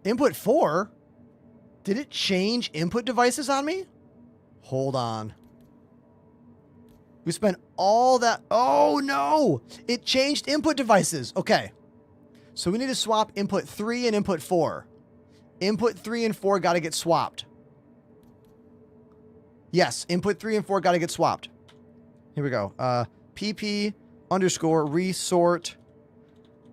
Input 4? Did it change input devices on me? Hold on. We spent all that. Oh, no. It changed input devices. Okay. So we need to swap input 3 and input 4. Input 3 and 4 got to get swapped. Yes, input 3 and 4 got to get swapped. Here we go. PP underscore resort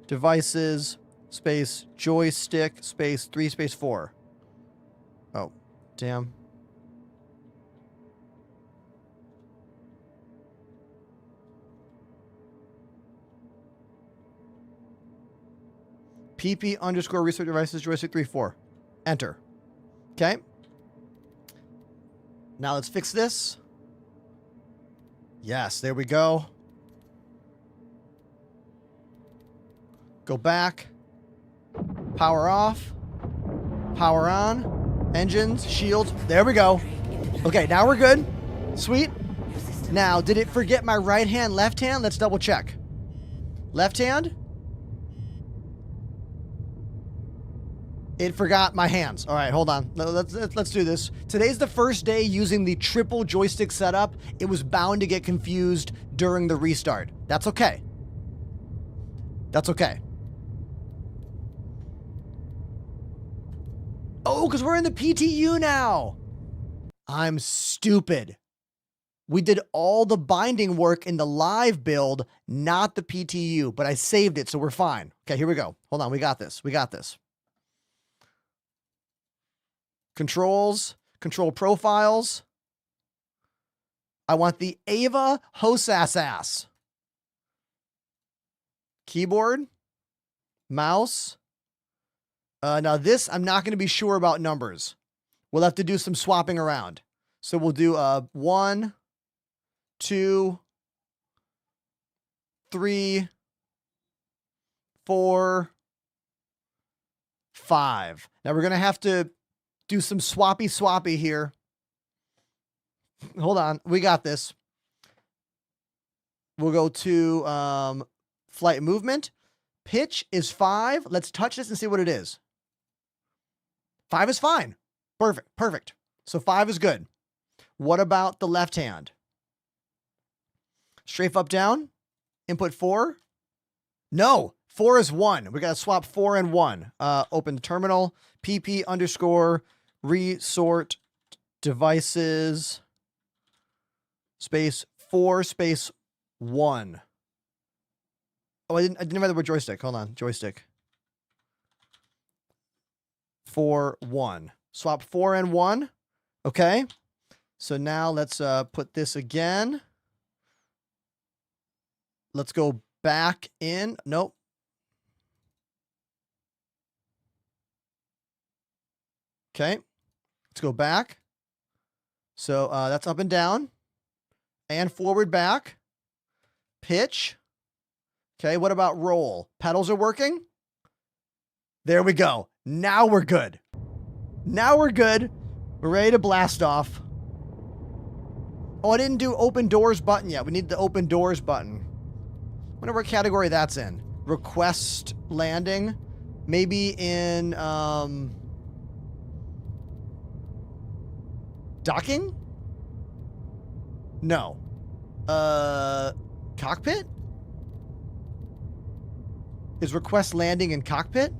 devices space joystick space 3 space 4. Oh, damn. PP underscore resort devices joystick 3 4. Enter. Okay. Now let's fix this. Yes, there we go. Go back. Power off. Power on. Engines, shields. There we go. Okay, now we're good. Sweet. Now, did it forget my right hand, left hand? Let's double check. Left hand. It forgot my hands. All right, hold on. Let's do this. Today's the first day using the triple joystick setup. It was bound to get confused during the restart. That's okay. That's okay. Oh, because we're in the PTU now. I'm stupid. We did all the binding work in the live build, not the PTU, but I saved it, so we're fine. Okay, here we go. Hold on, we got this. We got this. Controls, control profiles. I want the AVA HOSAS ass. Keyboard, mouse. Now this, I'm not going to be sure about numbers. We'll have to do some swapping around. So we'll do 1, 2, 3, 4, 5. Now we're going to have to do some swappy here. Hold on. We got this. We'll go to flight movement. Pitch is 5. Let's touch this and see what it is. 5 is fine. Perfect. Perfect. So 5 is good. What about the left hand? Strafe up, down. Input 4. No. 4 is 1. We got to swap 4 and 1. Open the terminal. PP underscore resort devices space 4 space 1. Oh, I didn't write the word joystick. Hold on. Joystick. 4 1. Swap 4 and 1. Okay. So now let's put this again. Let's go back in. Nope. Okay. Let's go back. So that's up and down. And forward back. Pitch. Okay, what about roll? Pedals are working? There we go. Now we're good. Now we're good. We're ready to blast off. Oh, I didn't do open doors button yet. We need the open doors button. Wonder what category that's in. Request landing. Maybe in, docking? No. Cockpit? Is request landing in cockpit?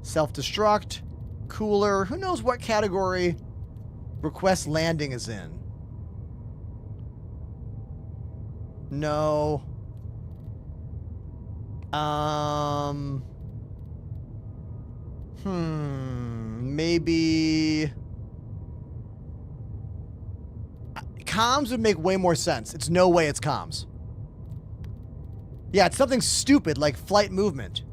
Self-destruct. Cooler. Who knows what category request landing is in? No. Maybe... Comms would make way more sense. It's no way it's comms. Yeah, it's something stupid like flight movement.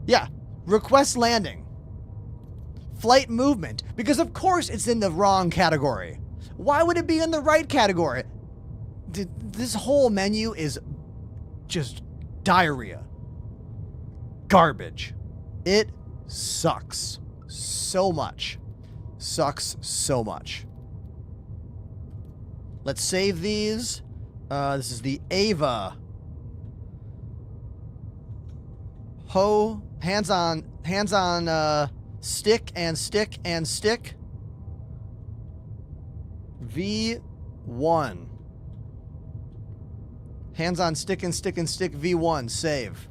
Yeah, request landing. Flight movement. Because of course it's in the wrong category. Why would it be in the right category? This whole menu is just diarrhea. Garbage. It sucks so much. Sucks so much. Let's save these. This is the AVA. Hands on stick and stick and stick. V1. Hands on stick and stick and stick V1. Save.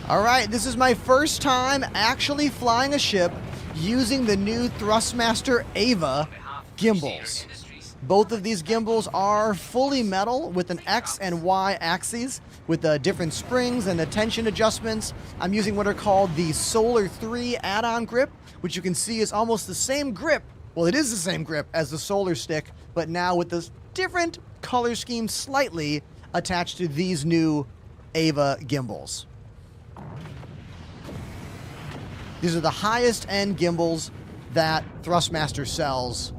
All right, this is my first time actually flying a ship using the new Thrustmaster AVA gimbals. Both of these gimbals are fully metal with an X and Y axes with different springs and the tension adjustments. I'm using what are called the Solar 3 add-on grip, which you can see is almost the same grip. Well, it is the same grip as the Solar stick, but now with this different color scheme slightly attached to these new AVA gimbals. These are the highest end gimbals that Thrustmaster sells,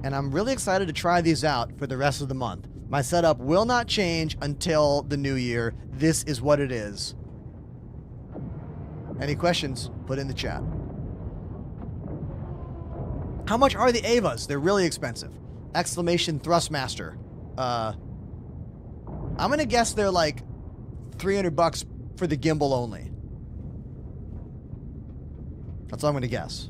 and I'm really excited to try these out for the rest of the month. My setup will not change until the new year. This is what it is. Any questions? Put in the chat. How much are the AVAs? They're really expensive. Exclamation Thrustmaster. I'm gonna guess they're like $300 for the gimbal only. That's all I'm going to guess.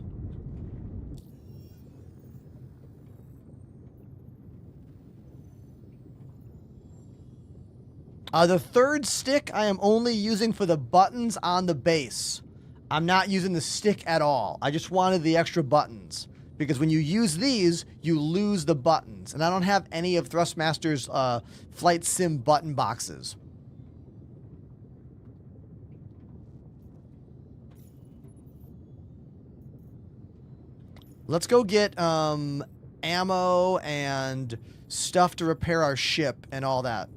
The third stick I am only using for the buttons on the base. I'm not using the stick at all. I just wanted the extra buttons. Because when you use these, you lose the buttons. And I don't have any of Thrustmaster's flight sim button boxes. Let's go get ammo and stuff to repair our ship and all that.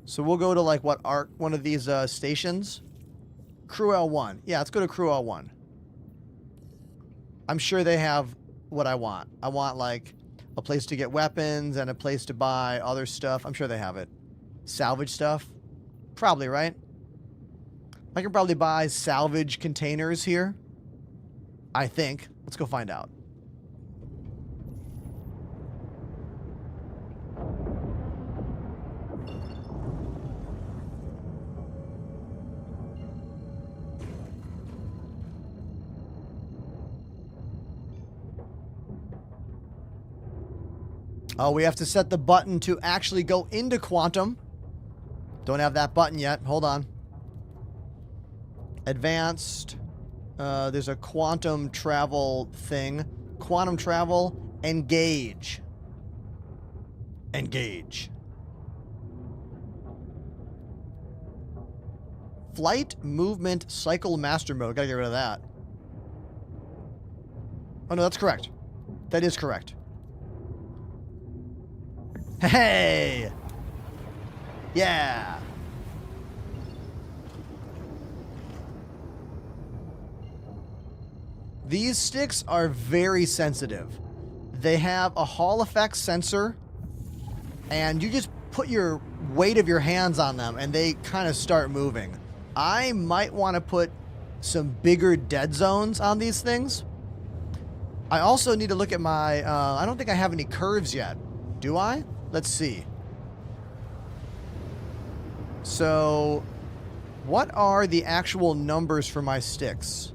So we'll go to like one of these stations. Crew L1. Yeah, let's go to Crew L1. I'm sure they have what I want. I want like a place to get weapons and a place to buy other stuff. I'm sure they have it. Salvage stuff? Probably, right? I can probably buy salvage containers here. I think. Let's go find out. Oh, we have to set the button to actually go into quantum. Don't have that button yet. Hold on. Advanced. There's a quantum travel thing. Quantum travel. Engage. Engage. Flight movement cycle master mode. Gotta get rid of that. Oh no, that's correct. That is correct. Hey! Yeah. These sticks are very sensitive. They have a Hall effect sensor, and you just put your weight of your hands on them and they kind of start moving. I might want to put some bigger dead zones on these things. I also need to look at my, I don't think I have any curves yet. Do I? Let's see. So, what are the actual numbers for my sticks?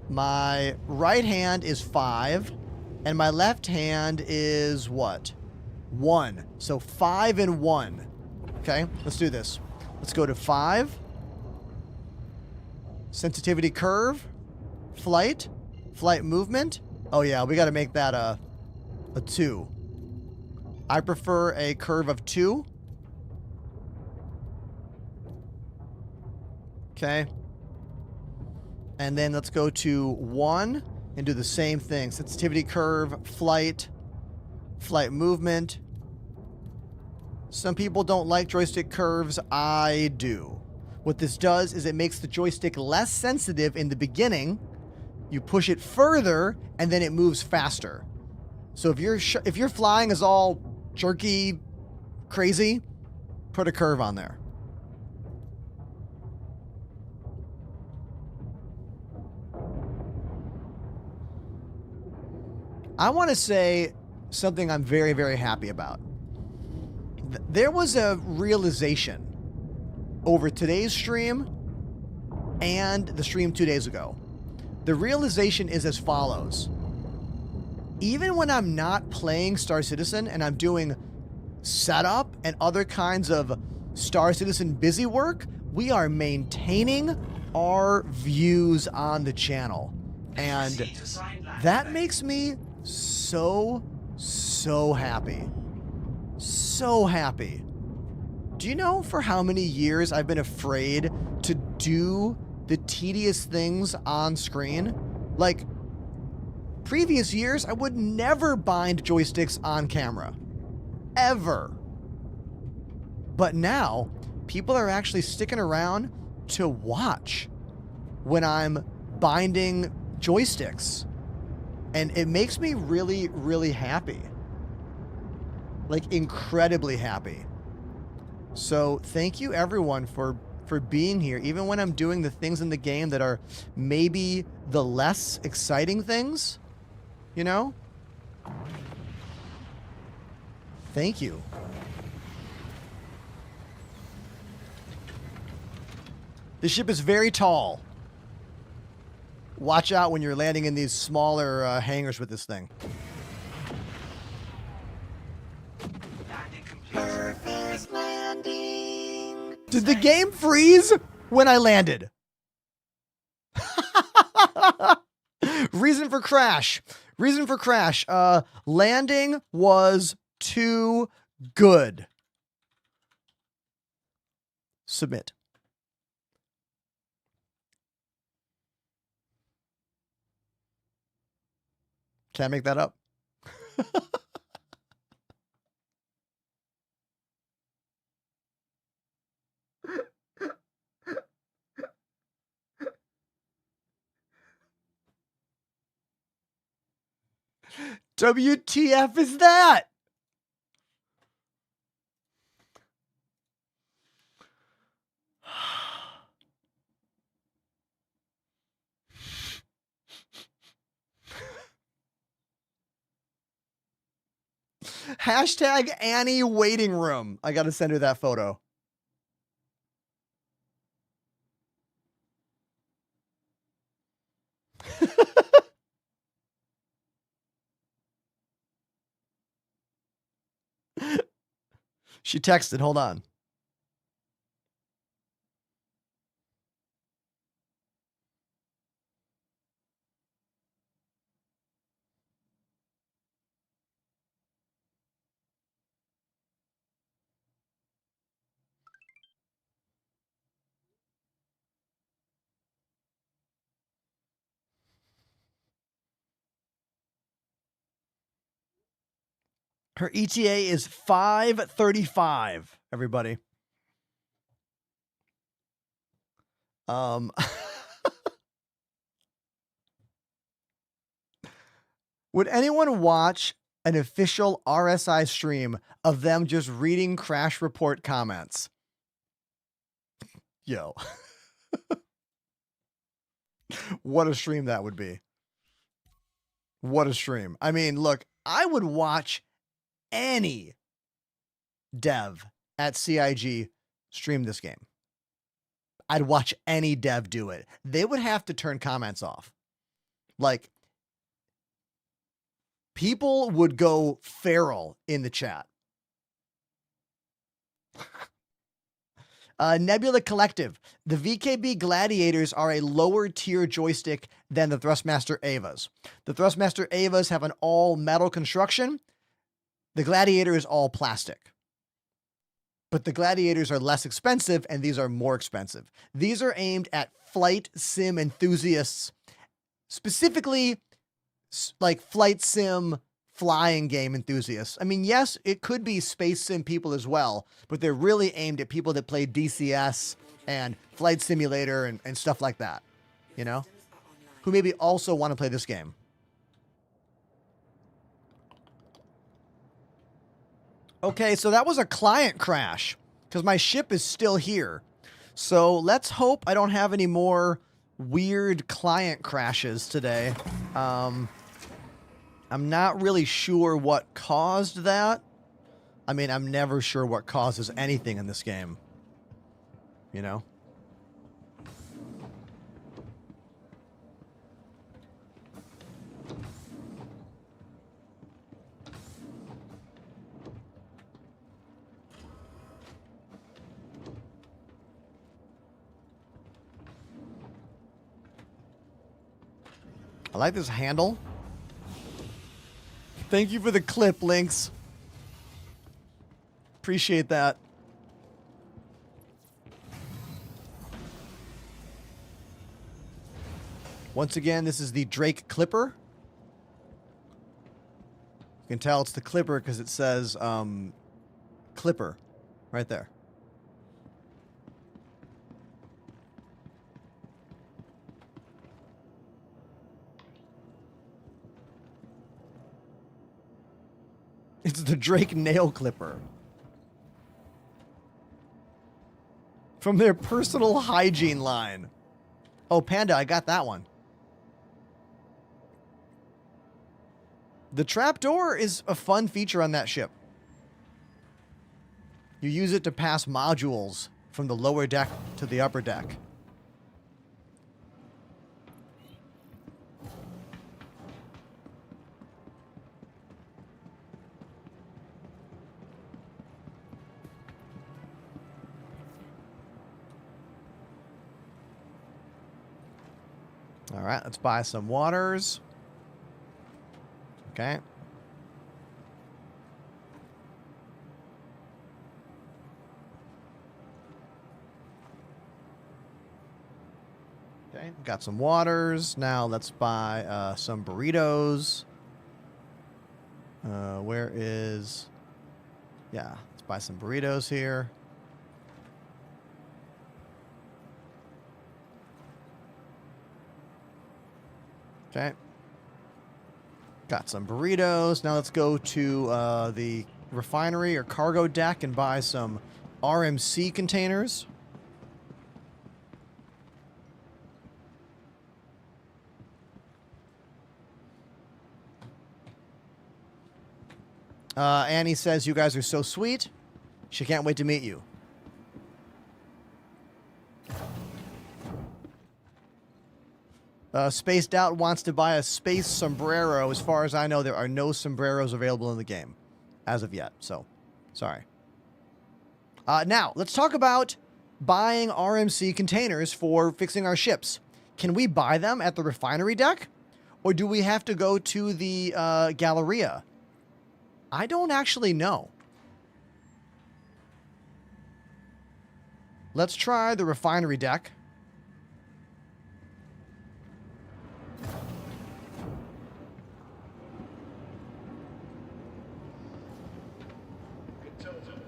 My right hand is 5, and my left hand is what? 1. So 5 and 1. Okay, let's do this. Let's go to 5. Sensitivity curve. Flight. Flight movement. Oh yeah, we got to make that a 2. I prefer a curve of 2. Okay. And then let's go to 1 and do the same thing. Sensitivity curve, flight, flight movement. Some people don't like joystick curves. I do. What this does is it makes the joystick less sensitive in the beginning. You push it further, and then it moves faster. So if your flying is all jerky, crazy, put a curve on there. I want to say something I'm very, very happy about. There was a realization over today's stream and the stream 2 days ago. The realization is as follows. Even when I'm not playing Star Citizen and I'm doing setup and other kinds of Star Citizen busy work, we are maintaining our views on the channel. And that makes me so happy. So happy. Do you know for how many years I've been afraid to do the tedious things on screen? Like, previous years, I would never bind joysticks on camera. Ever. But now, people are actually sticking around to watch when I'm binding joysticks. And it makes me really, really happy. Like, incredibly happy. So, thank you everyone for being here, even when I'm doing the things in the game that are maybe the less exciting things, you know? Thank you. The ship is very tall. Watch out when you're landing in these smaller hangars with this thing. Perfect landing. Did the game freeze when I landed? Reason for crash. Reason for crash. Landing was too good. Submit. Can't make that up. WTF is that? Hashtag Annie waiting room. I gotta send her that photo. She texted, hold on. Her ETA is 5:35. everybody. Would anyone watch an official RSI stream of them just reading crash report comments? Yo. What a stream that would be. What a stream. I mean, look, I would watch any dev at CIG stream this game. I'd watch any dev do it. They would have to turn comments off. Like, people would go feral in the chat. Nebula Collective. The VKB Gladiators are a lower tier joystick than the Thrustmaster AVAs. The Thrustmaster AVAs have an all metal construction. The Gladiator is all plastic. But the Gladiators are less expensive and these are more expensive. These are aimed at flight sim enthusiasts, specifically like flight sim flying game enthusiasts. I mean, yes, it could be space sim people as well, but they're really aimed at people that play DCS and flight simulator and stuff like that, you know, who maybe also want to play this game. Okay, so that was a client crash because my ship is still here. So let's hope I don't have any more weird client crashes today. I'm not really sure what caused that. I mean, I'm never sure what causes anything in this game. You know? I like this handle. Thank you for the clip, Lynx. Appreciate that. Once again, this is the Drake Clipper. You can tell it's the Clipper because it says Clipper right there. It's the Drake Nail Clipper. From their personal hygiene line. Oh, Panda, I got that one. The trapdoor is a fun feature on that ship. You use it to pass modules from the lower deck to the upper deck. All right, let's buy some waters. Okay. Okay, got some waters. Now let's buy some burritos. Where is... Yeah, let's buy some burritos here. Okay. Got some burritos. Now let's go to the refinery or cargo deck and buy some RMC containers. Annie says you guys are so sweet. She can't wait to meet you. Spaced Out wants to buy a space sombrero. As far as I know, there are no sombreros available in the game as of yet. So, sorry. Now, let's talk about buying RMC containers for fixing our ships. Can we buy them at the refinery deck? Or do we have to go to the Galleria? I don't actually know. Let's try the refinery deck.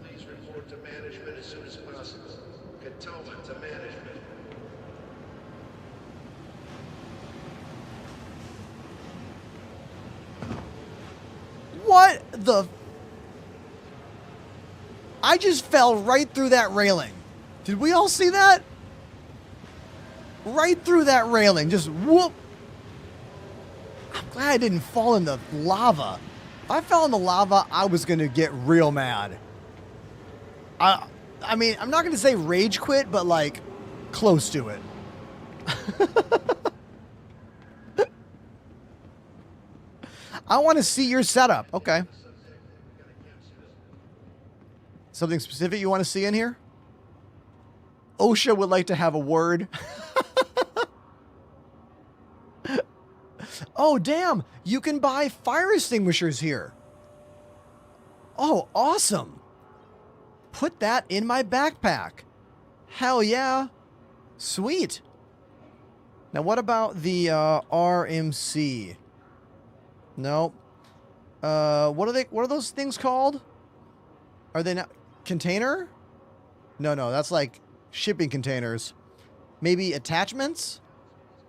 Please report to management equipment as soon as possible. Cantonment to management. What the? I just fell right through that railing. Did we all see that? Right through that railing. Just whoop. I'm glad I didn't fall in the lava. If I fell in the lava, I was going to get real mad. I mean, I'm not going to say rage quit, but like close to it. I want to see your setup. Okay. Something specific you want to see in here? OSHA would like to have a word. Oh, damn. You can buy fire extinguishers here. Oh, awesome. Put that in my backpack. Hell yeah. Sweet. Now, what about the RMC? No. What are those things called? Are they not container? No, that's like shipping containers. Maybe attachments?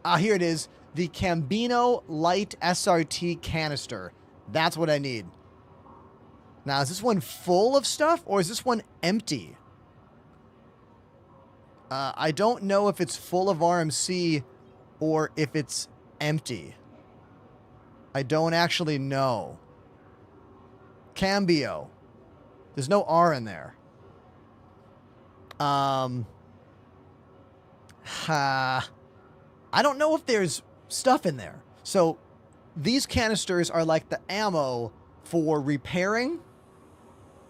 Ah, here it is. The Cambino Light SRT canister. That's what I need. Now, is this one full of stuff or is this one empty? I don't know if it's full of RMC or if it's empty. I don't actually know. Cambio. There's no R in there. I don't know if there's stuff in there. So these canisters are like the ammo for repairing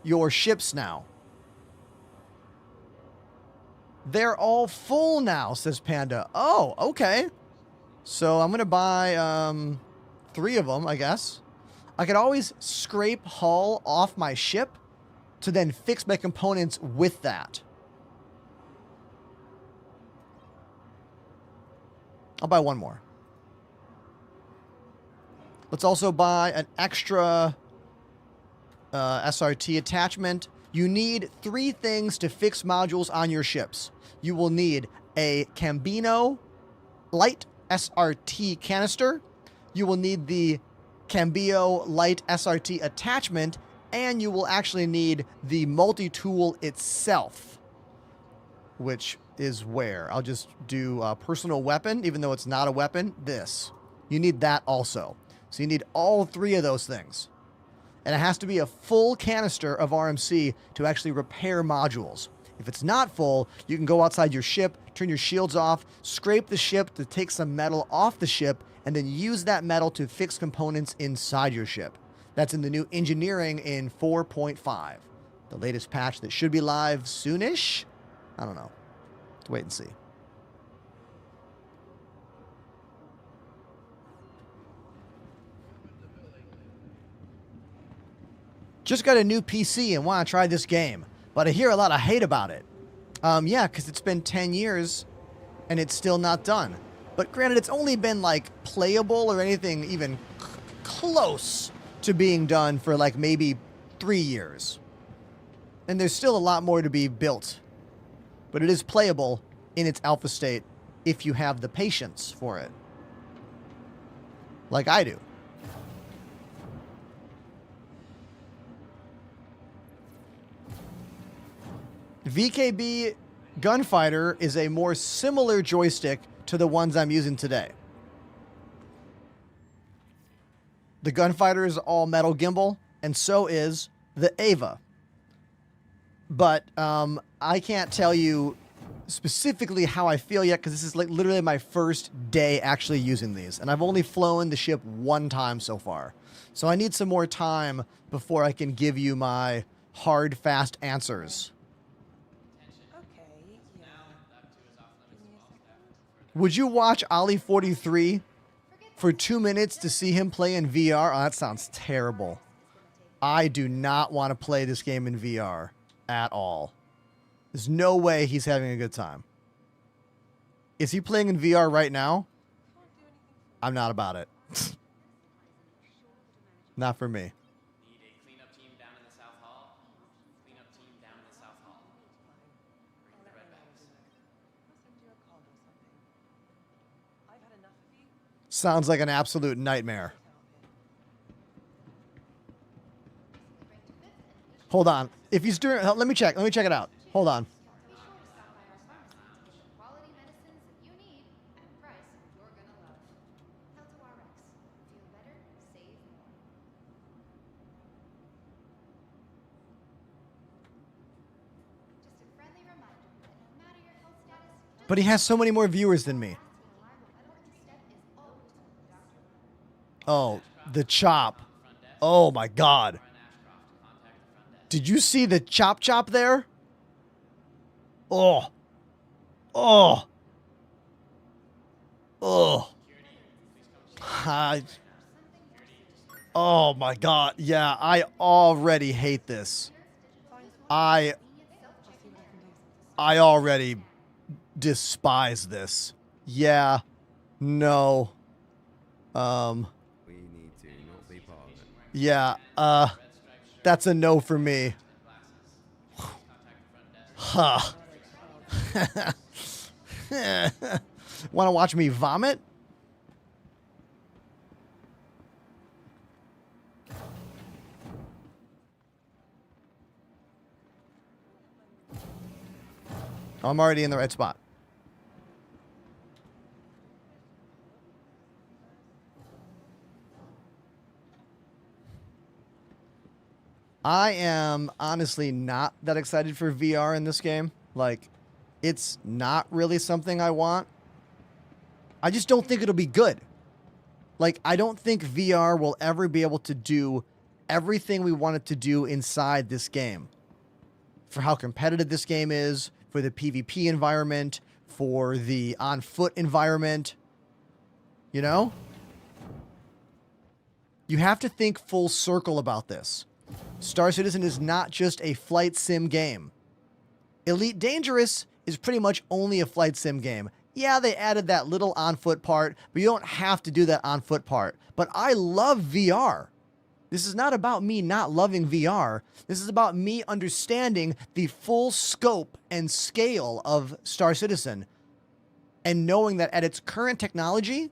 your ships now. They're all full now, says Panda. Oh, okay. So I'm going to buy 3 of them, I guess. I could always scrape hull off my ship to then fix my components with that. I'll buy 1 more. Let's also buy an extra SRT attachment. You need 3 things to fix modules on your ships. You will need a Cambino Light SRT canister. You will need the Cambio Light SRT attachment. And you will actually need the multi-tool itself. Which is where? I'll just do a personal weapon, even though it's not a weapon. This. You need that also. So you need all 3 of those things. And it has to be a full canister of RMC to actually repair modules. If it's not full, you can go outside your ship, turn your shields off, scrape the ship to take some metal off the ship, and then use that metal to fix components inside your ship. That's in the new engineering in 4.5. The latest patch that should be live soonish? I don't know. Let's wait and see. Just got a new PC and want to try this game, but I hear a lot of hate about it. Yeah, because it's been 10 years and it's still not done. But granted, it's only been like playable or anything even close to being done for like maybe 3 years. And there's still a lot more to be built. But it is playable in its alpha state if you have the patience for it. Like I do. VKB Gunfighter is a more similar joystick to the ones I'm using today. The Gunfighter is all metal gimbal, and so is the AVA. But I can't tell you specifically how I feel yet, because this is like literally my first day actually using these. And I've only flown the ship 1 time so far. So I need some more time before I can give you my hard, fast answers. Would you watch Ollie 43 for 2 minutes to see him play in VR? Oh, that sounds terrible. I do not want to play this game in VR at all. There's no way he's having a good time. Is he playing in VR right now? I'm not about it. Not for me. Sounds like an absolute nightmare. Hold on. If he's doing, let me check. Let me check it out. Hold on. But he has so many more viewers than me. Oh, the chop. Oh my God. Did you see the chop there? Oh. Oh. Oh. Oh my God. Yeah, I already hate this. I already despise this. Yeah. No. We need to not be part of it. Yeah, that's a no for me. Huh. Want to watch me vomit? I'm already in the right spot. I am honestly not that excited for VR in this game. Like, it's not really something I want. I just don't think it'll be good. Like, I don't think VR will ever be able to do everything we want it to do inside this game. For how competitive this game is, for the PvP environment, for the on-foot environment. You know? You have to think full circle about this. Star Citizen is not just a flight sim game. Elite Dangerous is pretty much only a flight sim game. Yeah, they added that little on-foot part, but you don't have to do that on-foot part. But I love VR. This is not about me not loving VR. This is about me understanding the full scope and scale of Star Citizen and knowing that at its current technology,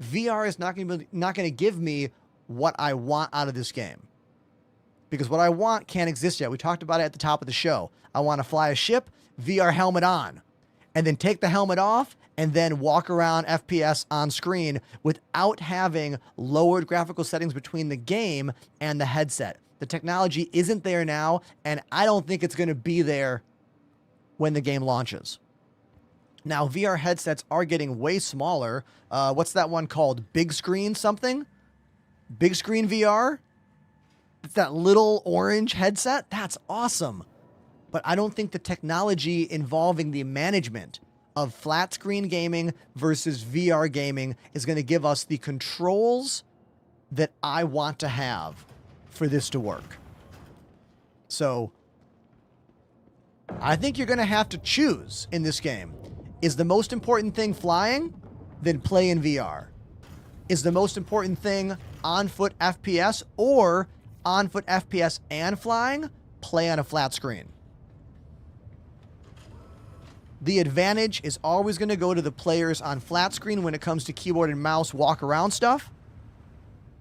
VR is not going to give me what I want out of this game. Because what I want can't exist yet. We talked about it at the top of the show. I want to fly a ship, VR helmet on, and then take the helmet off and then walk around FPS on screen without having lowered graphical settings between the game and the headset. The technology isn't there now, and I don't think it's going to be there when the game launches. Now, VR headsets are getting way smaller. What's that one called? Big screen something? Big screen VR? It's that little orange headset. That's awesome. But I don't think the technology involving the management of flat screen gaming versus VR gaming is going to give us the controls that I want to have for this to work. So I think you're going to have to choose in this game. Is the most important thing flying? Then play in VR. Is the most important thing on-foot FPS or on-foot FPS and flying? Play on a flat screen. The advantage is always going to go to the players on flat screen when it comes to keyboard and mouse walk around stuff.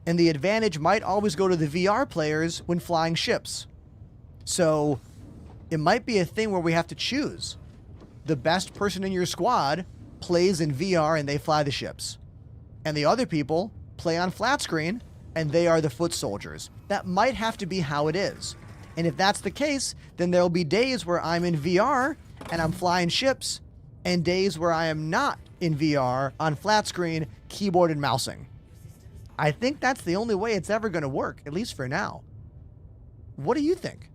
And the advantage might always go to the VR players when flying ships. So it might be a thing where we have to choose. The best person in your squad plays in VR and they fly the ships. And the other people play on flat screen and they are the foot soldiers. That might have to be how it is. And if that's the case, then there'll be days where I'm in VR and I'm flying ships, and days where I am not in VR on flat screen, keyboard and mousing. I think that's the only way it's ever going to work, at least for now. What do you think?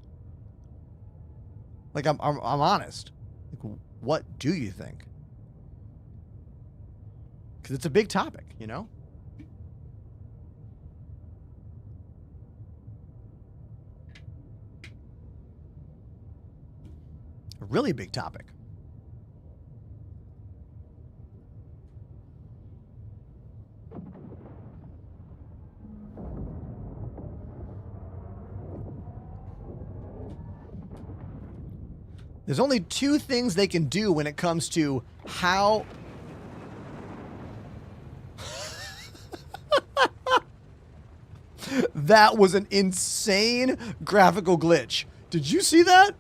Like, I'm honest. Like, what do you think? Because it's a big topic, you know? A really big topic. There's only two things they can do when it comes to how... That was an insane graphical glitch. Did you see that?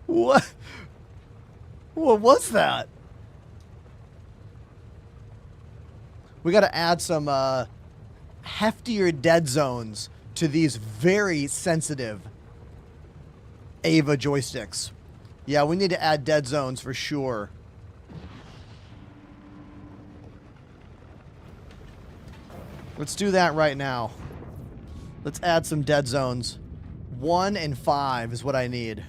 What? What was that? We got to add some heftier dead zones to these very sensitive AVA joysticks. Yeah, we need to add dead zones for sure. Let's do that right now. Let's add some dead zones. 1 and 5 is what I need.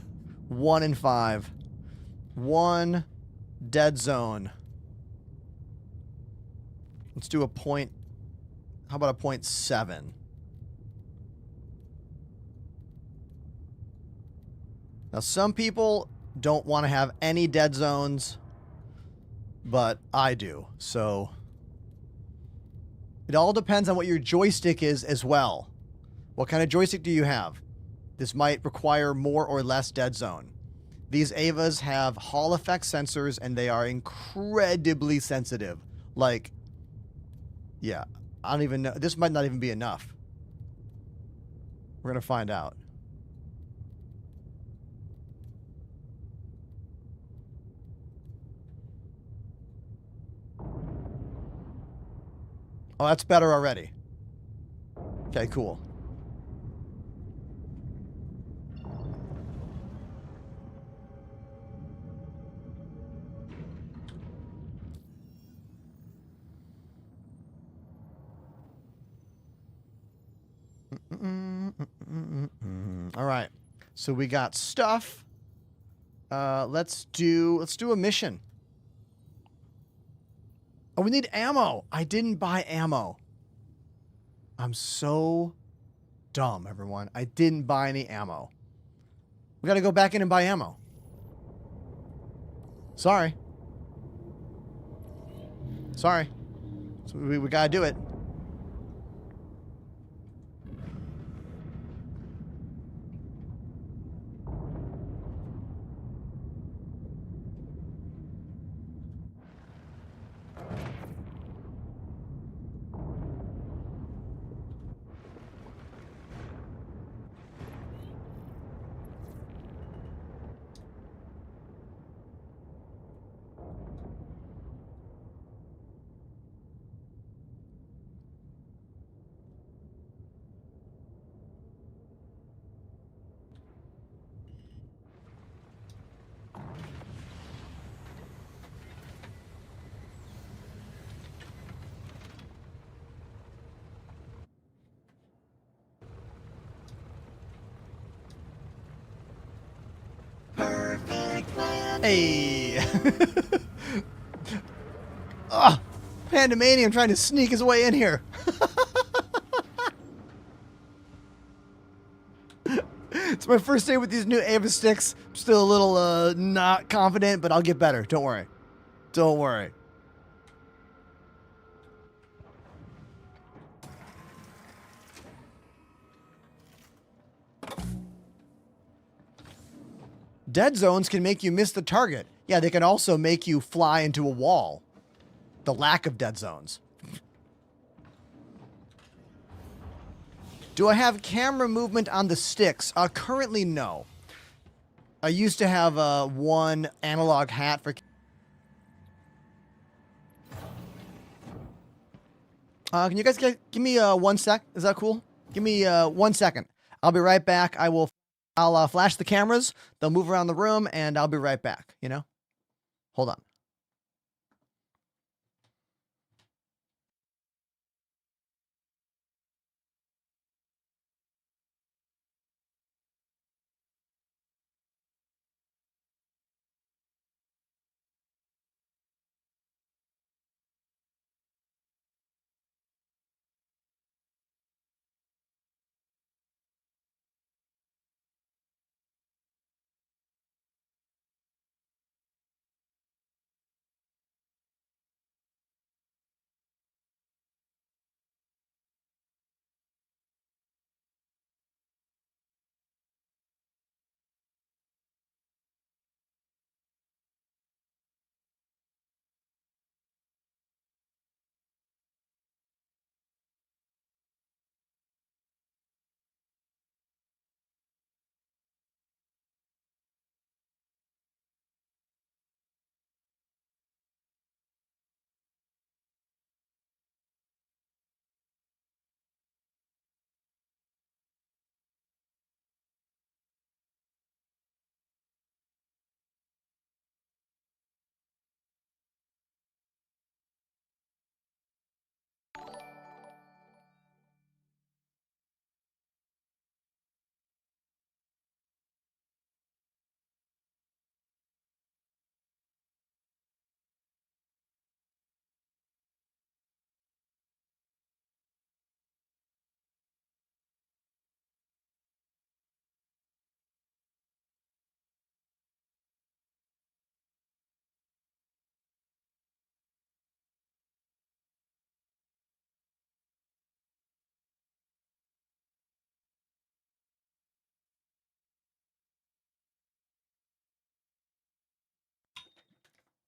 1 and 5. 1 dead zone. Let's do a point. How about a 0.7? Now, some people don't want to have any dead zones, but I do. So it all depends on what your joystick is as well. What kind of joystick do you have? This might require more or less dead zone. These AVAs have Hall effect sensors, and they are incredibly sensitive. Like, yeah, I don't even know. This might not even be enough. We're going to find out. Oh, that's better already. Okay, cool. All right. So we got stuff. Let's do a mission. Oh, we need ammo. I didn't buy ammo. I'm so dumb, everyone. I didn't buy any ammo. We got to go back in and buy ammo. Sorry. Sorry. So we got to do it. Hey. Ah, Pandemanium trying to sneak his way in here. It's my first day with these new AVA sticks. I'm still a little not confident, but I'll get better. Don't worry. Don't worry. Dead zones can make you miss the target. Yeah, they can also make you fly into a wall. The lack of dead zones. Do I have camera movement on the sticks? Currently, no. I used to have one analog hat for... can you guys give me 1 sec? Is that cool? Give me 1 second. I'll be right back. I'll flash the cameras. They'll move around the room, and I'll be right back, you know? Hold on.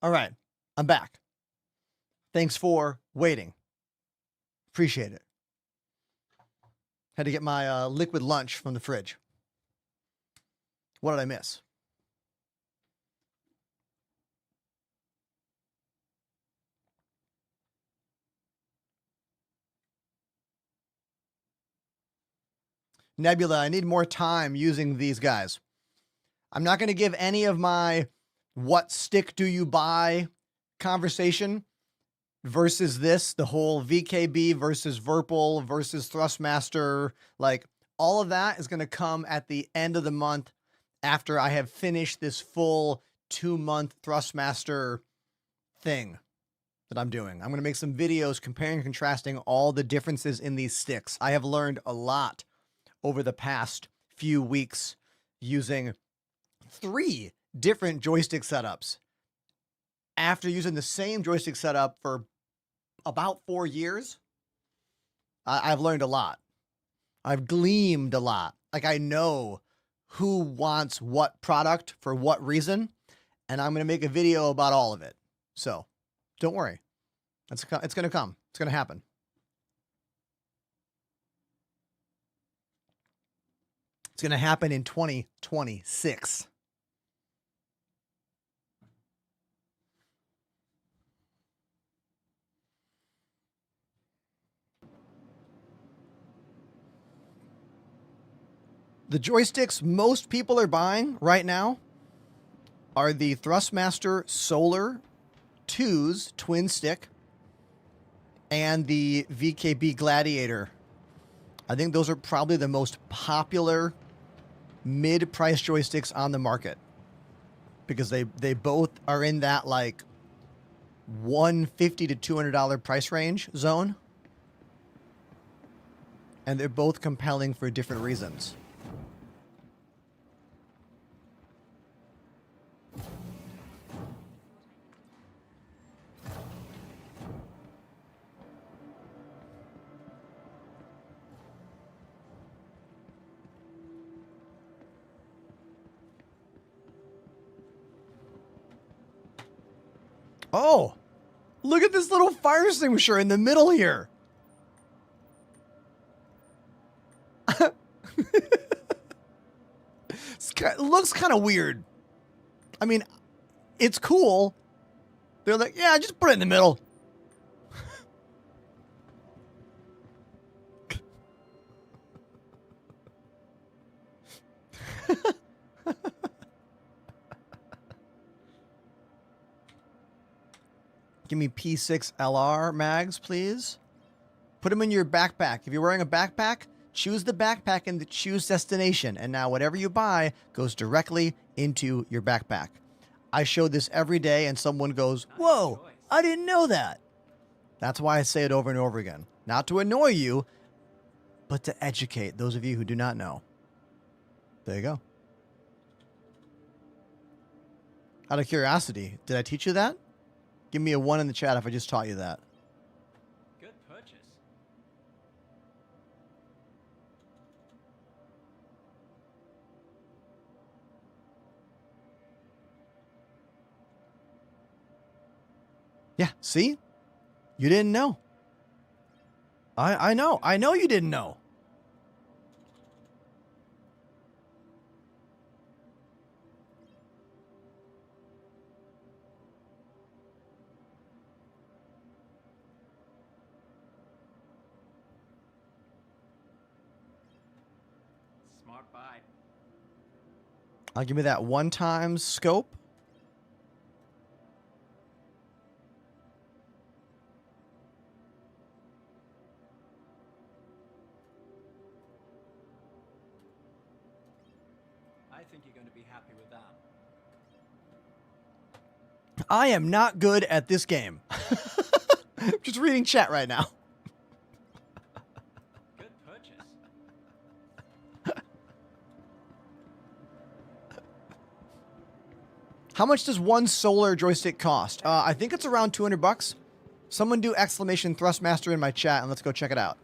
All right, I'm back. Thanks for waiting. Appreciate it. Had to get my liquid lunch from the fridge. What did I miss? Nebula, I need more time using these guys. I'm not going to give any of my what stick do you buy conversation versus this, the whole VKB versus Verpal versus Thrustmaster. Like, all of that is going to come at the end of the month after I have finished this full 2-month Thrustmaster thing that I'm doing. I'm going to make some videos comparing and contrasting all the differences in these sticks. I have learned a lot over the past few weeks using 3 different joystick setups. After using the same joystick setup for about 4 years, I've learned a lot. I've gleamed a lot. Like, I know who wants what product for what reason, and I'm going to make a video about all of it. So don't worry. It's going to come. It's going to happen. It's going to happen in 2026. The joysticks most people are buying right now are the Thrustmaster Solar 2's twin stick and the VKB Gladiator. I think those are probably the most popular mid-price joysticks on the market because they both are in that like $150 to $200 price range zone. And they're both compelling for different reasons. Oh, look at this little fire extinguisher in the middle here. It looks kind of weird. I mean, it's cool. They're like, yeah, just put it in the middle. Give me P6LR mags, please. Put them in your backpack. If you're wearing a backpack, choose the backpack and the choose destination. And now whatever you buy goes directly into your backpack. I show this every day and someone goes, whoa, I didn't know that. That's why I say it over and over again. Not to annoy you, but to educate those of you who do not know. There you go. Out of curiosity, did I teach you that? Give me a 1 in the chat if I just taught you that. Good purchase. Yeah, see? You didn't know. I know. I know you didn't know. Smart buy. I'll give me that 1-time scope. I think you're going to be happy with that. I am not good at this game. Just reading chat right now. Good purchase. How much does one solar joystick cost? I think it's around $200. Someone do exclamation Thrustmaster in my chat and let's go check it out.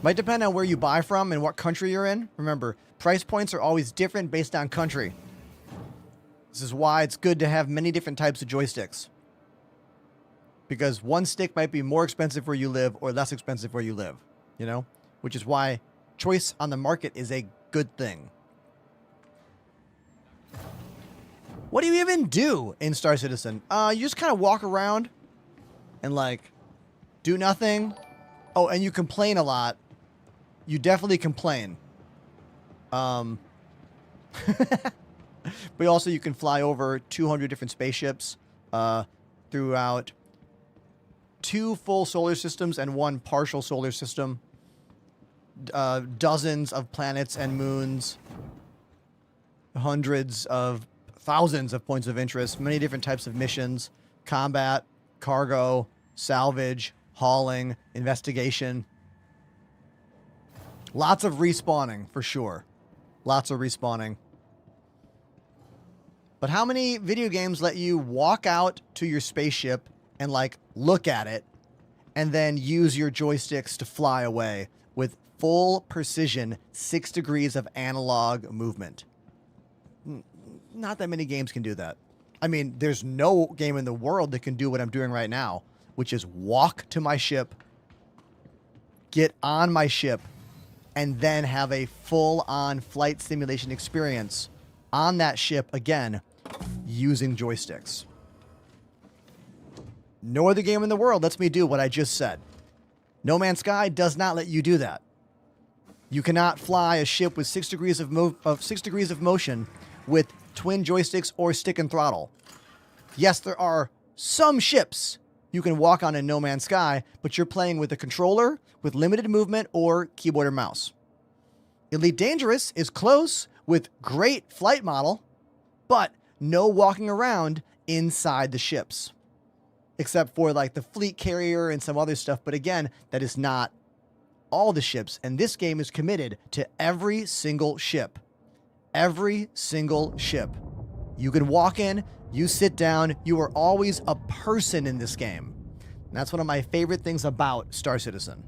Might depend on where you buy from and what country you're in. Remember, price points are always different based on country. This is why it's good to have many different types of joysticks. Because one stick might be more expensive where you live or less expensive where you live, you know? Which is why choice on the market is a good thing. What do you even do in Star Citizen? You just kind of walk around and, like, do nothing. Oh, and you complain a lot. You definitely complain. But also you can fly over 200 different spaceships throughout 2 full solar systems and 1 partial solar system. Dozens of planets and moons. Hundreds of thousands of points of interest. Many different types of missions. Combat, cargo, salvage, hauling, investigation. Lots of respawning, for sure. Lots of respawning. But how many video games let you walk out to your spaceship and, like, look at it and then use your joysticks to fly away with full precision, 6 degrees of analog movement? Not that many games can do that. I mean, there's no game in the world that can do what I'm doing right now, which is walk to my ship, get on my ship, and then have a full-on flight simulation experience on that ship again using joysticks. No other game in the world lets me do what I just said. No Man's Sky does not let you do that. You cannot fly a ship with 6 degrees of 6 degrees of motion with twin joysticks or stick and throttle. Yes, there are some ships you can walk on in No Man's Sky, but you're playing with a controller with limited movement or keyboard or mouse. Elite Dangerous is close with great flight model, but no walking around inside the ships. Except for, like, the fleet carrier and some other stuff. But again, that is not all the ships. And this game is committed to every single ship. Every single ship. You can walk in, you sit down, you are always a person in this game. And that's one of my favorite things about Star Citizen.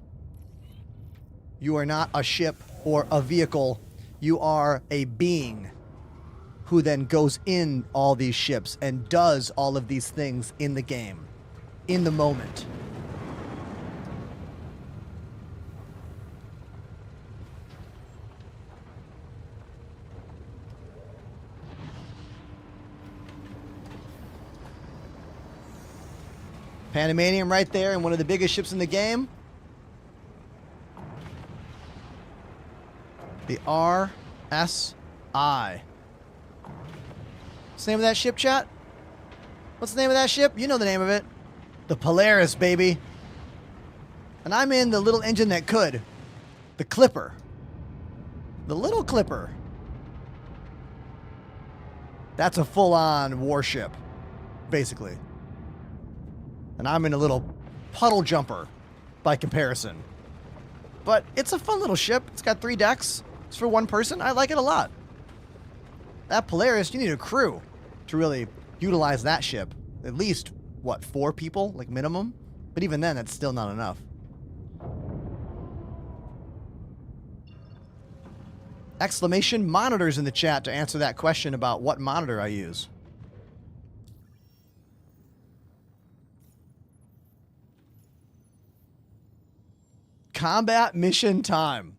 You are not a ship or a vehicle. You are a being who then goes in all these ships and does all of these things in the game, in the moment. Panamanian right there, and one of the biggest ships in the game. The RSI. What's the name of that ship, chat? What's the name of that ship? You know the name of it. The Polaris, baby. And I'm in the little engine that could. The Clipper. The little Clipper. That's a full-on warship, basically. And I'm in a little puddle jumper by comparison. But it's a fun little ship. It's got 3 decks. It's for 1 person. I like it a lot. That Polaris, you need a crew to really utilize that ship. At least, what, 4 people, like minimum? But even then, that's still not enough. Exclamation monitors in the chat to answer that question about what monitor I use. Combat mission time.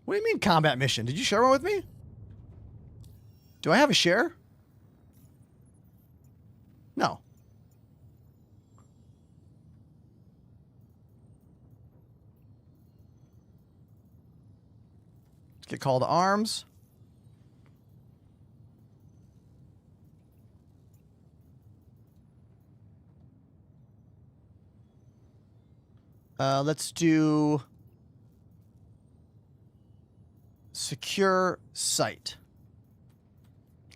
What do you mean combat mission? Did you share one with me? Do I have a share? No. Let's get call to arms. Let's do secure site.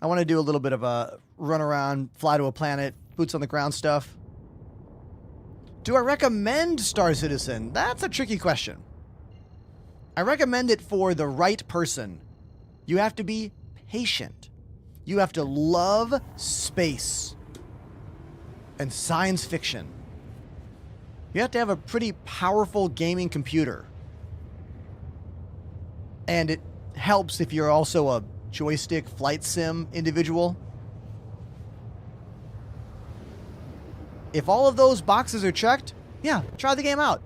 I want to do a little bit of a run around, fly to a planet, boots on the ground stuff. Do I recommend Star Citizen? That's a tricky question. I recommend it for the right person. You have to be patient. You have to love space and science fiction. You have to have a pretty powerful gaming computer. And it helps if you're also a joystick flight sim individual. If all of those boxes are checked, yeah, try the game out.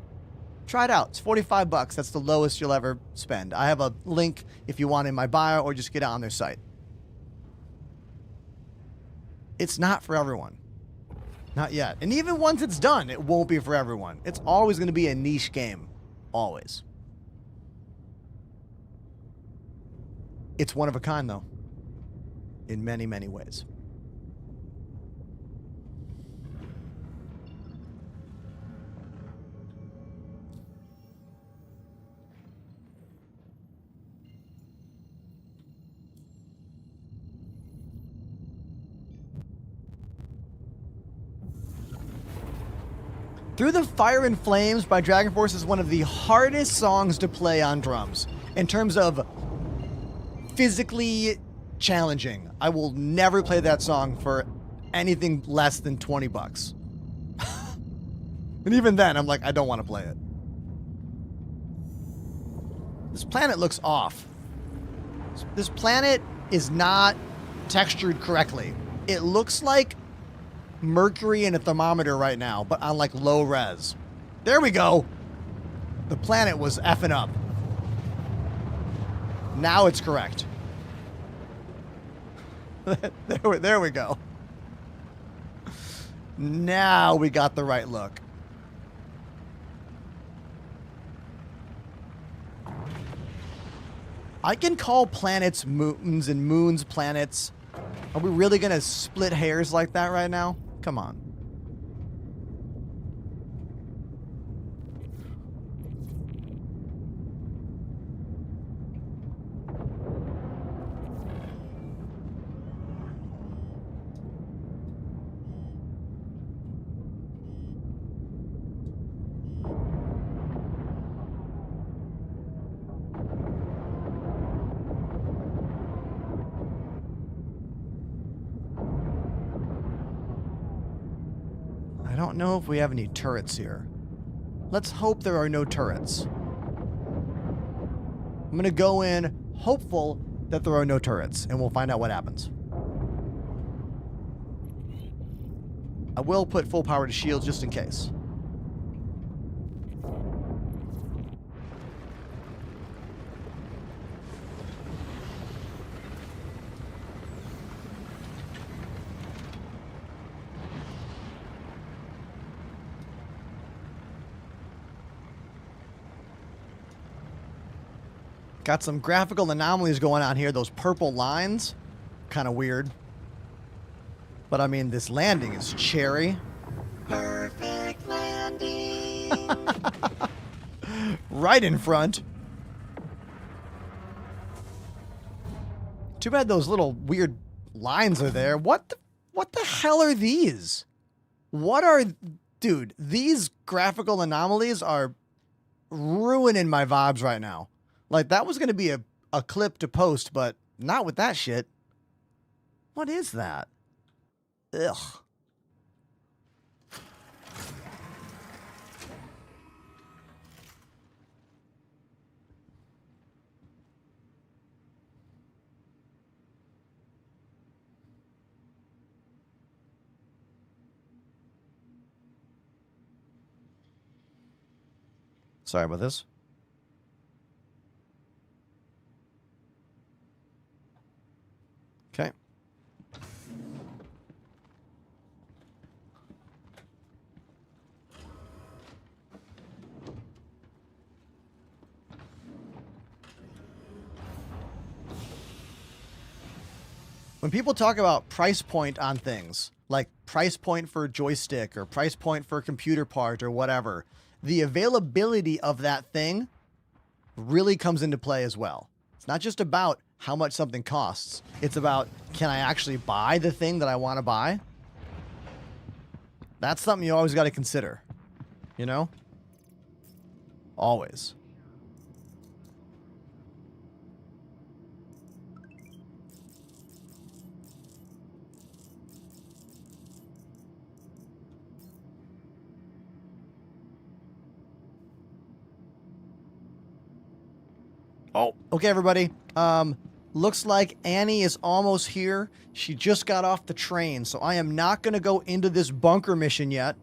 Try it out. It's 45 bucks. That's the lowest you'll ever spend. I have a link if you want in my bio, or just get out on their site. It's not for everyone. Not yet. And even once it's done, it won't be for everyone. It's always going to be a niche game. Always. It's one of a kind, though. In many, many ways. Through the Fire and Flames by Dragon Force is one of the hardest songs to play on drums. In terms of physically challenging. I will never play that song for anything less than 20 bucks. And even then, I'm like, I don't want to play it. This planet looks off. This planet is not textured correctly. It looks like mercury in a thermometer right now, but on like low res. There we go. The planet was effing up. Now it's correct. there we go. Now we got the right look. I can call planets moons and moons planets. Are we really gonna split hairs like that right now? Come on. I don't know if we have any turrets here. Let's hope there are no turrets. I'm gonna go in hopeful that there are no turrets, and we'll find out what happens. I will put full power to shield just in case. Got some graphical anomalies going on here. Those purple lines, kind of weird. But I mean, this landing is cherry. Perfect landing. Right in front. Too bad those little weird lines are there. What the hell are these? Dude, these graphical anomalies are ruining my vibes right now. Like, that was going to be a clip to post, but not with that shit. What is that? Ugh. Sorry about this. Okay. When people talk about price point on things, like price point for joystick or price point for computer part or whatever, the availability of that thing really comes into play as well. It's not just about how much something costs. It's about, can I actually buy the thing that I want to buy? That's something you always got to consider. You know? Always. Oh, okay, everybody. Looks like Annie is almost here. She just got off the train, so I am not going to go into this bunker mission yet.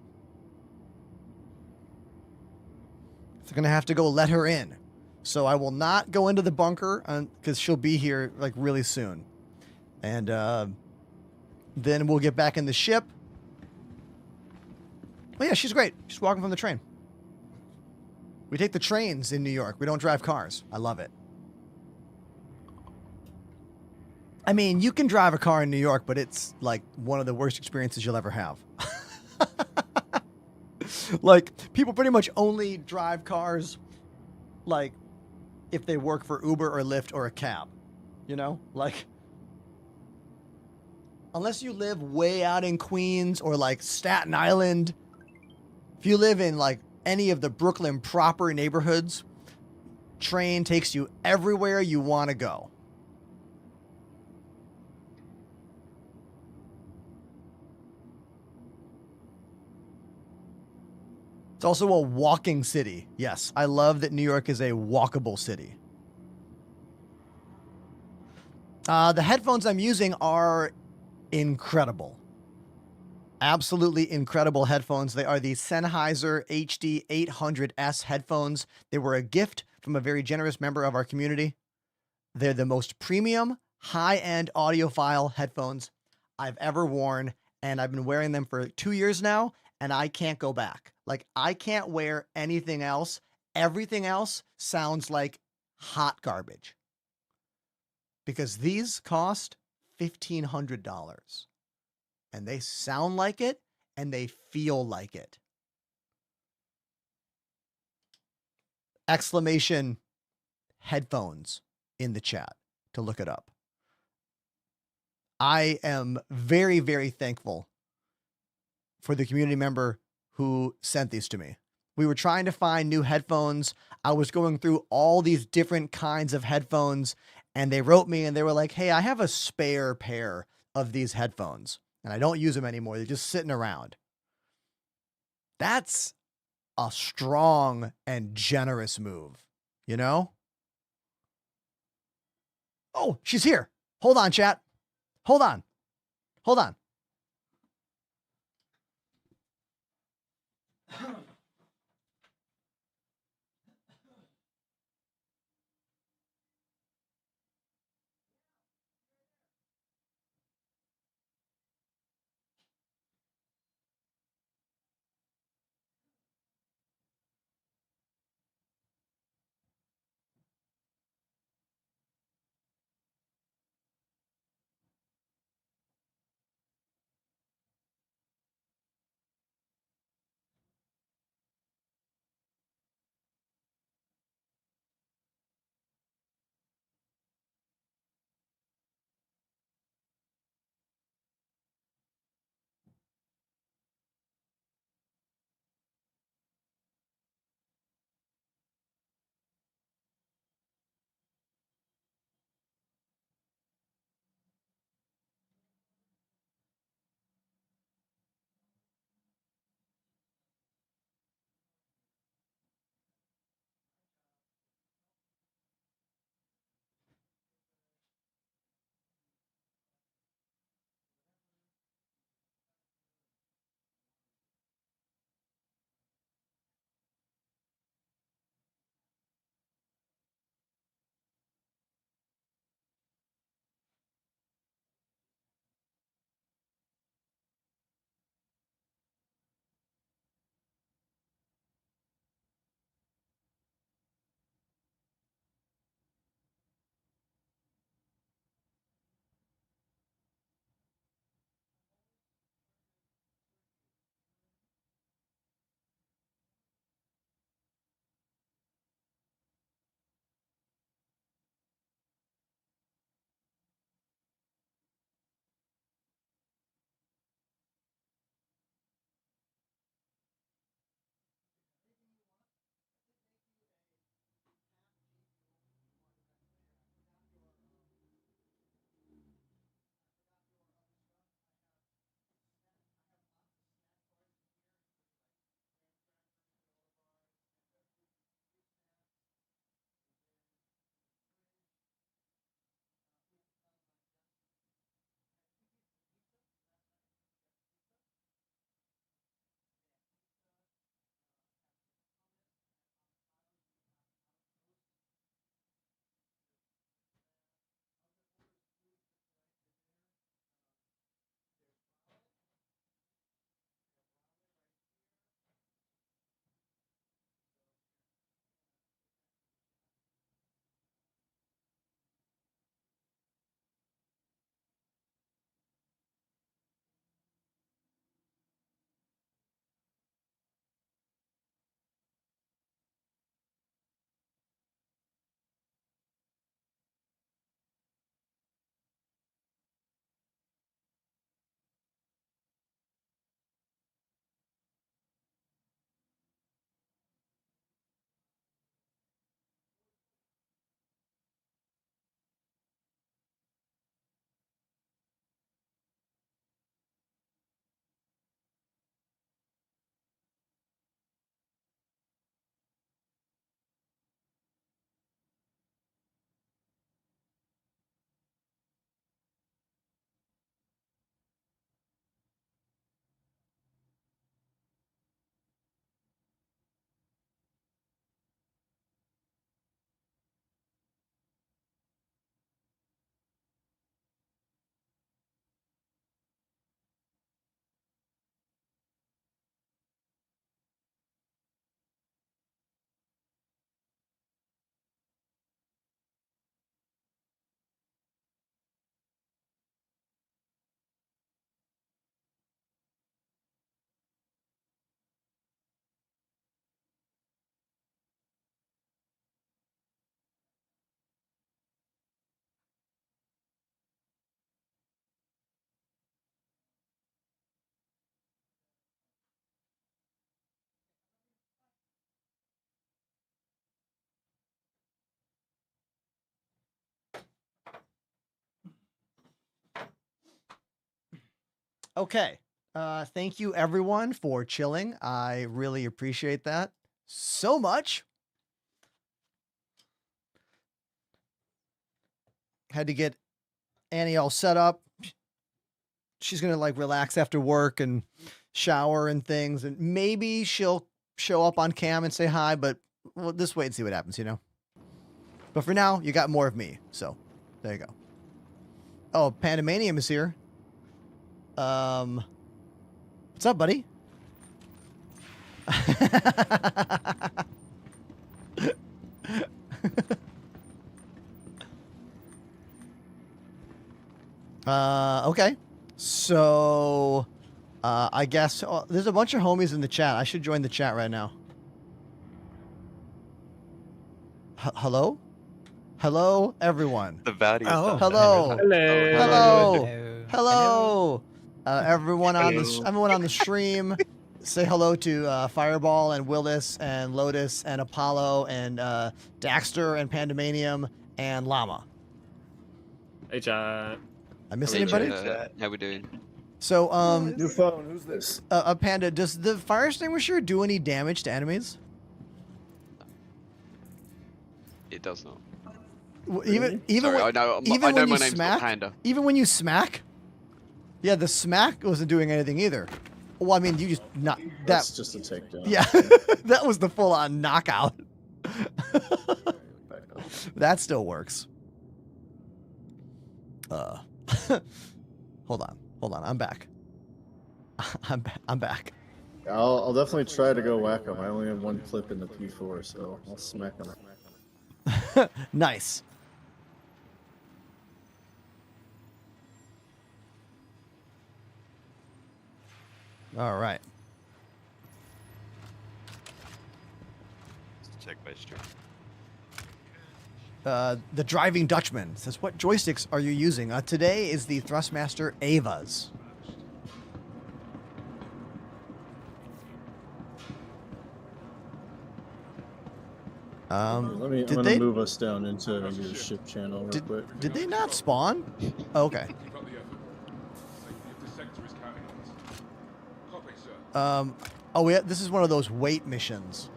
So I'm going to have to go let her in. So I will not go into the bunker because she'll be here like really soon. And then we'll get back in the ship. Oh yeah, she's great. She's walking from the train. We take the trains in New York. We don't drive cars. I love it. I mean, you can drive a car in New York, but it's like one of the worst experiences you'll ever have. Like, people pretty much only drive cars, like, if they work for Uber or Lyft or a cab. You know? Like, unless you live way out in Queens or, like, Staten Island, if you live in, like, any of the Brooklyn proper neighborhoods, train takes you everywhere you want to go. It's also a walking city. Yes, I love that New York is a walkable city. The headphones I'm using are incredible. Absolutely incredible headphones. They are the Sennheiser HD 800S headphones. They were a gift from a very generous member of our community. They're the most premium, high-end audiophile headphones I've ever worn, and I've been wearing them for 2 years now, and I can't go back. Like, I can't wear anything else. Everything else sounds like hot garbage. Because these cost $1,500. And they sound like it, and they feel like it. Exclamation headphones in the chat to look it up. I am very, very thankful for the community member who sent these to me. We were trying to find new headphones. I was going through all these different kinds of headphones, and they wrote me and they were like, hey, I have a spare pair of these headphones, and I don't use them anymore. They're just sitting around. That's a strong and generous move, you know? Oh, she's here. Hold on, chat. Hold on. Hold on. Okay. Thank you everyone for chilling. I really appreciate that so much. Had to get Annie all set up. She's gonna like relax after work and shower and things, and maybe she'll show up on cam and say hi, but we'll just wait and see what happens, you know? But for now, you got more of me, so there you go. Oh, Pandemanium is here. What's up, buddy? Okay. So, I guess there's a bunch of homies in the chat. I should join the chat right now. Hello? Hello, everyone. The value. Oh, of hello. Hello. Hello. Hello. Everyone on the stream. Say hello to Fireball and Willis and Lotus and Apollo and Daxter and Pandemanium and Llama. Hey, chat. I miss anybody? How we doing? So, New phone, who's this? Panda, does the fire extinguisher do any damage to enemies? It does not. Even Sorry, when, I know even my when you name's smack, not Panda. even when you smack, yeah, the smack wasn't doing anything either. Well, I mean, you just not that. That's just a takedown. Yeah, that was the full-on knockout. That still works. Hold on, I'm back. I'm back. I'll definitely try to go whack him. I only have one clip in the P4, so I'll smack him. Nice. All right. Let's check my stream. The Driving Dutchman says, "What joysticks are you using?" Today is the Thrustmaster AVAs. I'm gonna move us down into your ship channel real quick. Did they not spawn? Oh, okay. Oh yeah, this is one of those wait missions.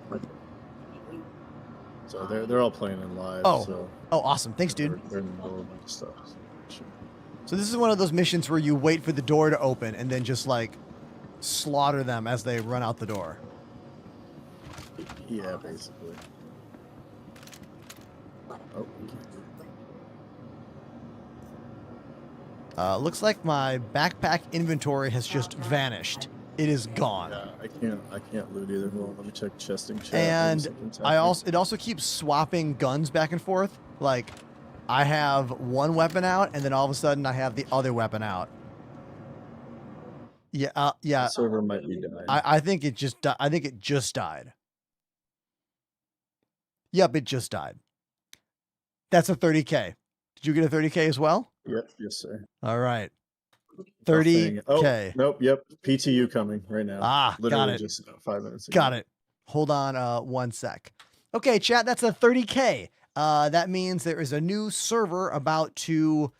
So they're all playing in live. Oh, so awesome! Thanks, dude. they're in the middle of stuff. So this is one of those missions where you wait for the door to open and then just like slaughter them as they run out the door. Yeah, basically. Oh. Looks like my backpack inventory has just vanished. It is gone. Yeah, I can't loot either. Well, let me check chesting chat. And it also keeps swapping guns back and forth. Like, I have one weapon out, and then all of a sudden I have the other weapon out. Yeah, yeah. The server might be dying. I think it just died. Yep, it just died. That's a 30K. Did you get a 30K as well? Yep, yes, sir. All right. 30K. Oh, nope, yep. PTU coming right now. Ah, literally got it. Just 5 minutes ago. Got it. Hold on one sec. Okay, chat, that's a 30K. That means there is a new server about to,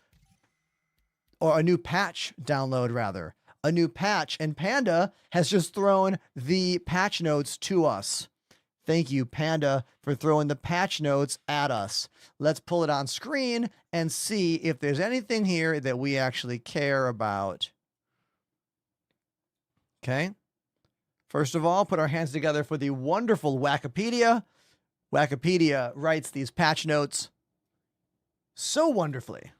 or a new patch download rather. A new patch, and Panda has just thrown the patch notes to us. Thank you, Panda, for throwing the patch notes at us. Let's pull it on screen and see if there's anything here that we actually care about. Okay. First of all, put our hands together for the wonderful Wikipedia. Wikipedia writes these patch notes so wonderfully.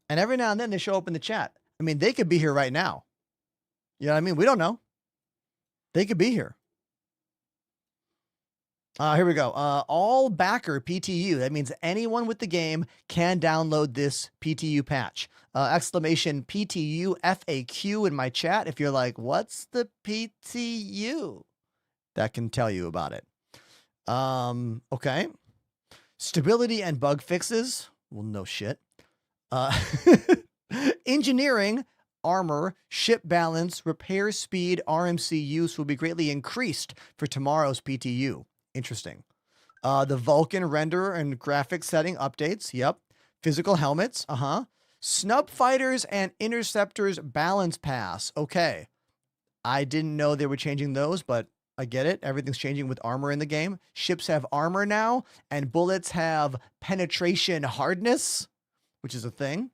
And every now and then they show up in the chat. I mean, they could be here right now. You know what I mean? We don't know. They could be here. Here we go. All backer PTU. That means anyone with the game can download this PTU patch. Exclamation PTU FAQ in my chat. If you're like, what's the PTU? That can tell you about it. Okay. Stability and bug fixes. Well, no shit. Engineering, armor, ship balance, repair speed, RMC use will be greatly increased for tomorrow's PTU. Interesting. The Vulcan render and graphics setting updates. Yep. Physical helmets. Snub fighters and interceptors balance pass. Okay. I didn't know they were changing those, but I get it. Everything's changing with armor in the game. Ships have armor now, and bullets have penetration hardness, which is a thing.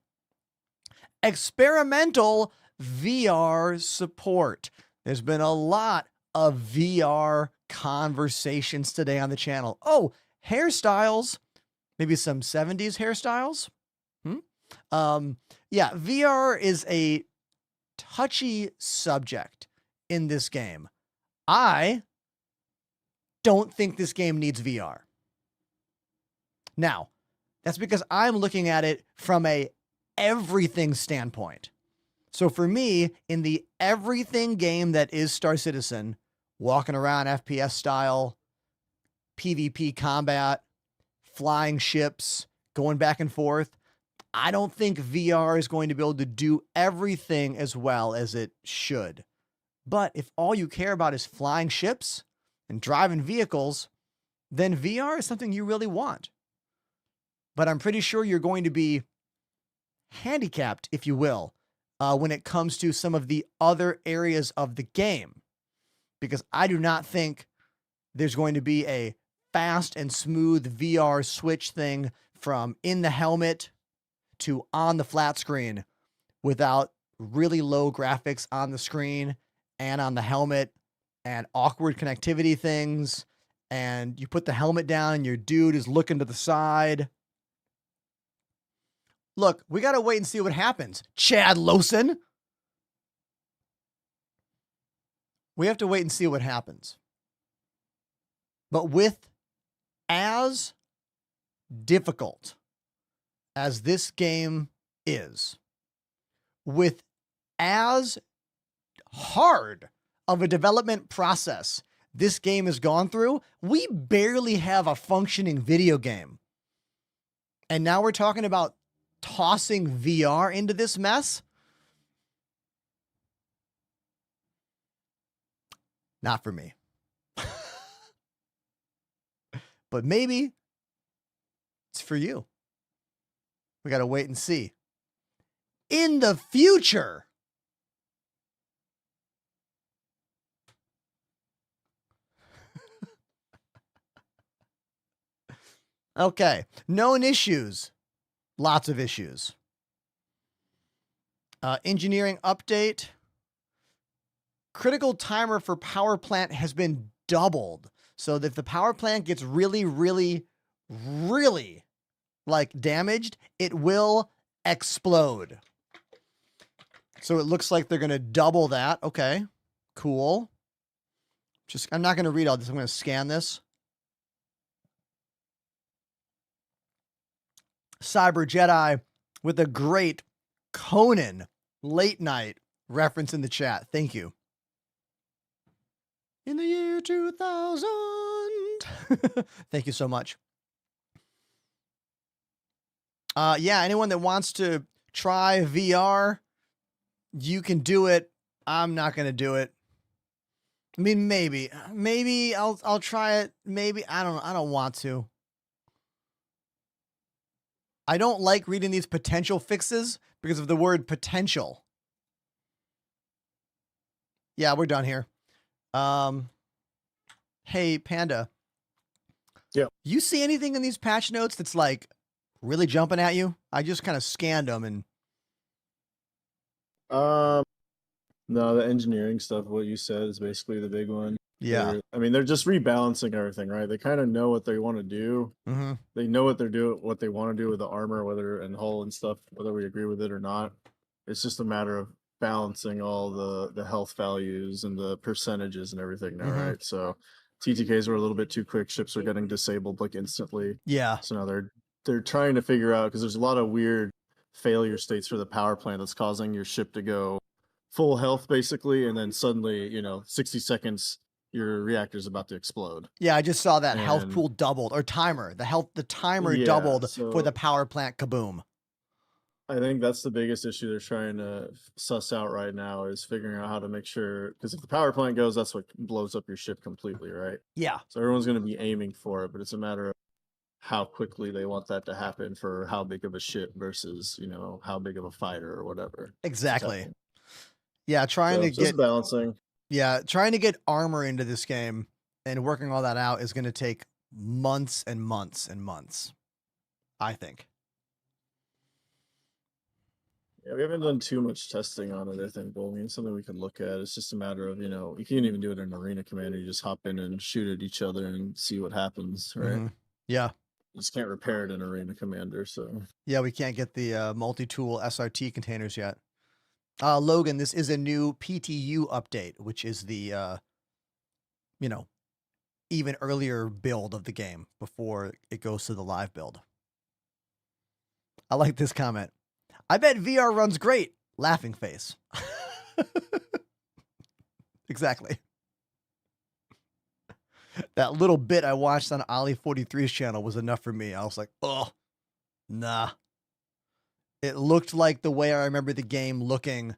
Experimental VR support. There's been a lot of VR conversations today on the channel. Oh, hairstyles. Maybe some 70s hairstyles. Yeah, VR is a touchy subject in this game. I don't think this game needs VR. Now, that's because I'm looking at it from a everything standpoint. So for me, in the everything game that is Star Citizen, walking around FPS style, PvP combat, flying ships, going back and forth, I don't think VR is going to be able to do everything as well as it should. But if all you care about is flying ships and driving vehicles, then VR is something you really want. But I'm pretty sure you're going to be handicapped, if you will, when it comes to some of the other areas of the game. Because I do not think there's going to be a fast and smooth VR switch thing from in the helmet to on the flat screen without really low graphics on the screen and on the helmet and awkward connectivity things. And you put the helmet down and your dude is looking to the side. Look, we got to wait and see what happens. Chad Lawson. We have to wait and see what happens. But with as difficult as this game is, with as hard of a development process this game has gone through, we barely have a functioning video game. And now we're talking about tossing VR into this mess? Not for me. But maybe it's for you. We got to wait and see. In the future. Okay. Known issues. Lots of issues. Engineering update. Critical timer for power plant has been doubled. So that if the power plant gets really, really, really like damaged, it will explode. So it looks like they're going to double that. Okay, cool. I'm not going to read all this. I'm going to scan this. Cyber Jedi with a great Conan late night reference in the chat. Thank you. In the year 2000. Thank you so much. Yeah, anyone that wants to try VR, you can do it. I'm not going to do it. I mean, maybe I'll try it. Maybe I don't want to. I don't like reading these potential fixes because of the word potential. Yeah, we're done here. Hey, Panda. Yeah. You see anything in these patch notes that's like really jumping at you? I just kind of scanned them and. No, the engineering stuff, what you said is basically the big one. Yeah. They're just rebalancing everything, right? They kind of know what they want to do. Mm-hmm. They know what they want to do with the armor, and hull and stuff, whether we agree with it or not. It's just a matter of balancing all the health values and the percentages and everything now, Mm-hmm. right? So TTKs were a little bit too quick. Ships are getting disabled like instantly. Yeah. So now they're trying to figure out, because there's a lot of weird failure states for the power plant that's causing your ship to go full health basically, and then suddenly 60 seconds your reactor's about to explode. Yeah, I just saw that health And- pool doubled, or timer. The timer Yeah, doubled so- for the power plant kaboom. I think that's the biggest issue they're trying to suss out right now, is figuring out how to make sure, because if the power plant goes, that's what blows up your ship completely, right? Yeah. So everyone's going to be aiming for it, but it's a matter of how quickly they want that to happen for how big of a ship versus, how big of a fighter or whatever. Exactly. Yeah, trying to just get balancing. trying to get armor into this game and working all that out is going to take months and months and months, I think. Yeah, we haven't done too much testing on it, I think. But I mean, it's something we can look at. It's just a matter of, you can't even do it in Arena Commander. You just hop in and shoot at each other and see what happens, right? Mhm. Yeah. You just can't repair it in Arena Commander, so. Yeah, we can't get the multi-tool SRT containers yet. Logan, this is a new PTU update, which is the, even earlier build of the game before it goes to the live build. I like this comment. I bet VR runs great. Laughing face. Exactly. That little bit I watched on Ali 43's channel was enough for me. I was like, oh, nah. It looked like the way I remember the game looking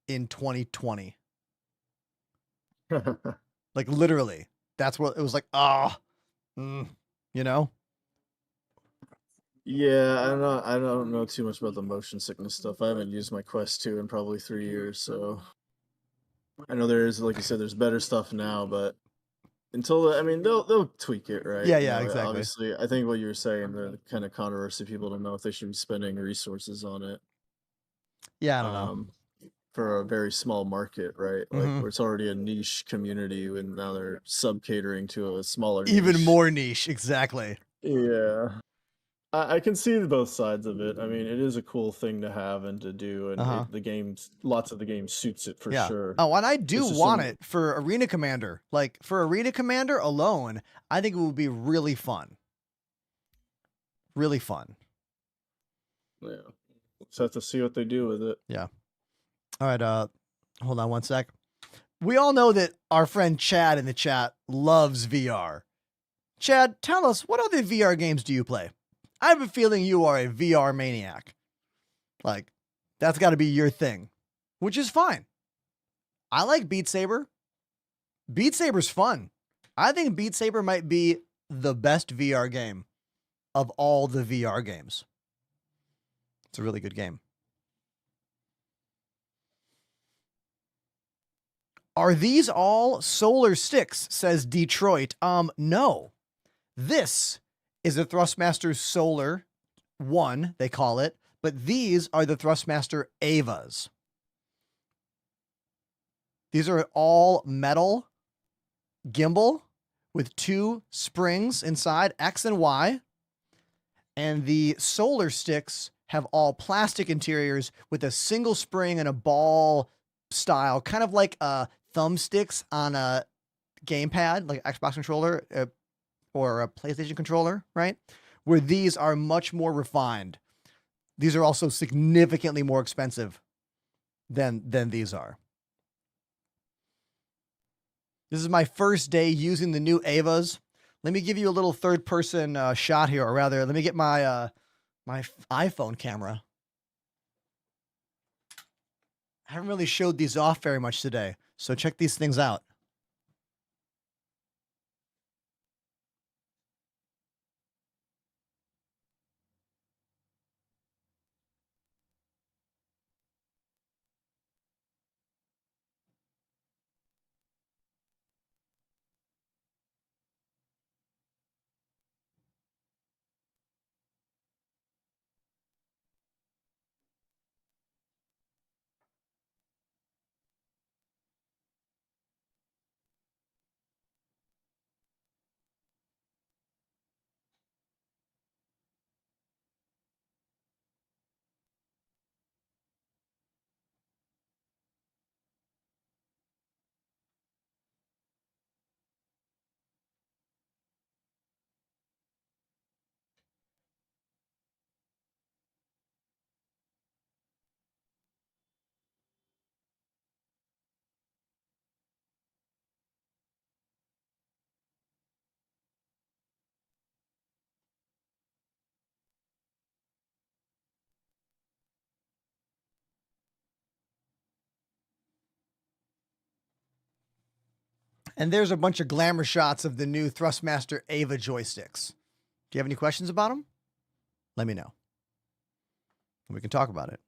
in 2020. Like literally. That's what it was like. You know? Yeah, I don't know too much about the motion sickness stuff. I haven't used my Quest 2 in probably 3 years, so I know there is, like you said, there's better stuff now, but they'll tweak it, right? Yeah, exactly. Obviously, I think what you were saying, the kind of controversy, people don't know if they should be spending resources on it. Yeah, I don't know. For a very small market, right? Like where it's already a niche community, and now they're sub catering to a smaller, even niche. more niche, exactly. Yeah. I can see both sides of it. I mean, it is a cool thing to have and to do, and lots of the game suits it for sure. Oh, and I do just want some- it for Arena Commander. Like, for Arena Commander alone, I think it would be really fun. Really fun. Yeah. Just have to see what they do with it. Yeah. All right, hold on one sec. We all know that our friend Chad in the chat loves VR. Chad, tell us, what other VR games do you play? I have a feeling you are a VR maniac. Like, that's got to be your thing, which is fine. I like Beat Saber. Beat Saber's fun. I think Beat Saber might be the best VR game of all the VR games. It's a really good game. Are these all solar sticks, says Detroit? No. This is a Thrustmaster Solar 1, they call it, but these are the Thrustmaster AVAs. These are all metal gimbal with 2 springs inside, X and Y. And the solar sticks have all plastic interiors with a single spring and a ball style, kind of like thumbsticks on a gamepad, like Xbox controller or a PlayStation controller, right? Where these are much more refined. These are also significantly more expensive than these are. This is my first day using the new AVAs. Let me give you a little third-person shot here, or rather, let me get my my iPhone camera. I haven't really showed these off very much today, so check these things out. And there's a bunch of glamour shots of the new Thrustmaster AVA joysticks. Do you have any questions about them? Let me know. We can talk about it.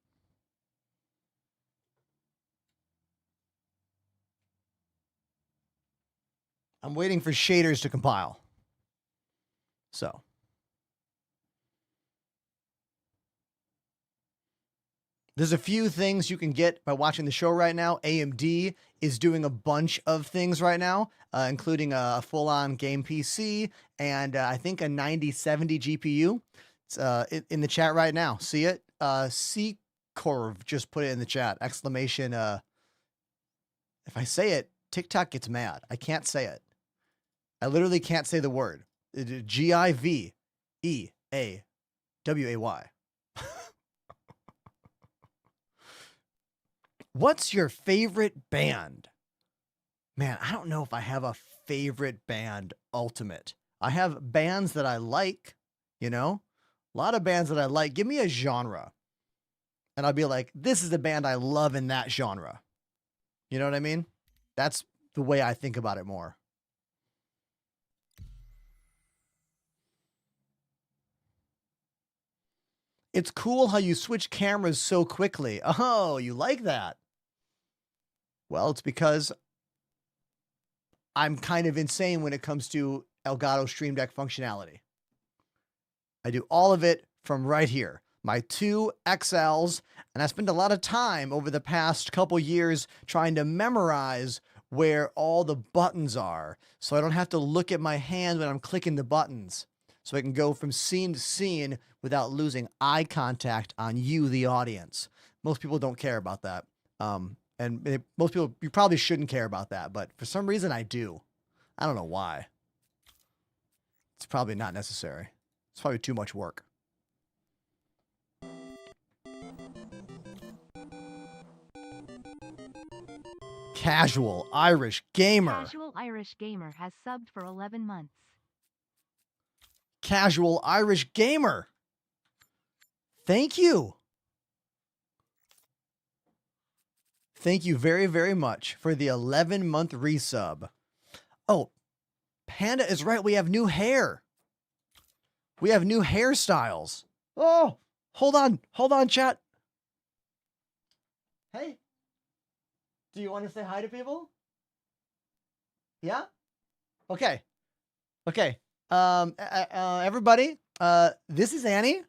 I'm waiting for shaders to compile. So. There's a few things you can get by watching the show right now. AMD is doing a bunch of things right now, including a full-on game PC and I think a 9070 GPU. It's in the chat right now. See it? C-Corv just put it in the chat. Exclamation. If I say it, TikTok gets mad. I can't say it. I literally can't say the word. Giveway. What's your favorite band? Man, I don't know if I have a favorite band ultimate. I have bands that I like, you know? A lot of bands that I like. Give me a genre. And I'll be like, this is the band I love in that genre. You know what I mean? That's the way I think about it more. It's cool how you switch cameras so quickly. Oh, you like that? Well, it's because I'm kind of insane when it comes to Elgato Stream Deck functionality. I do all of it from right here. My two XLs, and I spent a lot of time over the past couple years trying to memorize where all the buttons are, so I don't have to look at my hand when I'm clicking the buttons, so I can go from scene to scene without losing eye contact on you, the audience. Most people don't care about that. Most people, you probably shouldn't care about that, but for some reason I do. I don't know why. It's probably not necessary. It's probably too much work. Casual Irish Gamer. Casual Irish Gamer has subbed for 11 months. Casual Irish Gamer. Thank you. Thank you very, very much for the 11-month resub. Oh, Panda is right. We have new hair. We have new hairstyles. Oh, hold on. Hold on, chat. Hey, do you want to say hi to people? Yeah? Okay. Okay. Everybody, this is Annie.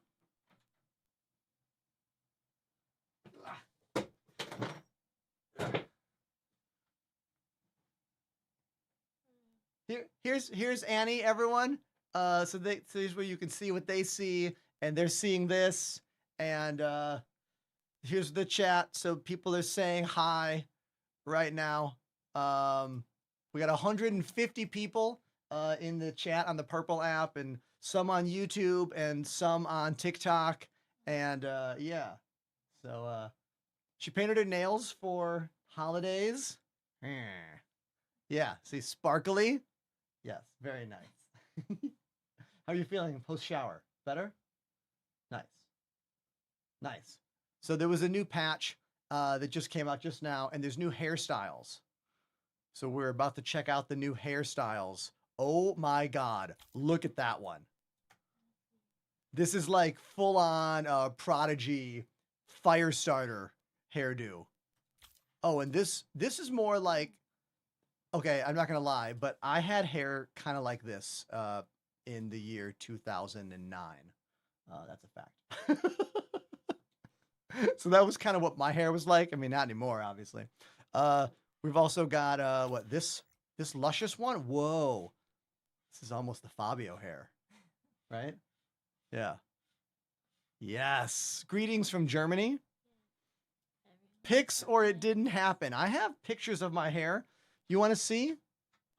Here's Annie, everyone. So here's where you can see what they see, and they're seeing this, and here's the chat. So people are saying hi right now. We got 150 people in the chat on the Purple app, and some on YouTube, and some on TikTok, and yeah. So she painted her nails for holidays. Yeah, see, sparkly. Yes, very nice. How are you feeling post shower? Better? Nice. Nice. So there was a new patch that just came out just now, and there's new hairstyles. So we're about to check out the new hairstyles. Oh my God, look at that one. This is like full on Prodigy Firestarter hairdo. Oh, and this is more like, okay, I'm not gonna lie, but I had hair kind of like this in the year 2009. That's a fact. So that was kind of what my hair was like. I mean, not anymore, obviously. We've also got what, this luscious one. Whoa, this is almost the Fabio hair, right? Yeah. Yes. Greetings from Germany. Pics or it didn't happen. I have pictures of my hair. You want to see?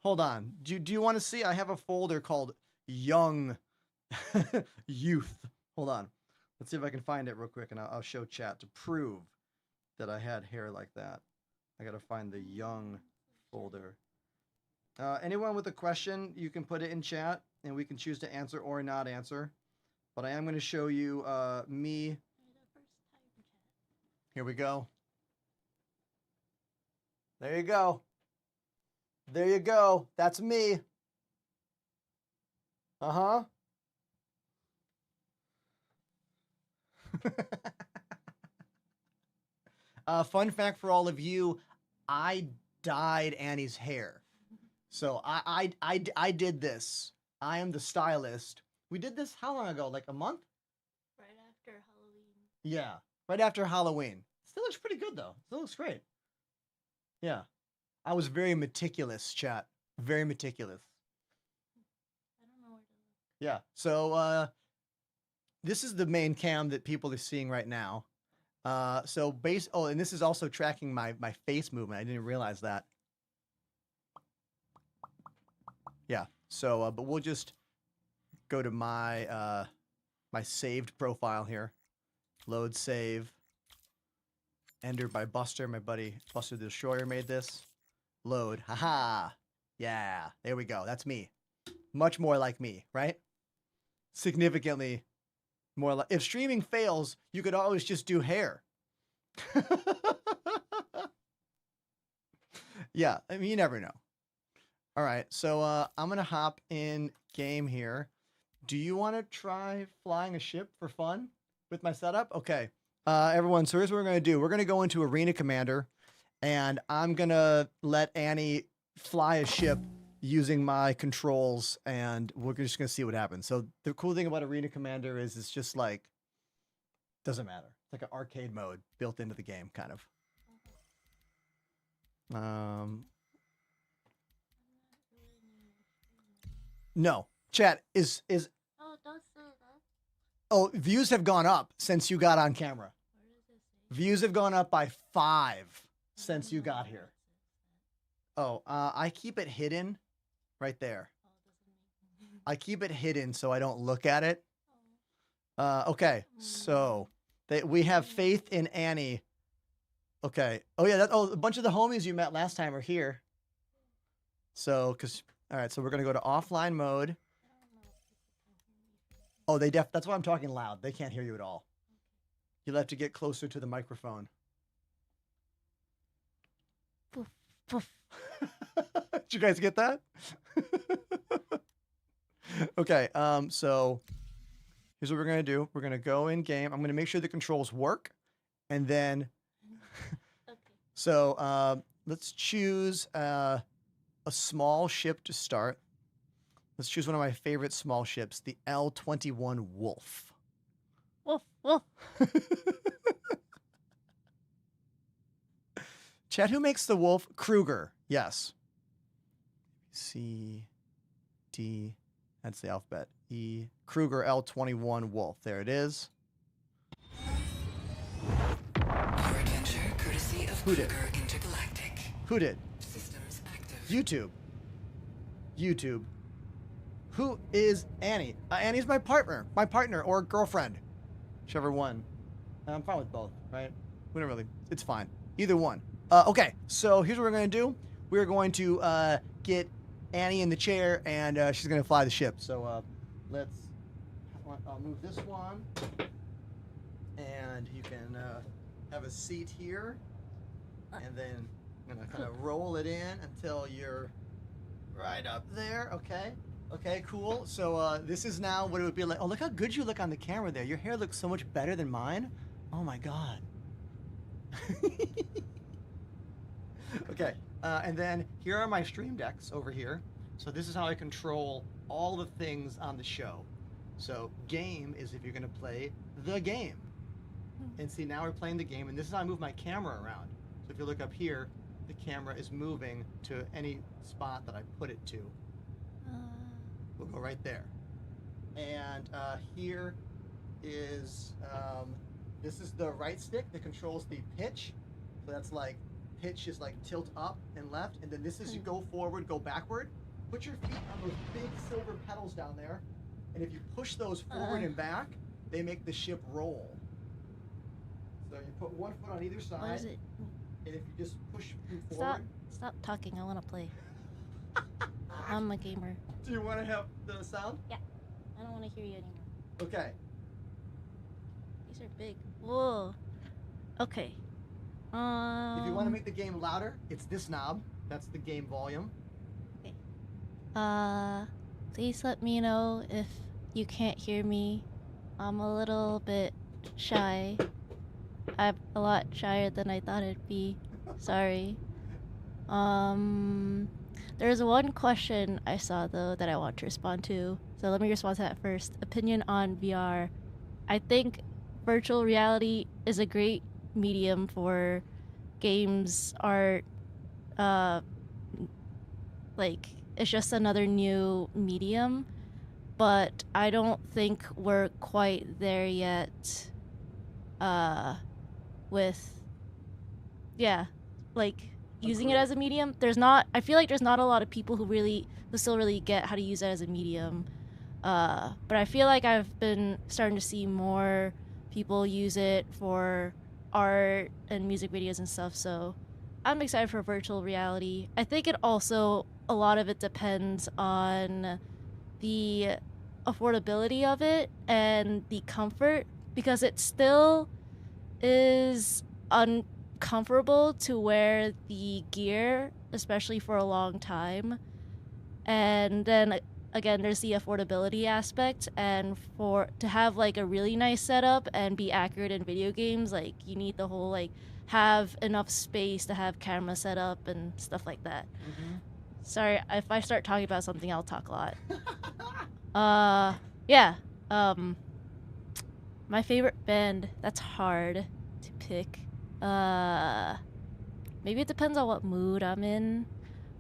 Hold on. Do you want to see? I have a folder called Young Youth. Hold on. Let's see if I can find it real quick, and I'll show chat to prove that I had hair like that. I got to find the Young folder. Anyone with a question, you can put it in chat, and we can choose to answer or not answer. But I am going to show you me. Here we go. There you go. There you go. That's me. Uh-huh. Fun fact for all of you, I dyed Annie's hair. So I did this. I am the stylist. We did this how long ago? Like a month? Right after Halloween. Yeah, right after Halloween. Still looks pretty good though. Still looks great. Yeah. I was very meticulous, chat. Very meticulous. I don't know where to look. Yeah. So this is the main cam that people are seeing right now. Oh, and this is also tracking my face movement. I didn't realize that. Yeah. So but we'll just go to my my saved profile here. Load save. Ender by Buster, my buddy Buster the Destroyer made this. Load. Haha. Yeah. There we go. That's me. Much more like me, right? Significantly more like. If streaming fails, you could always just do hair. Yeah. I mean, you never know. All right. So I'm going to hop in game here. Do you want to try flying a ship for fun with my setup? Okay. Everyone, so here's what we're going to do. We're going to go into Arena Commander, and I'm going to let Annie fly a ship using my controls, and we're just going to see what happens. So the cool thing about Arena Commander is it's just like, doesn't matter. It's like an arcade mode built into the game, kind of. No. Chat, is... Oh, don't say that. Oh, views have gone up since you got on camera. Where does it say? Views have gone up by 5 since you got here. Oh, I keep it hidden right there. Oh, it doesn't make I keep it hidden so I don't look at it. Okay, so we have faith in Annie. Okay. Oh yeah, a bunch of the homies you met last time are here. So, all right, so we're gonna go to offline mode. Oh, that's why I'm talking loud. They can't hear you at all. You'll have to get closer to the microphone. Poof, poof. Did you guys get that? Okay, so here's what we're gonna do. We're gonna go in game. I'm gonna make sure the controls work, and then Okay. so let's choose a small ship to start. Let's choose one of my favorite small ships, the L-21 Wolf. Wolf, wolf. Chad, who makes the Wolf? Kruger. Yes. C, D, that's the alphabet. E, Kruger L-21 Wolf. There it is. Our adventure courtesy of Who did? Kruger Intergalactic. Who did? Systems active. YouTube. YouTube. Who is Annie? Annie's my partner or girlfriend, whichever one. I'm fine with both, right? We don't really. It's fine. Either one. Okay. So here's what we're gonna do. We're going to get Annie in the chair, and she's gonna fly the ship. So I'll move this one, and you can have a seat here, and then I'm gonna kind of roll it in until you're right up there. Okay. Okay, cool. So this is now what it would be like. Oh, look how good you look on the camera there. Your hair looks so much better than mine. Oh my God. Okay, and then here are my stream decks over here. So this is how I control all the things on the show. So game is if you're gonna play the game. And see, now we're playing the game, and this is how I move my camera around. So if you look up here, the camera is moving to any spot that I put it to. We'll go right there. And here is, this is the right stick that controls the pitch. So that's like, pitch is like tilt up and left. And then this is you go forward, go backward. Put your feet on those big silver pedals down there. And if you push those forward and back, they make the ship roll. So you put one foot on either side. What is it? And if you just push forward. Stop talking. I want to play. I'm a gamer. Do you want to have the sound? Yeah. I don't want to hear you anymore. Okay. These are big. Whoa. Okay. If you want to make the game louder, it's this knob. That's the game volume. Okay. Please let me know if you can't hear me. I'm a little bit shy. I'm a lot shyer than I thought it'd be. Sorry. There's one question I saw though that I want to respond to. So let me respond to that first. Opinion on VR. I think virtual reality is a great medium for games, art, like it's just another new medium, but I don't think we're quite there yet with like using it as a medium. I feel like there's not a lot of people who still really get how to use it as a medium. But I feel like I've been starting to see more people use it for art and music videos and stuff, so I'm excited for virtual reality. I think a lot of it depends on the affordability of it and the comfort, because it still is uncomfortable to wear the gear, especially for a long time. And then again, there's the affordability aspect, and to have like a really nice setup and be accurate in video games, like you need the whole like have enough space to have camera set up and stuff like that. Sorry, if I start talking about something, I'll talk a lot. My favorite band, that's hard to pick. Maybe it depends on what mood I'm in.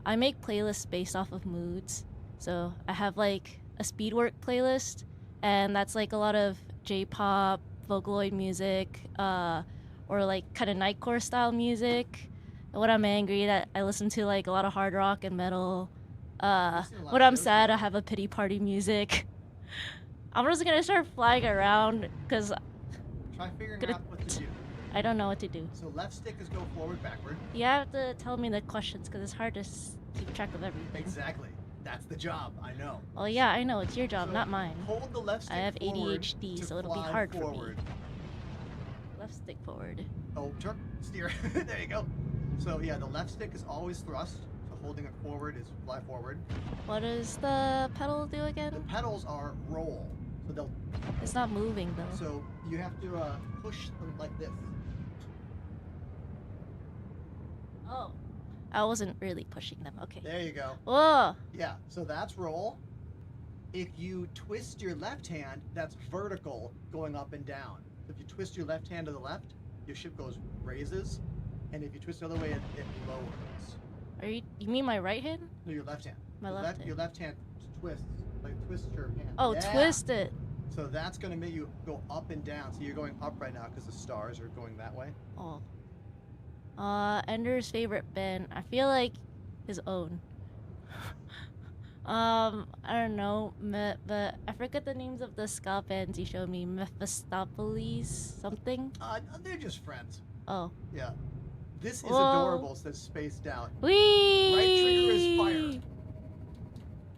I make playlists based off of moods. So I have like a speedwork playlist, and that's like a lot of J-pop, Vocaloid music, or like kind of nightcore style music. And when I'm angry, that I listen to like a lot of hard rock and metal. When I'm sad, I have a pity party music. I'm just gonna start flying around because Try figuring out what to do. I don't know what to do. So left stick is go forward, backward. You have to tell me the questions because it's hard to keep track of everything. Exactly. That's the job. I know. Oh yeah, I know. It's your job, not mine. Hold the left stick I have forward ADHD, to so it'll be fly hard forward. for me. Left stick forward. Oh, turn, steer. There you go. So yeah, the left stick is always thrust. So holding it forward is fly forward. What does the pedal do again? The pedals are roll. So they'll. It's not moving though. So you have to push them like this. Oh. I wasn't really pushing them. Okay. There you go. Whoa. Yeah, so that's roll. If you twist your left hand, that's vertical, going up and down. If you twist your left hand to the left, your ship raises, and if you twist the other way, it lowers. You mean my right hand? No, your left hand. My left hand. Your left hand twists, like twist your hand. Oh, yeah. twist it. So that's gonna make you go up and down. So you're going up right now because the stars are going that way. Oh. Ender's favorite band. I feel like his own. I don't know, but I forget the names of the ska bands you showed me. Mephistopheles something? They're just friends. Oh. Yeah. This is Whoa. adorable, says Spaced Out. Whee! Right trigger is fire.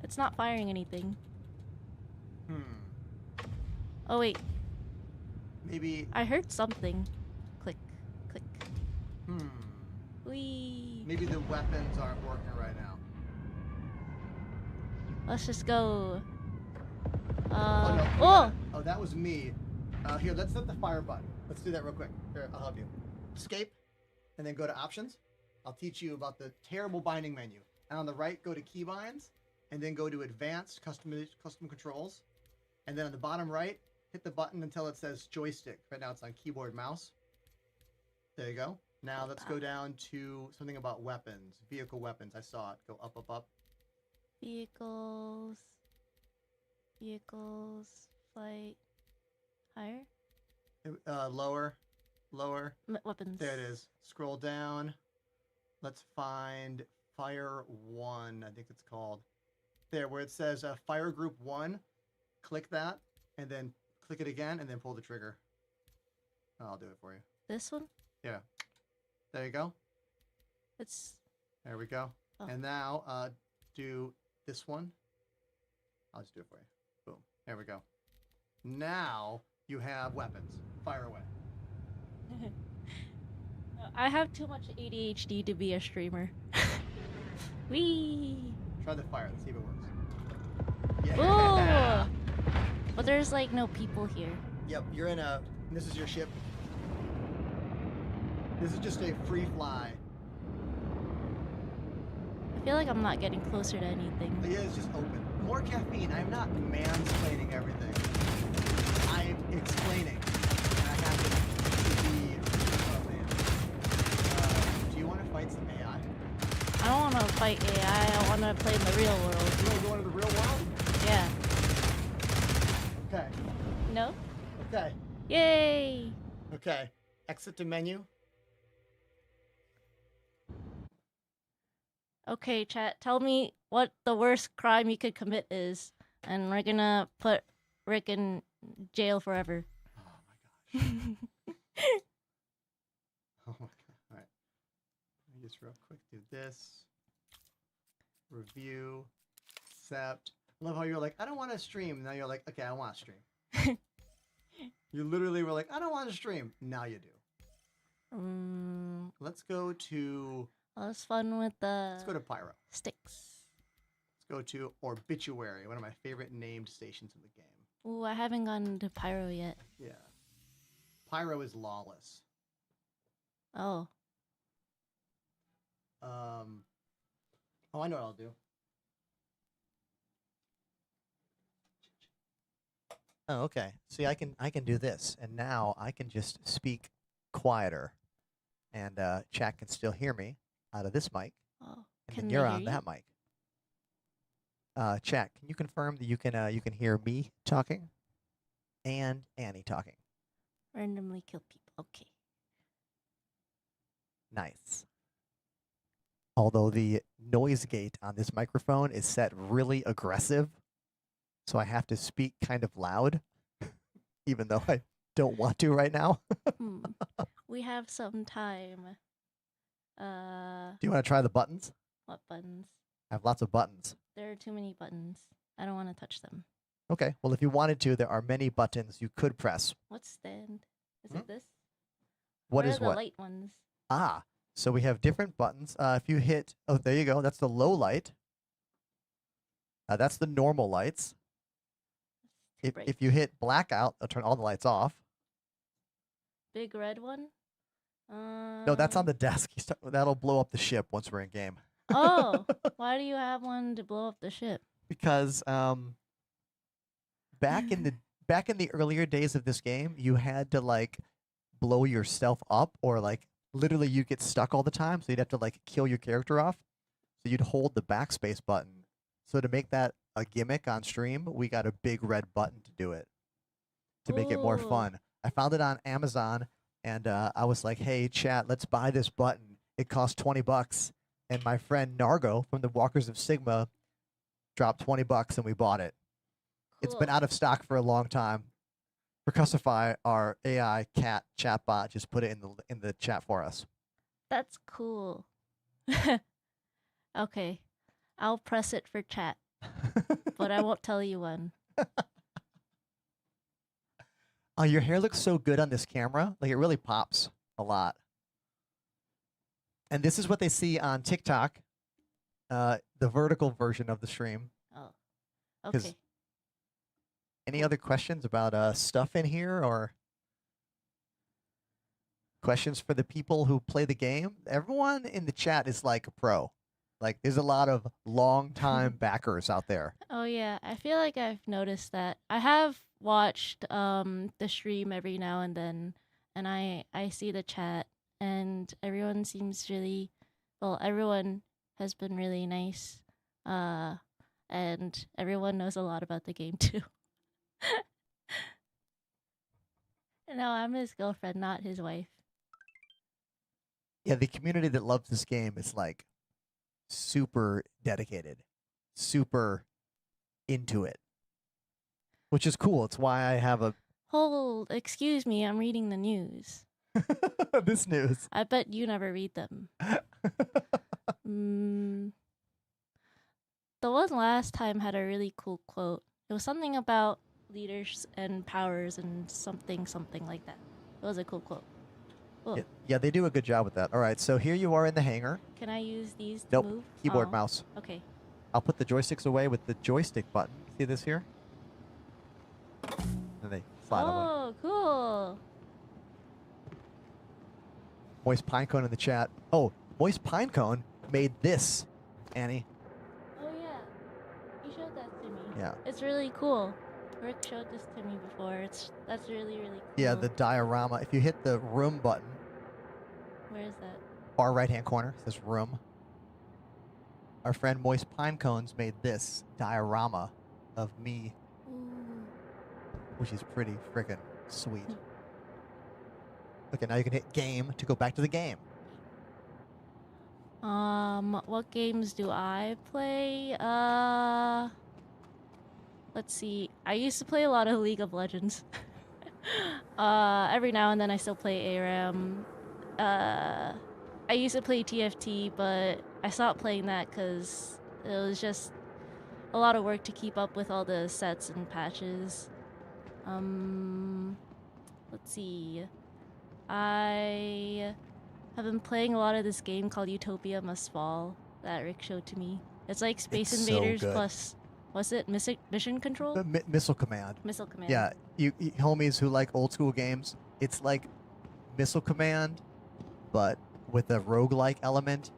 It's not firing anything. Hmm. Oh, wait. Maybe. I heard something. Click, click. Hmm. Whee! Maybe the weapons aren't working right now. Let's just go. Oh, no. Oh! Oh, that was me. Here, let's hit the fire button. Let's do that real quick. Here, I'll help you. Escape, and then go to options. I'll teach you about the terrible binding menu. And on the right, go to keybinds, and then go to advanced custom controls. And then on the bottom right, hit the button until it says joystick. Right now it's on keyboard mouse. There you go. Now let's go down to something about weapons. Vehicle weapons. I saw it. Go up, up, up. Vehicles. Vehicles. Flight. Higher? Lower. Lower. Weapons. There it is. Scroll down. Let's find Fire 1, I think it's called. There, where it says Fire Group 1. Click that, and then click it again, and then pull the trigger. I'll do it for you. This one? Yeah. There you go. There we go. Oh. And now, do this one. I'll just do it for you. Boom. There we go. Now you have weapons. Fire away. I have too much ADHD to be a streamer. Whee! Try the fire. Let's see if it works. Yeah. Ooh! But there's like no people here. Yep, you're in a And this is your ship. This is just a free fly. I feel like I'm not getting closer to anything. Yeah, it's just open. More caffeine. I'm not mansplaining everything. I'm explaining. And I happen to be a man. Do you want to fight some AI? I don't want to fight AI. I want to play in the real world. You want to go into the real world? Yeah. Okay. No? Okay. Yay! Okay. Exit to menu. Okay, chat, tell me what the worst crime you could commit is, and we're gonna put Rick in jail forever. Oh my gosh. Oh my god. Alright. Let me just real quick do this. Review. Accept. I love how you're like, I don't want to stream. Now you're like, okay, I want to stream. You literally were like, I don't want to stream. Now you do. Let's go to... That was fun with the... Let's go to Pyro. Sticks. Let's go to Obituary, one of my favorite named stations in the game. Ooh, I haven't gone to Pyro yet. Yeah. Pyro is lawless. Oh. Oh, I know what I'll do. Oh, okay. See, I can do this, and now I can just speak quieter, and chat can still hear me out of this mic, Oh. and Can then they you're hear on you? that mic. Chat, can you confirm that you can hear me talking, and Annie talking? Randomly kill people. Okay. Nice. Although the noise gate on this microphone is set really aggressive, so I have to speak kind of loud, even though I don't want to right now. We have some time. Do you want to try the buttons? What buttons? I have lots of buttons. There are too many buttons. I don't want to touch them. Okay, well, if you wanted to, there are many buttons you could press. What's stand? Is it this? What Where is are the what? light ones? Ah, so we have different buttons. If you hit, oh, there you go. That's the low light. That's the normal lights. If you hit blackout, it'll turn all the lights off. Big red one? No, that's on the desk. That'll blow up the ship once we're in game. Oh, why do you have one to blow up the ship? Because back in the earlier days of this game, you had to like blow yourself up, or like literally you get stuck all the time, so you'd have to like kill your character off. So you'd hold the backspace button. So to make that a gimmick on stream, we got a big red button to do it, to make it more Ooh. fun. I found it on Amazon, and I was like, hey, chat, let's buy this button. It costs $20. And my friend Nargo from the Walkers of Sigma dropped $20 and we bought it. It's been Cool. out of stock for a long time. Percussify, our AI cat chatbot, just put it in the chat for us. That's cool. Okay. I'll press it for chat, but I won't tell you when. Oh, your hair looks so good on this camera. Like, it really pops a lot. And this is what they see on TikTok, the vertical version of the stream. Oh. 'Cause- Okay. Any other questions about stuff in here, or questions for the people who play the game? Everyone in the chat is like a pro. Like, there's a lot of long-time backers out there. Oh yeah, I feel like I've noticed that. I have watched the stream every now and then, and I see the chat, and everyone seems really, well, everyone has been really nice, and everyone knows a lot about the game too. No, I'm his girlfriend, not his wife. Yeah, the community that loves this game is like super dedicated, super into it, which is cool. It's why I have a Hold, excuse me, I'm reading the news. this news. I bet you never read them. The one last time had a really cool quote. It was something about leaders and powers and something like that. It was a cool quote. Cool. Yeah, they do a good job with that. All right, so here you are in the hangar. Can I use these to Nope, move? keyboard, Oh, mouse. Okay. I'll put the joysticks away with the joystick button. See this here? And they slide away. Oh, cool. Moist Pinecone in the chat. Oh, Moist Pinecone made this, Annie. Oh yeah, you showed that to me. Yeah. It's really cool. Rick showed this to me before. That's really cool. Yeah, the diorama. If you hit the room button, Where is that? far right-hand corner, says room. Our friend Moist Pinecones made this diorama of me, Ooh. which is pretty freaking sweet. Okay, now you can hit game to go back to the game. What games do I play? Let's see. I used to play a lot of League of Legends. Every now and then I still play ARAM. I used to play TFT, but I stopped playing that because it was just a lot of work to keep up with all the sets and patches. Let's see. I have been playing a lot of this game called Utopia Must Fall that Rick showed to me. It's like Space It's so Invaders good. plus, what's it? Mission Control? Missile Command. Missile Command. Yeah, you homies who like old school games, it's like Missile Command, but with a roguelike element,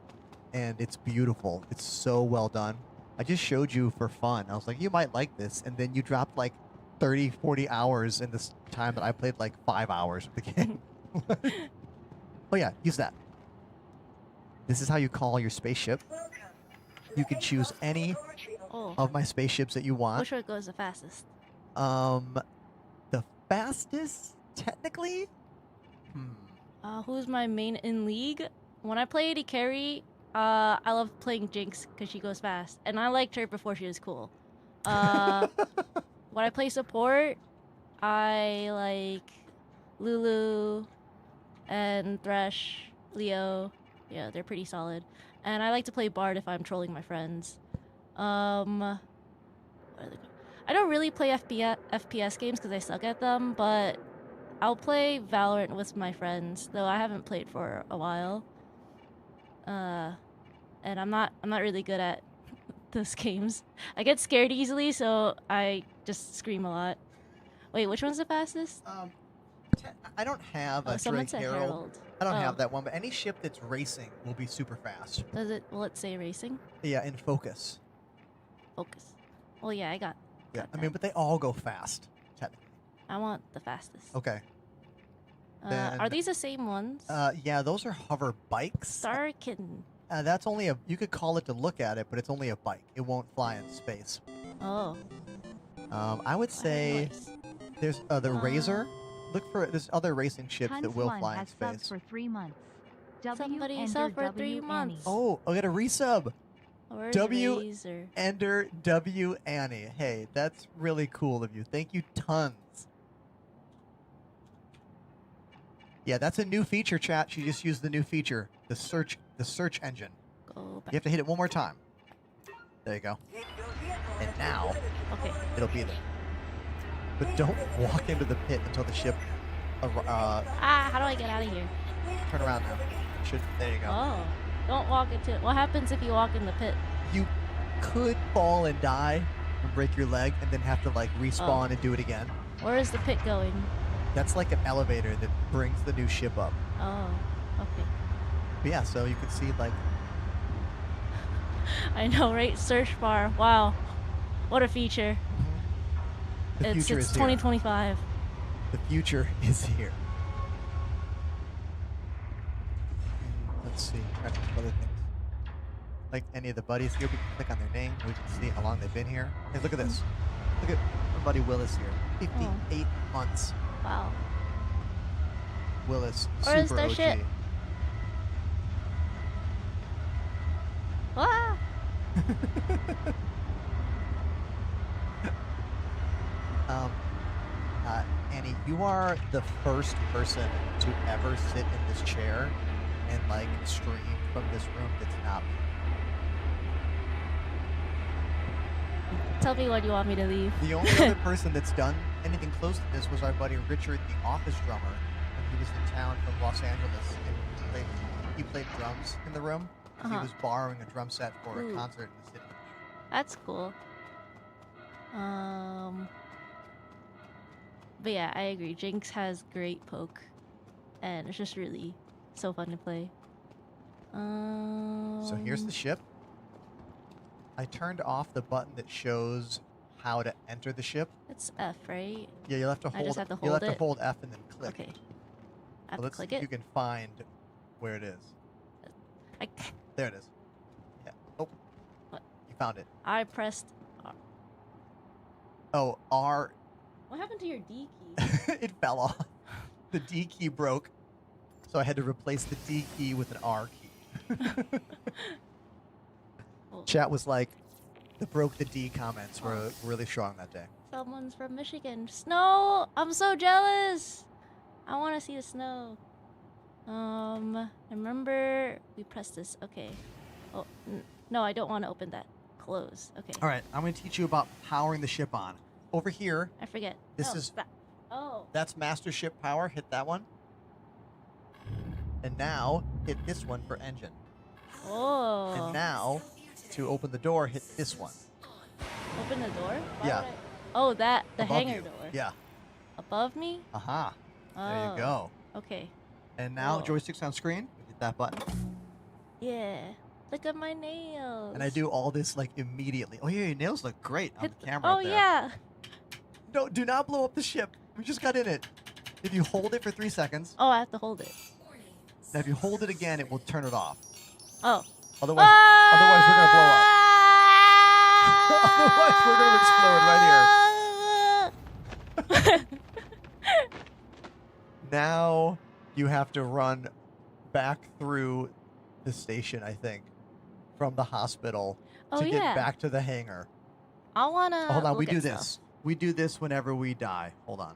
and it's beautiful. It's so well done. I just showed you for fun. I was like, you might like this, and then you dropped like 30, 40 hours in this time that I played like 5 hours of the game. Oh yeah, use that. This is how you call your spaceship. You can choose any of my spaceships that you want. Which one goes the fastest? The fastest, technically? Who's my main in League? When I play AD Carry, I love playing Jinx because she goes fast. And I liked her before she was cool. When I play support, I like Lulu and Thresh, Leo. Yeah, they're pretty solid. And I like to play Bard if I'm trolling my friends. What are they called? I don't really play FPS games because I suck at them, but I'll play Valorant with my friends, though I haven't played for a while. And I'm not really good at those games. I get scared easily, so I just scream a lot. Wait, which one's the fastest? I don't have a someone Drake said Herald. Herald. I don't Oh. have that one, but any ship that's racing will be super fast. Will it say racing? Yeah, in focus. Focus. Well, yeah, I got Yeah, I mean, but they all go fast, technically. I want the fastest. Okay. Are Then- these the same ones? Yeah, those are hover bikes. Star Kitten. That's only a. You could call it to look at it, but it's only a bike. It won't fly in space. Oh. I would say there's the Razor. Look for there's other racing ships that will Tons1 fly in has subbed space. for 3 months. Somebody Ender subbed for 3 W months. Oh, I got a resub. Where's W Razor? Ender W Annie. Hey, that's really cool of you. Thank you tons. Yeah, that's a new feature, chat. She just used the new feature, the search engine. Go back. You have to hit it one more time. There you go. And now, Okay. it'll be there. But don't walk into the pit until the ship. How do I get out of here? Turn around now. There you go. Oh. Don't walk into it. What happens if you walk in the pit? You could fall and die and break your leg, and then have to like respawn and do it again. Where is the pit going? That's like an elevator that brings the new ship up. Oh. Okay. But yeah, so you can see like. I know, right? Search bar. Wow. What a feature. The It's future is here. 2025. The future is here. Let's see. Try to think of other things. Like any of the buddies here, we can click on their name. We can see how long they've been here. Hey, look at this. Look at our buddy Willis here. 58 months. Wow. Willis, Where is super their OG. ship? Ah! Annie, you are the first person to ever sit in this chair and like stream from this room that's not me. Tell me when you want me to leave. The only other person that's done anything close to this was our buddy Richard, the office drummer, when he was in town from Los Angeles. And he played drums in the room. He was borrowing a drum set for a concert in the city. That's cool. But yeah, I agree. Jinx has great poke, and it's just really So fun to play. So here's the ship. I turned off the button that shows how to enter the ship. It's F, right? Yeah, you'll have to hold. I just have to You'll hold have it? to hold F and then click. Okay. I have So to let's click see if it? you can find where it is. I, There it is. Yeah. Oh. What? You found it. I pressed R. Oh, R. What happened to your D key? It fell off. The D key broke, so I had to replace the D key with an R key. Oh, Chat was like, the broke the D comments were really strong that day. someone's from Michigan. Snow! I'm so jealous! I want to see the snow. I remember we pressed this. Okay. Oh, no, I don't want to open that. Close. Okay. All right, I'm going to teach you about powering the ship on. Over here, I forget. This Oh, is- that. Oh. that's master ship power. Hit that one. And now, hit this one for engine. Oh. And now, to open the door, hit this one. Open the door? Why Yeah. would I- Oh, that. The Above hangar you. door. Yeah. Above me? Aha. There Oh. you go. Okay. And now, Whoa. joysticks on screen. Hit that button. Yeah. Look at my nails. And I do all this like immediately. Oh yeah, your nails look great on Hit the camera. Oh, up there. yeah. No, do not blow up the ship. We just got in it. If you hold it for 3 seconds, Oh, I have to hold it. now if you hold it again, it will turn it off. Oh. Otherwise, otherwise we're gonna blow up. Otherwise, we're gonna explode right here. Now you have to run back through the station, I think, from the hospital Oh, to yeah. get back to the hangar. I wanna. Oh, hold on, we look do at this. stuff. We do this whenever we die. Hold on.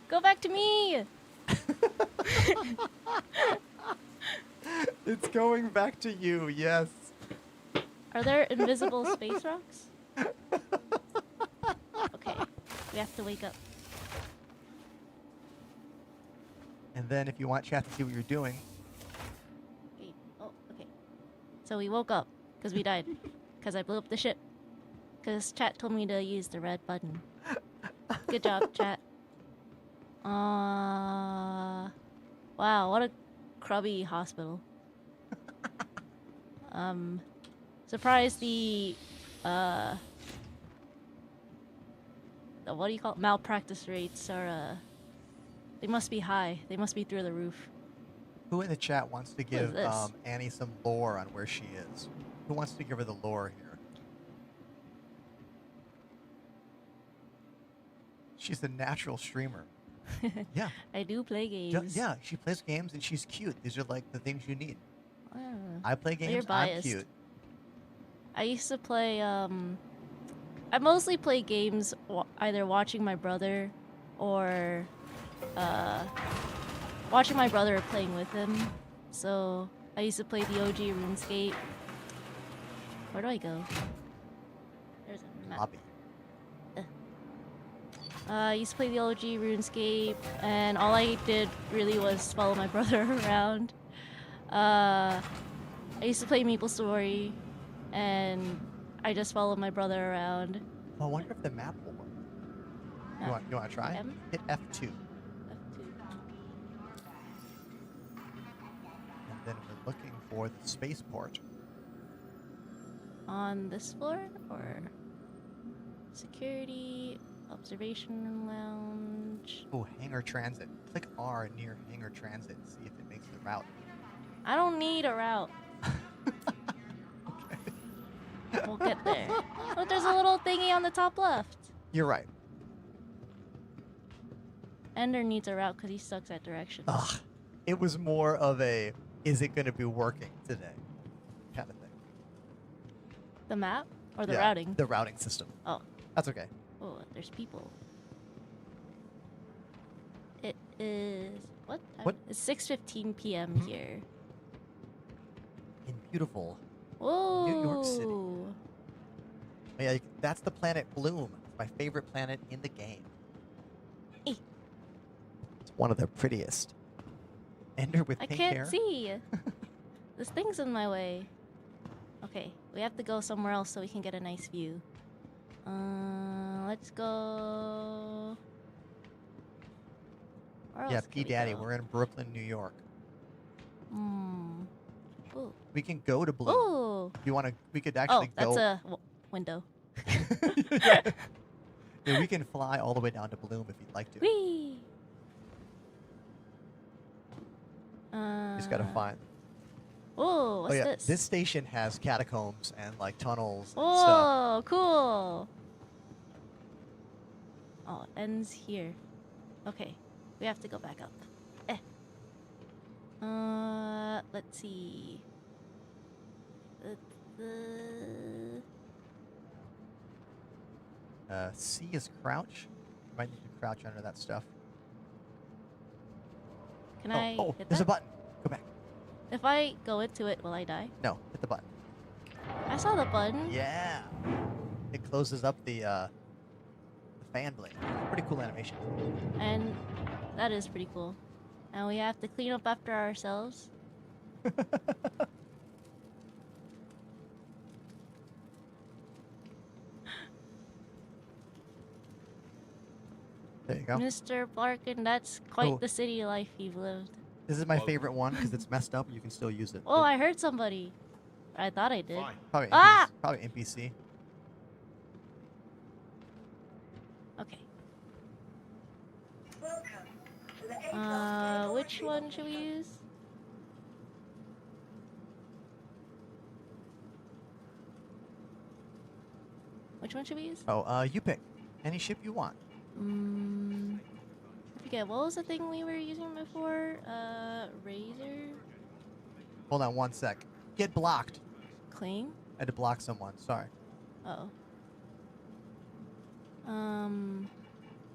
Go back to me. It's going back to you, yes. Are there invisible space rocks? Okay. We have to wake up. And then if you want chat to see what you're doing, Wait. Oh, okay. So we woke up because we died. Because I blew up the ship. Because chat told me to use the red button. Good job, chat. Wow, what a crubby hospital. Surprised the what do you call it? Malpractice rates are they must be high. They must be through the roof. who in the chat wants to give this? Annie some lore on where she is? Who wants to give her the lore here? She's the natural streamer. Yeah. I do play games. Yeah, she plays games and she's cute. These are like the things you need. Ah. I play You're games, I'm biased. cute. I used to play, I mostly play games either watching my brother or, watching my brother or playing with him. So, I used to play the OG RuneScape. Where do I go? There's a map. Lobby. I used to play the OG RuneScape, and all I did really was follow my brother around. I used to play MapleStory, and I just followed my brother around. Oh, I wonder if the map will work. You want to try? M? Hit F2. F2. And then we're looking for the spaceport. On this floor, or security, observation lounge? Oh, hangar transit. Click R near hangar transit and see if it makes the route. I don't need a route. We'll get there. Look, there's a little thingy on the top left. You're right. Ender needs a route because he sucks at directions. Ugh. It was more of a, is it going to be working today? Kind of thing. The map? Or the Yeah, routing? The routing system. Oh. That's okay. Oh, there's people. It is... What? What? It's 6:15 p.m. here. In beautiful Whoa. New York City. Yeah, that's the planet Bloom. My favorite planet in the game. Eh. It's one of the prettiest. Ender with I pink can't hair. see. This thing's in my way. Okay, we have to go somewhere else so we can get a nice view. Let's go. Where Yeah, else P can we Daddy, go? we're in Brooklyn, New York. Hmm. Ooh. We can go to Bloom. Ooh. If you want to, we could Oh, actually that's go. a window. Yeah, we can fly all the way down to Bloom if you'd like to. Whee! Just gotta find. Oh, what's oh yeah, this? this station has catacombs and like tunnels and stuff. Oh, cool. Oh, it ends here. Okay, we have to go back up. Let's see. C is crouch. You might need to crouch under that stuff. Can I Oh, hit there's a that? button. Go back. If I go into it, will I die? No, hit the button. I saw the button. Yeah. It closes up the fan blade. Pretty cool animation. And that is pretty cool. And we have to clean up after ourselves. There you go. Mr. Blarkin, that's quite Oh. the city life you've lived. This is my favorite one because it's messed up. You can still use it. Oh, I heard somebody. I thought I did. Probably Ah! NPC, probably NPC. Okay. Which one should we use? Which one should we use? Oh, you pick any ship you want. I forget, what was the thing we were using before? Razor? Hold on one sec. Get blocked. Cling? I had to block someone. Sorry. Oh.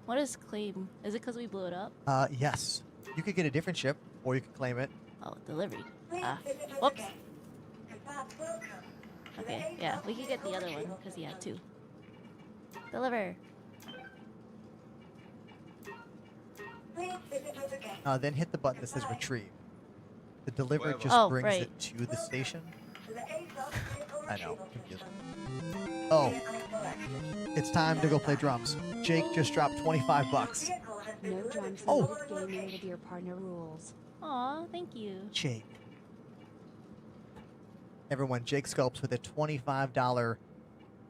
What is claim? Is it because we blew it up? Yes. You could get a different ship, or you could claim it. Oh, delivery. Ah, whoops. Okay, yeah, we could get the other one because he had two. Deliver. Then hit the button that says retrieve. The deliver just Oh, brings right. it to the station. I know, confusing. Oh, it's time to go play drums. Jake just dropped 25 bucks. No drums Oh. limited gaming with your partner rules. Aw, thank you. Jake. Everyone, Jake Sculpts with a $25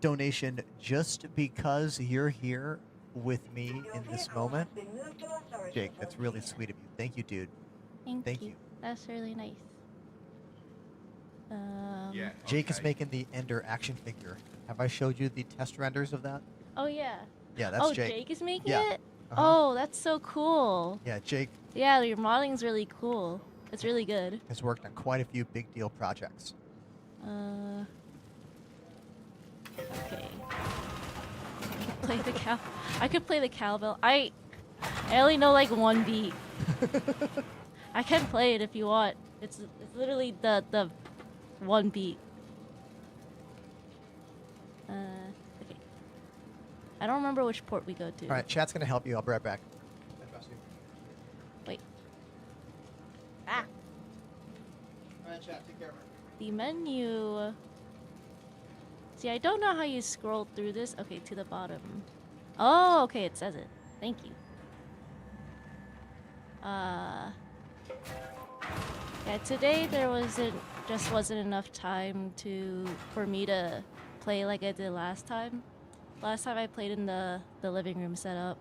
donation just because you're here with me in this moment. Jake, that's really sweet of you. Thank you, dude. Thank you. That's really nice. Jake is making the Ender action figure. Have I showed you the test renders of that? Oh, yeah. Yeah, that's oh, Jake. Jake is making Yeah. it? Uh-huh. Oh, that's so cool. Yeah, Jake Yeah, your modeling's really cool. It's really good. has worked on quite a few big deal projects. Okay. Play the cow. I could play the cowbell. I only know like one beat. I can play it if you want. It's literally the one beat. Okay. I don't remember which port we go to. All right, chat's gonna help you. I'll be right back. Wait. Ah. All right, chat, take care of it. The menu. See, I don't know how you scroll through this. Okay, to the bottom. Oh, okay, it says it. Thank you. Yeah, today there wasn't enough time for me to play like I did last time. Last time I played in the living room setup,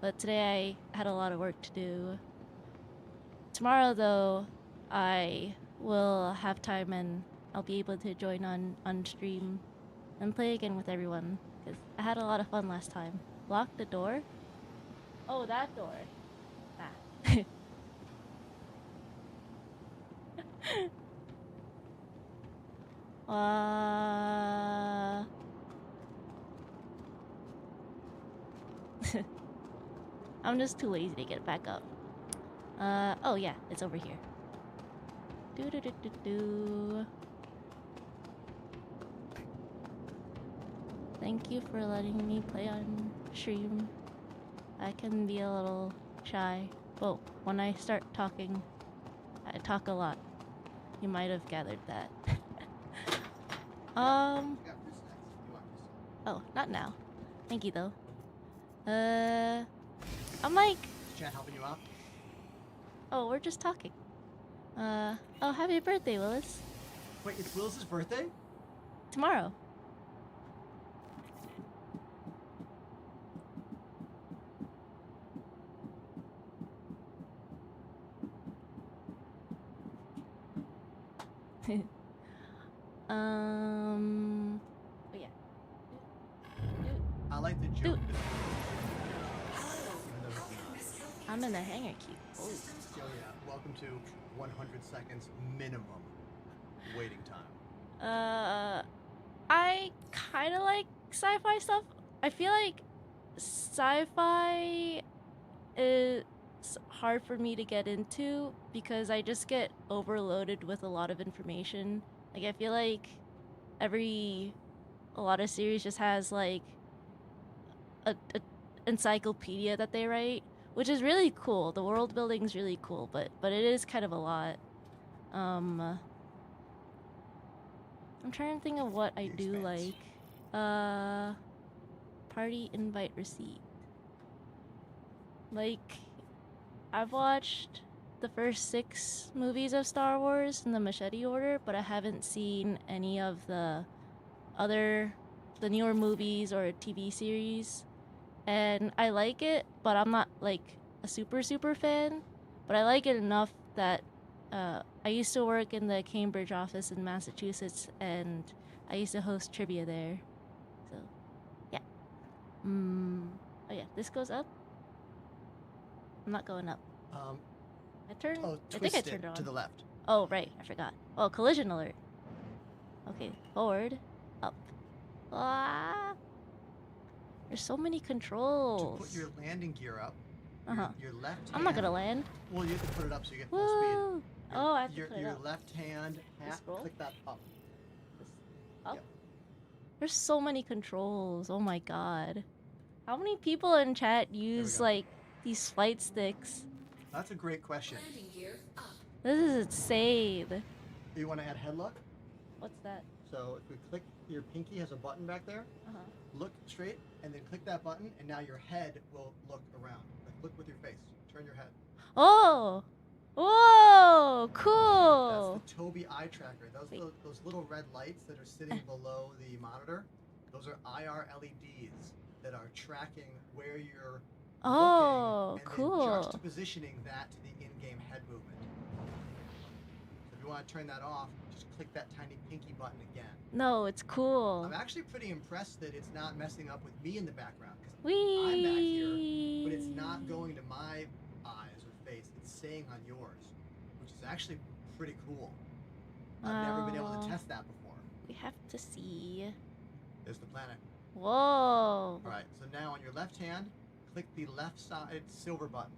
but today I had a lot of work to do. Tomorrow, though, I will have time and I'll be able to join on stream and play again with everyone because I had a lot of fun last time. Lock the door? Oh, that door. Ah. I'm just too lazy to get back up. Oh yeah, it's over here. Thank you for letting me play on stream. I can be a little shy, but when I start talking, I talk a lot. You might have gathered that. Oh, not now. Thank you though. I'm like, Is chat helping you out? oh, we're just talking. Oh, happy birthday, Willis. Wait, it's Willis's birthday? Tomorrow. But yeah. I like the joke. I'm in the hangar queue. Oh. So yeah, welcome to 100 seconds minimum waiting time. I kind of like sci-fi stuff. I feel like sci-fi is hard for me to get into because I just get overloaded with a lot of information. Like I feel like a lot of series just has like a encyclopedia that they write, which is really cool. The world building's really cool, but it is kind of a lot. I'm trying to think of what I do like. Party invite receipt. Like, I've watched the first 6 movies of Star Wars in the machete order, but I haven't seen any of the newer movies or TV series. And I like it, but I'm not like a super fan. But I like it enough that I used to work in the Cambridge office in Massachusetts, and I used to host trivia there. So, yeah. Oh yeah, this goes up. I'm not going up. I turned. Oh, I think I twist turned it on. to the left. Oh right, I forgot. Oh, collision alert. Okay, forward, up. Ah. There's so many To controls. put your landing gear up, your left hand... I'm not gonna land. Well, you have to put it up so you get full Woo! speed. Oh, I have to put it Your up. left hand, Scroll? click that up. Up? Yep. There's so many controls. Oh my god. How many people in chat use go. like these flight sticks? That's a great question. Landing gear up. This is insane. You want to add head lock? What's that? So if we click, your pinky has a button back there. Uh-huh. Look straight, and then click that button, and now your head will look around. Like, look with your face. Turn your head. Oh! Whoa! Cool! That's the Tobii eye tracker. Those little red lights that are sitting below the monitor, those are IR LEDs that are tracking where you're Oh, looking and cool. then juxtapositioning that to the in-game head movement. So if you want to turn that off, just click that tiny pinky button again. No, it's cool. I'm actually pretty impressed that it's not messing up with me in the background, because Whee! I'm back here, but it's not going to my eyes or face. It's staying on yours, which is actually pretty cool. I've never been able to Oh. test that before. We have to see. There's the planet. Whoa! All right, so now on your left hand, click the left side silver button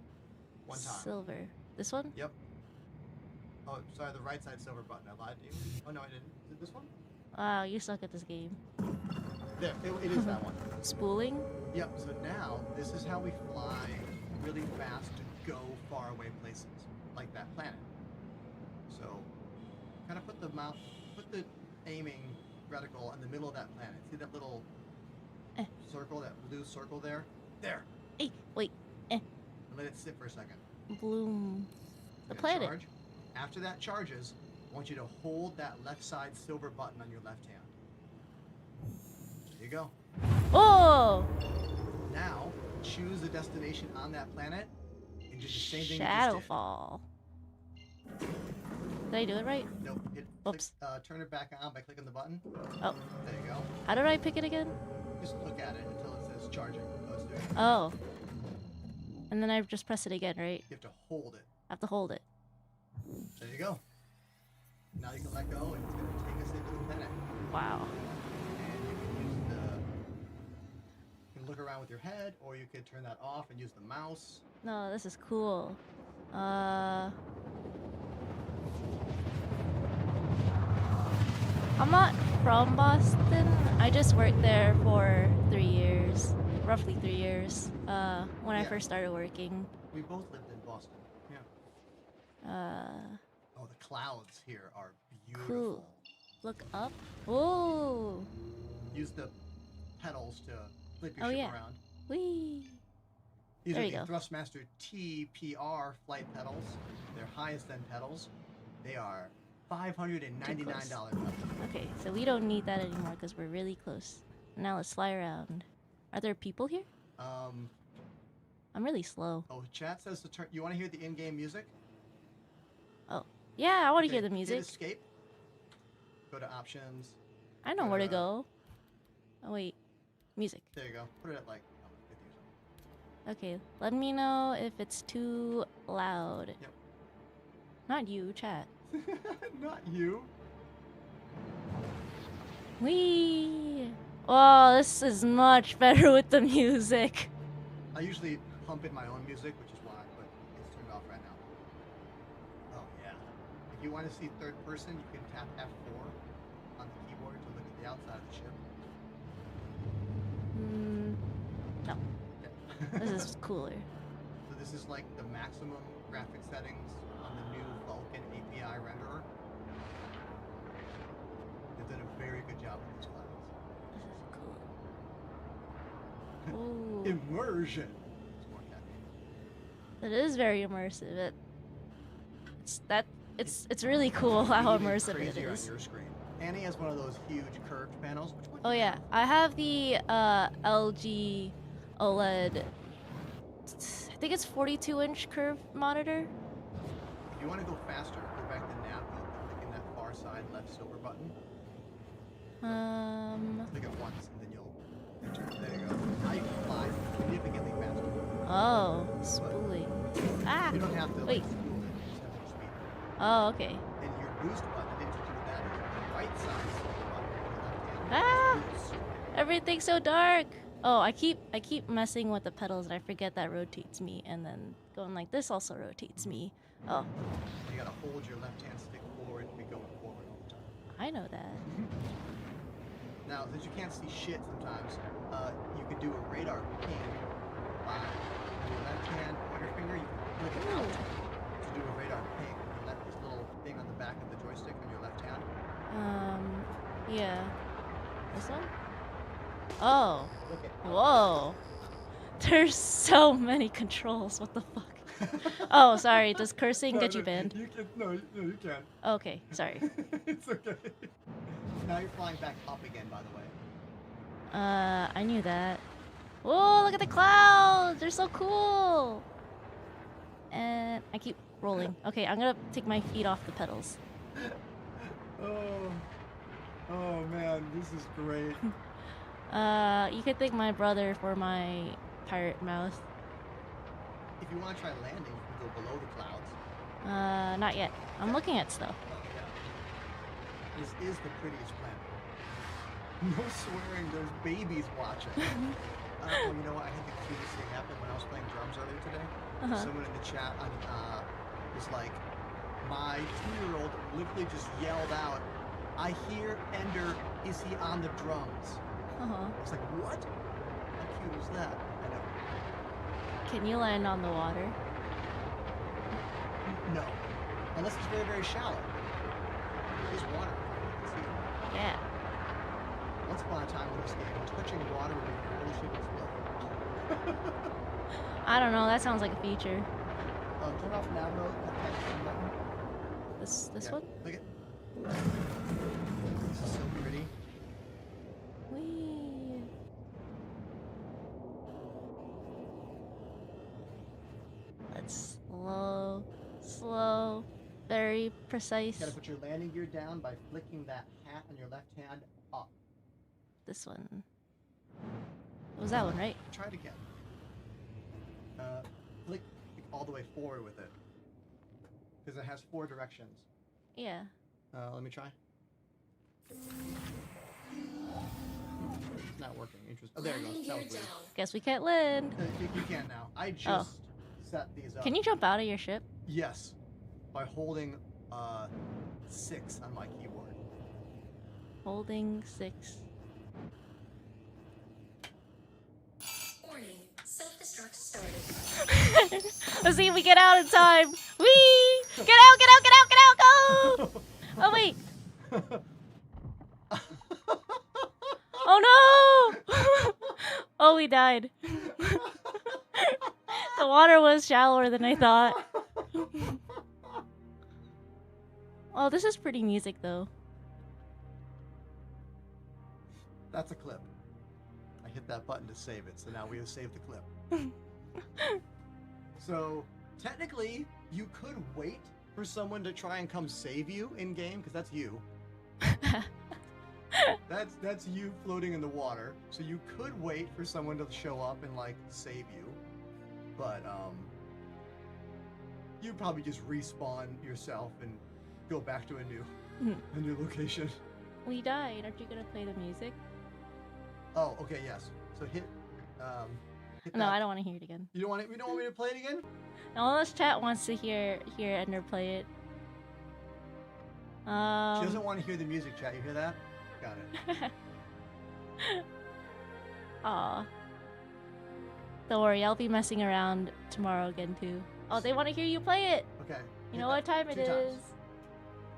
one time. Silver. This one? Yep. Oh, sorry, the right side silver button. I lied to you. Oh, no, I didn't. Is it this one? Wow, you suck at this game. There, it is that one. Spooling? Yep, so now this is how we fly really fast to go far away places, like that planet. So, kind of put the aiming reticle in the middle of that planet. See that little circle, that blue circle there? There! Hey, wait. And let it sit for a second. Bloom. The Gonna planet. charge. After that charges, I want you to hold that left side silver button on your left hand. There you go. Oh! Now, choose the destination on that planet and do the same thing you just did. Shadowfall. Did I do it right? Nope. Oops. Turn it back on by clicking the button. Oh. There you go. How did I pick it again? Just look at it until it says charging. Oh, it's doing it. Oh. And then I just press it again, right? You have to hold it. I have to hold it. There you go. Now you can let go, and it's going to take us into the planet. Wow. And you can use you can look around with your head, or you could turn that off and use the mouse. No, this is cool. I'm not from Boston. I just worked there for 3 years, roughly 3 years. When I Yeah. first started working. We both lived in Boston. Yeah. Oh, the clouds here are beautiful. Cool. Look up. Whoa. Use the pedals to flip your Oh ship yeah. around. Whee. These There are you the go. Thrustmaster TPR flight pedals. They're highest end pedals. They are $599. Okay, so we don't need that anymore because we're really close. Now let's fly around. Are there people here? I'm really slow. Oh, chat says to turn. You want to hear the in-game music? Oh, yeah, I want to Okay, hear the music. Hit escape. Go to options. I know where to go. Oh wait, music. There you go. Put it at like 50 or something. Okay, let me know if it's too loud. Yep. Not you, chat. Not you. Whee! Oh, this is much better with the music. I usually pump in my own music, which is why, but it's turned off right now. Oh yeah. If you want to see third person, you can tap F4 on the keyboard to look at the outside of the ship. No. Okay. This is cooler. So this is like the maximum graphic settings on the new Vulkan API renderer. They've done a very good job with these clouds. This is cool. Ooh. Immersion. It's more catchy. It is very immersive. It's really cool how Even immersive it crazier is. on your screen. Annie has one of those huge curved panels. Which one Oh do you yeah, have? I have the LG OLED. I think it's 42-inch curved monitor. If you want to go faster, go back to nav mode and click in that far side left silver button. Click it once and then you'll enter. There you go. Now you can fly significantly faster. Oh, spooling. Ah, You don't have to wait. like spool it, you just have to speed it. Oh, okay. And your boost button, I didn't teach you what that is. The right side silver button on the left hand. Ah! Boost. Everything's so dark. Oh, I keep messing with the pedals and I forget that rotates me, and then going like this also rotates me. Oh, You gotta hold your left hand stick forward and be going forward all the time. I know that. Now, since you can't see shit sometimes, you can do a radar ping by your left hand pointer finger. You can flick it out to do a radar ping. You let this little thing on the back of the joystick on your left hand. Yeah. This one? Oh. Look at Whoa. There's so many controls. What the fuck? Oh, sorry. Does cursing get you banned? You can, no, you can. Okay, sorry. It's okay. Now you're flying back up again, by the way. I knew that. Whoa, look at the clouds! They're so cool! And I keep rolling. Okay, I'm gonna take my feet off the pedals. Oh man, this is great. You could thank my brother for my pirate mouth. If you want to try landing, you can go below the clouds. Not yet. I'm looking at stuff. Oh, yeah. This is the prettiest planet. No swearing, there's babies watching. Oh, you know what? I had the cutest thing happen when I was playing drums earlier today. Someone in the chat was like, my 2-year-old literally just yelled out, "I hear Ender, is he on the drums?" I was like, what? How cute was that? I know. Can you land on the water? No. Unless it's very, very shallow. There is water. You can see it. Yeah. Once upon a time in this game, touching water with your whole ship is float. I don't know. That sounds like a feature. Turn off nav mode. That button. This Yeah, one? Click it. This is so pretty. Whee. That's slow, very precise. You gotta put your landing gear down by flicking that hat on your left hand up. This one. It was that one, right? Try it again. Flick all the way forward with it. Because it has 4 directions. Yeah. Let me try. It's not working. Interesting. Oh, there it goes. That was weird. Guess we can't land. You can now. I just set these up. Can you jump out of your ship? Yes. By holding 6 on my keyboard. Holding 6. Warning. Self-destruct started. Let's see if we get out in time. Whee! Get out, get out, get out, get out, go! Oh, wait. Oh, no! Oh, we died. The water was shallower than I thought. Oh, this is pretty music, though. That's a clip. I hit that button to save it, so now we have saved the clip. So, technically, you could wait for someone to try and come save you in game, because that's you. That's you floating in the water. So you could wait for someone to show up and like save you, but you probably just respawn yourself and go back to a new location. We died. Aren't you gonna play the music? Oh, okay, yes. So hit No, I don't want to hear it again. You don't want it? You don't want me to play it again? No, unless chat wants to hear Ender play it. She doesn't want to hear the music, chat. You hear that? Got it. Aw. Don't worry, I'll be messing around tomorrow again too. Oh, they want to hear you play it. Okay. You know what time it Two is? times.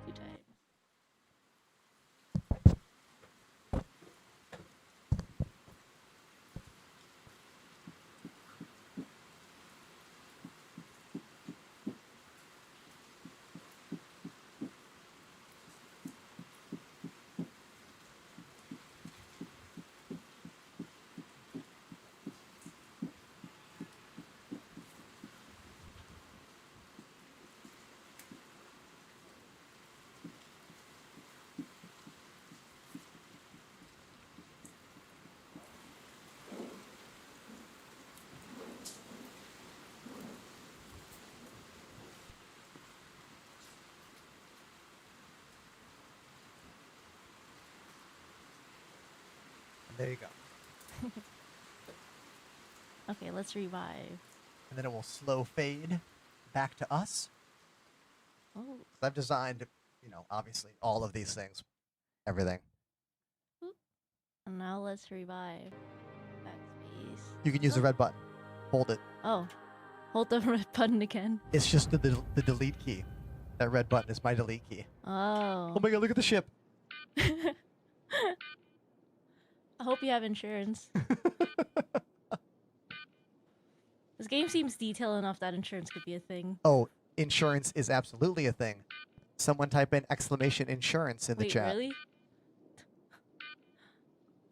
2 times. There you go. Okay, let's revive. And then it will slow fade back to us. Oh. So I've designed, obviously all of these things, everything. And now let's revive. Backspace. You can use the red button. Hold it. Oh. Hold the red button again. It's just the delete key. That red button is my delete key. Oh. Oh my god, look at the ship. I hope you have insurance. This game seems detailed enough that insurance could be a thing. Oh, insurance is absolutely a thing. Someone type in !insurance in the chat. Really?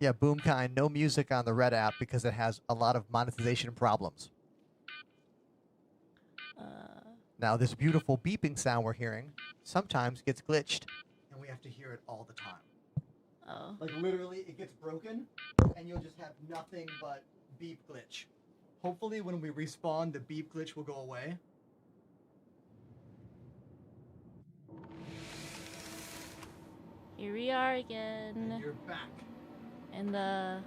Yeah, Boomkind, no music on the Red app because it has a lot of monetization problems. Now, this beautiful beeping sound we're hearing sometimes gets glitched. And we have to hear it all the time. Oh. Like, literally, it gets broken, and you'll just have nothing but beep glitch. Hopefully, when we respawn, the beep glitch will go away. Here we are again. And you're back. In the...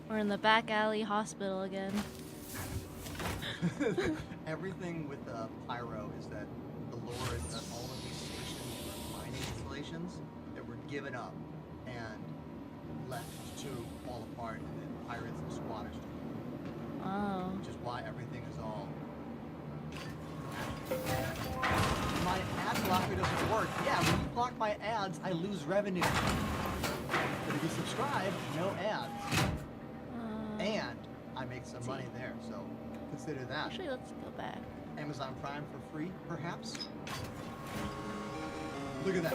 We're in the back alley hospital again. Everything with the pyro is that the lore is that all of these stations are mining installations that were given up and left to fall apart, and then pirates and squatters took over. Oh. Which is why everything is all... My ad blocker doesn't work. Yeah, when you block my ads, I lose revenue. But if you subscribe, no ads. And I make some money there, so consider that. Actually, let's go back. Amazon Prime for free, perhaps? Look at that.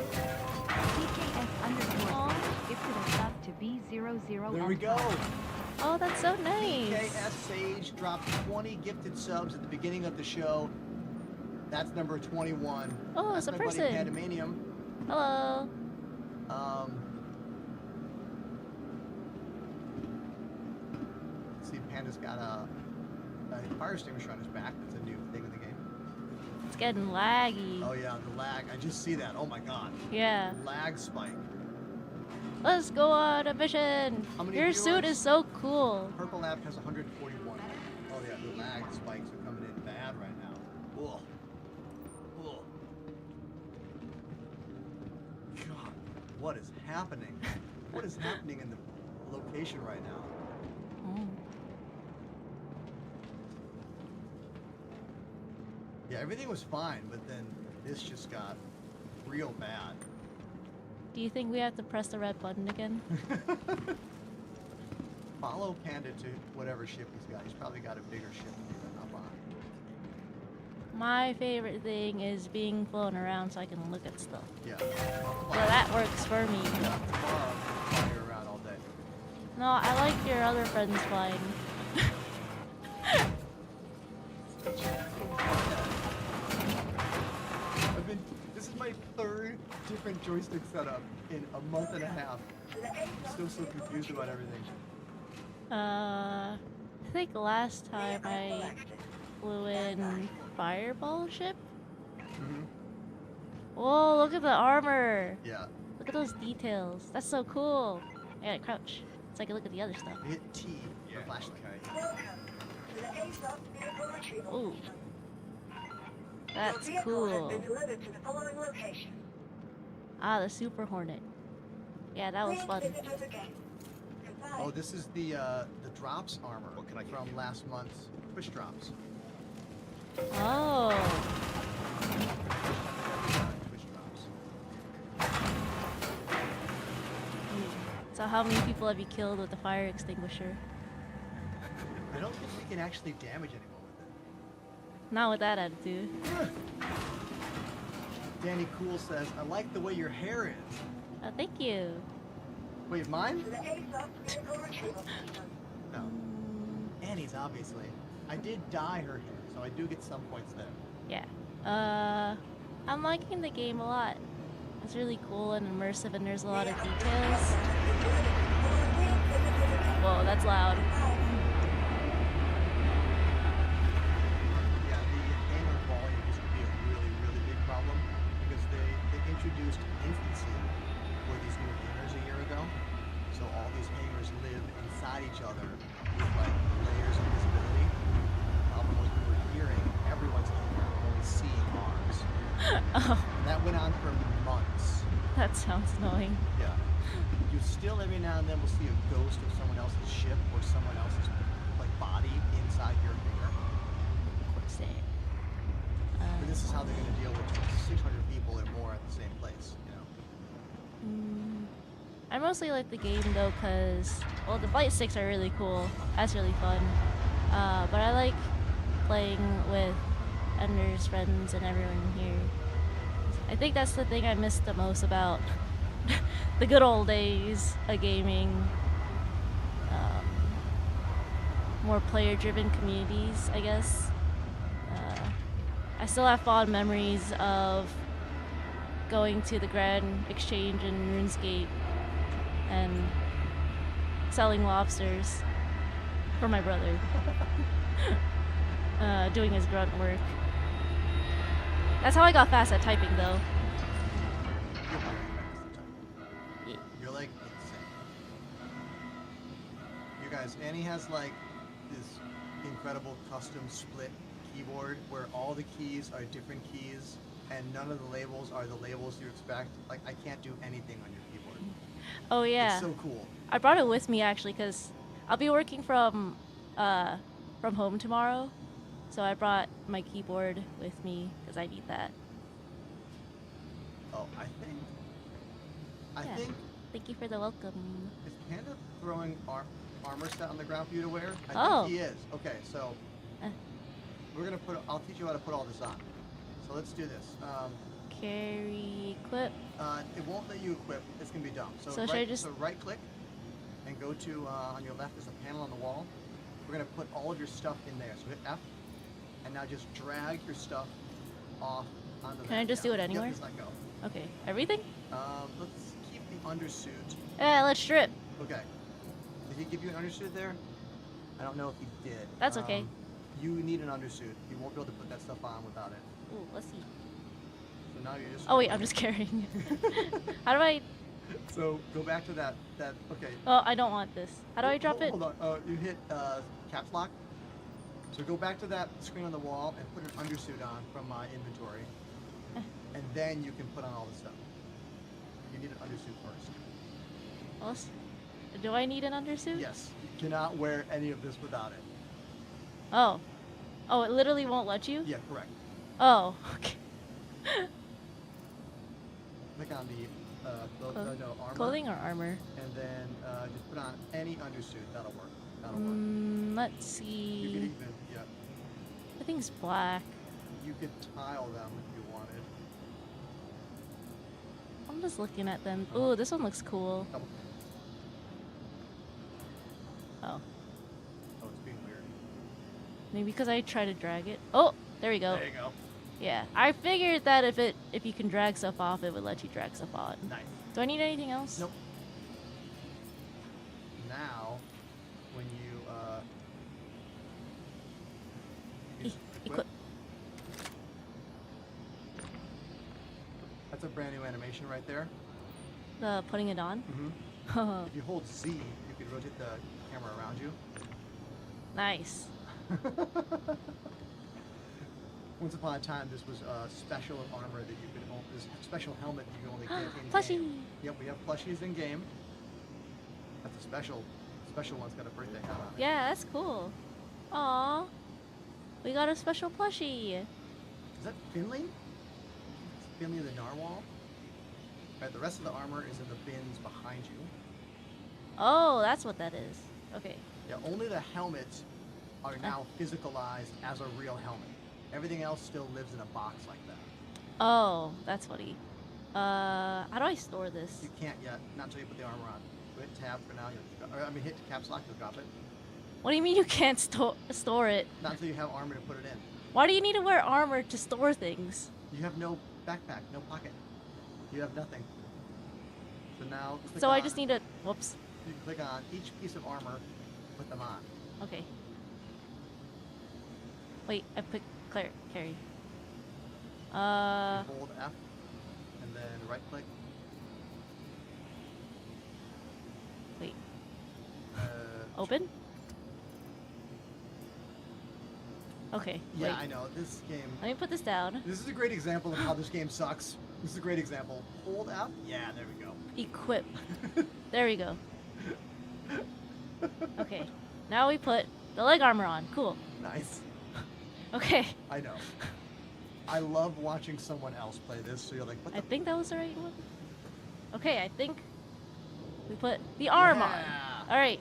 PKS_, gifted a sub to B00. There we go. Oh, that's so nice. PKS Sage dropped 20 gifted subs at the beginning of the show. That's number 21. Oh, that's it's a my person. buddy Pandemanium. Hello. Let's see, Panda's got a fire extinguisher on his back. That's a new thing in the game. It's getting laggy. Oh yeah, the lag. I just see that. Oh my god. Yeah. Lag spike. Let's go on a mission. How many Your suit viewers? is so cool. Purple app has 141. Oh yeah, the lag spikes are coming in bad right now. Ugh. Ugh. what is happening? What is happening in the location right now? Yeah, everything was fine, but then this just got real bad. Do you think we have to press the red button again? Follow Panda to whatever ship he's got. He's probably got a bigger ship than you've been up on. My favorite thing is being flown around so I can look at stuff. Yeah. So that works for me. Yeah, tomorrow I'll fly you around all day. No, I like your other friends flying. This is my third different joystick setup in a month and a half. Still so confused about everything. I think last time I flew in Fireball ship. Whoa, look at the armor. Yeah. Look at those details. That's so cool. I gotta crouch so I can look at the other stuff. Hit T for flashlight. Ooh. That's cool. Ah, the Super Hornet. Yeah, that was fun. Oh, this is the drops armor from last month's push drops. Oh. Push drops. So how many people have you killed with the fire extinguisher? I don't think we can actually damage anyone with it. Not with that attitude. Danny Cool says, I like the way your hair is. Oh, thank you. Wait, mine? No. Annie's, obviously. I did dye her hair, so I do get some points there. Yeah. I'm liking the game a lot. It's really cool and immersive, and there's a lot of details. Whoa, that's loud. Yeah, the hanger volume used to be a really, really big problem because they introduced infancy for these new hangers a year ago. So all these hangers live inside each other with like layers of visibility. The problem was we were hearing everyone's hanger and only seeing ours. Oh, And that went on for months. that sounds annoying. Yeah. You still every now and then will see a ghost of someone else's ship or someone else's like body inside your hanger. Of course they. But this is how they're going to deal with 600 people or more at the same place, you know? I mostly like the game though, cause well, the flight sticks are really cool. That's really fun. But I like playing with Ender's friends and everyone here. I think that's the thing I miss the most about the good old days of gaming. More player-driven communities, I guess. I still have fond memories of going to the Grand Exchange in RuneScape and selling lobsters for my brother. Doing his grunt work. That's how I got fast at typing, though. Yeah. You're like insane. You guys, Annie has like this incredible custom split keyboard where all the keys are different keys and none of the labels are the labels you expect. Like, I can't do anything on your keyboard. Oh yeah. It's so cool. I brought it with me actually, cause I'll be working from home tomorrow, so I brought my keyboard with me because I need that. Oh, I Yeah. think Thank you for the welcome. is Panda throwing armor set on the ground for you to wear? I Oh. think he is. Okay, so we're gonna I'll teach you how to put all this on. So let's do this. Carry, equip. It won't let you equip. It's gonna be dumb. So, So should I just- so right click and go to on your left is a panel on the wall. We're gonna put all of your stuff in there. So hit F, and now just drag your stuff off onto that. Can I just do it Yep, anywhere? just let go. Okay, everything? Let's keep the undersuit. Let's strip. Okay. Did he give you an undersuit there? I don't know if he did. That's okay. You need an undersuit. You won't be able to put that stuff on without it. Ooh, let's see. So now you're just. Oh wait, I'm just carrying. How do I? So go back to that. Okay. Oh, I don't want this. How do I drop it? Hold on. You hit caps lock. So go back to that screen on the wall and put an undersuit on from my inventory, and then you can put on all the stuff. you need an undersuit first. Well, do I need an undersuit? Yes. You cannot wear any of this without it. Oh. Oh, it literally won't let you? Yeah, correct. Oh, okay. Click on the armor. Clothing or armor? And then just put on any undersuit. That'll work. Let's You could see. even, yeah. I think it's black. You could tile them if you wanted. I'm just looking at them. Ooh, this one looks cool. Double. Oh. Oh, it's being weird. Maybe because I try to drag it. Oh, there we go. There you go. Yeah, I figured that if you can drag stuff off, it would let you drag stuff on. Nice. Do I need anything else? Nope. Now, when you Equip. That's a brand new animation right there. The putting it on. Mm-hmm. If you hold Z, you can rotate the camera around you. Nice. Once upon a time, this was a special armor that you could only, this special helmet that you could only get in Plushie. game. Yep, we have plushies in game. That's a special one's got a birthday hat on it. Yeah, that's cool. Aw. We got a special plushie. Is that Finley? It's Finley the Narwhal. Right, the rest of the armor is in the bins behind you. Oh, that's what that is. Okay. Yeah, only the helmets are now physicalized as a real helmet. Everything else still lives in a box like that. Oh, that's funny. How do I store this? You can't yet, not until you put the armor on. Go hit tab for now. Hit caps lock, you'll drop it. What do you mean you can't store it? Not until you have armor to put it in. Why do you need to wear armor to store things? You have no backpack, no pocket. You have nothing. So now. So I just need to. Whoops. You can click on each piece of armor, put them on. Okay. Wait, I picked carry. You hold F, and then right click. Wait. Open? Okay. Yeah, wait. I know. This game. Let me put this down. This is a great example of how this game sucks. This is a great example. Hold F. Yeah, there we go. Equip. There we go. Okay. Now we put the leg armor on. Cool. Nice. Okay. I know. I love watching someone else play this, so you're like, what the I think that was the right one. Okay, I think we put the arm on. Alright.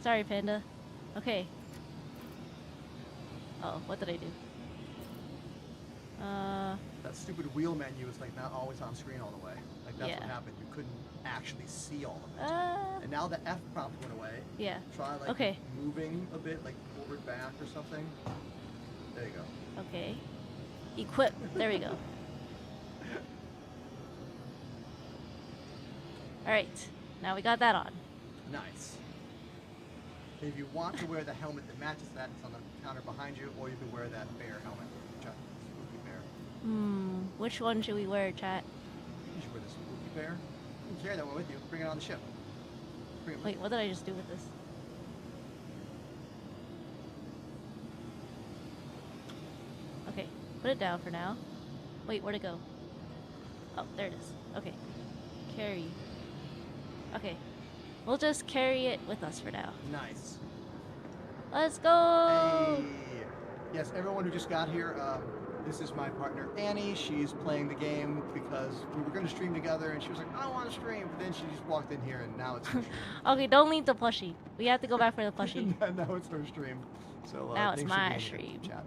Sorry, Panda. Okay. Oh, what did I do? That stupid wheel menu is like not always on screen all the way. Like that's what Yeah. happened. You couldn't actually see all of it. And now the F prompt went away. Yeah. Try like Okay. moving a bit, like forward back or something. There you go. Okay. Equip. There we go. Alright. Now we got that on. Nice. If you want to wear the helmet that matches that, it's on the counter behind you, or you can wear that bear helmet. Spooky bear. Which one should we wear, chat? You should wear the spooky bear. You can carry that one with you. Bring it on the ship. Bring it with Wait, what did I just do with this? Okay, put it down for now. Wait, where'd it go? Oh, there it is. Okay. Carry. Okay. We'll just carry it with us for now. Nice. Let's go! Hey. Yes, everyone who just got here, this is my partner Annie. She's playing the game because we were going to stream together, and she was like, I don't want to stream. But then she just walked in here, and now it's her stream. Okay, don't leave the plushie. We have to go back for the plushie. Now it's her stream. So Now it's thanks for my being stream. here, chat.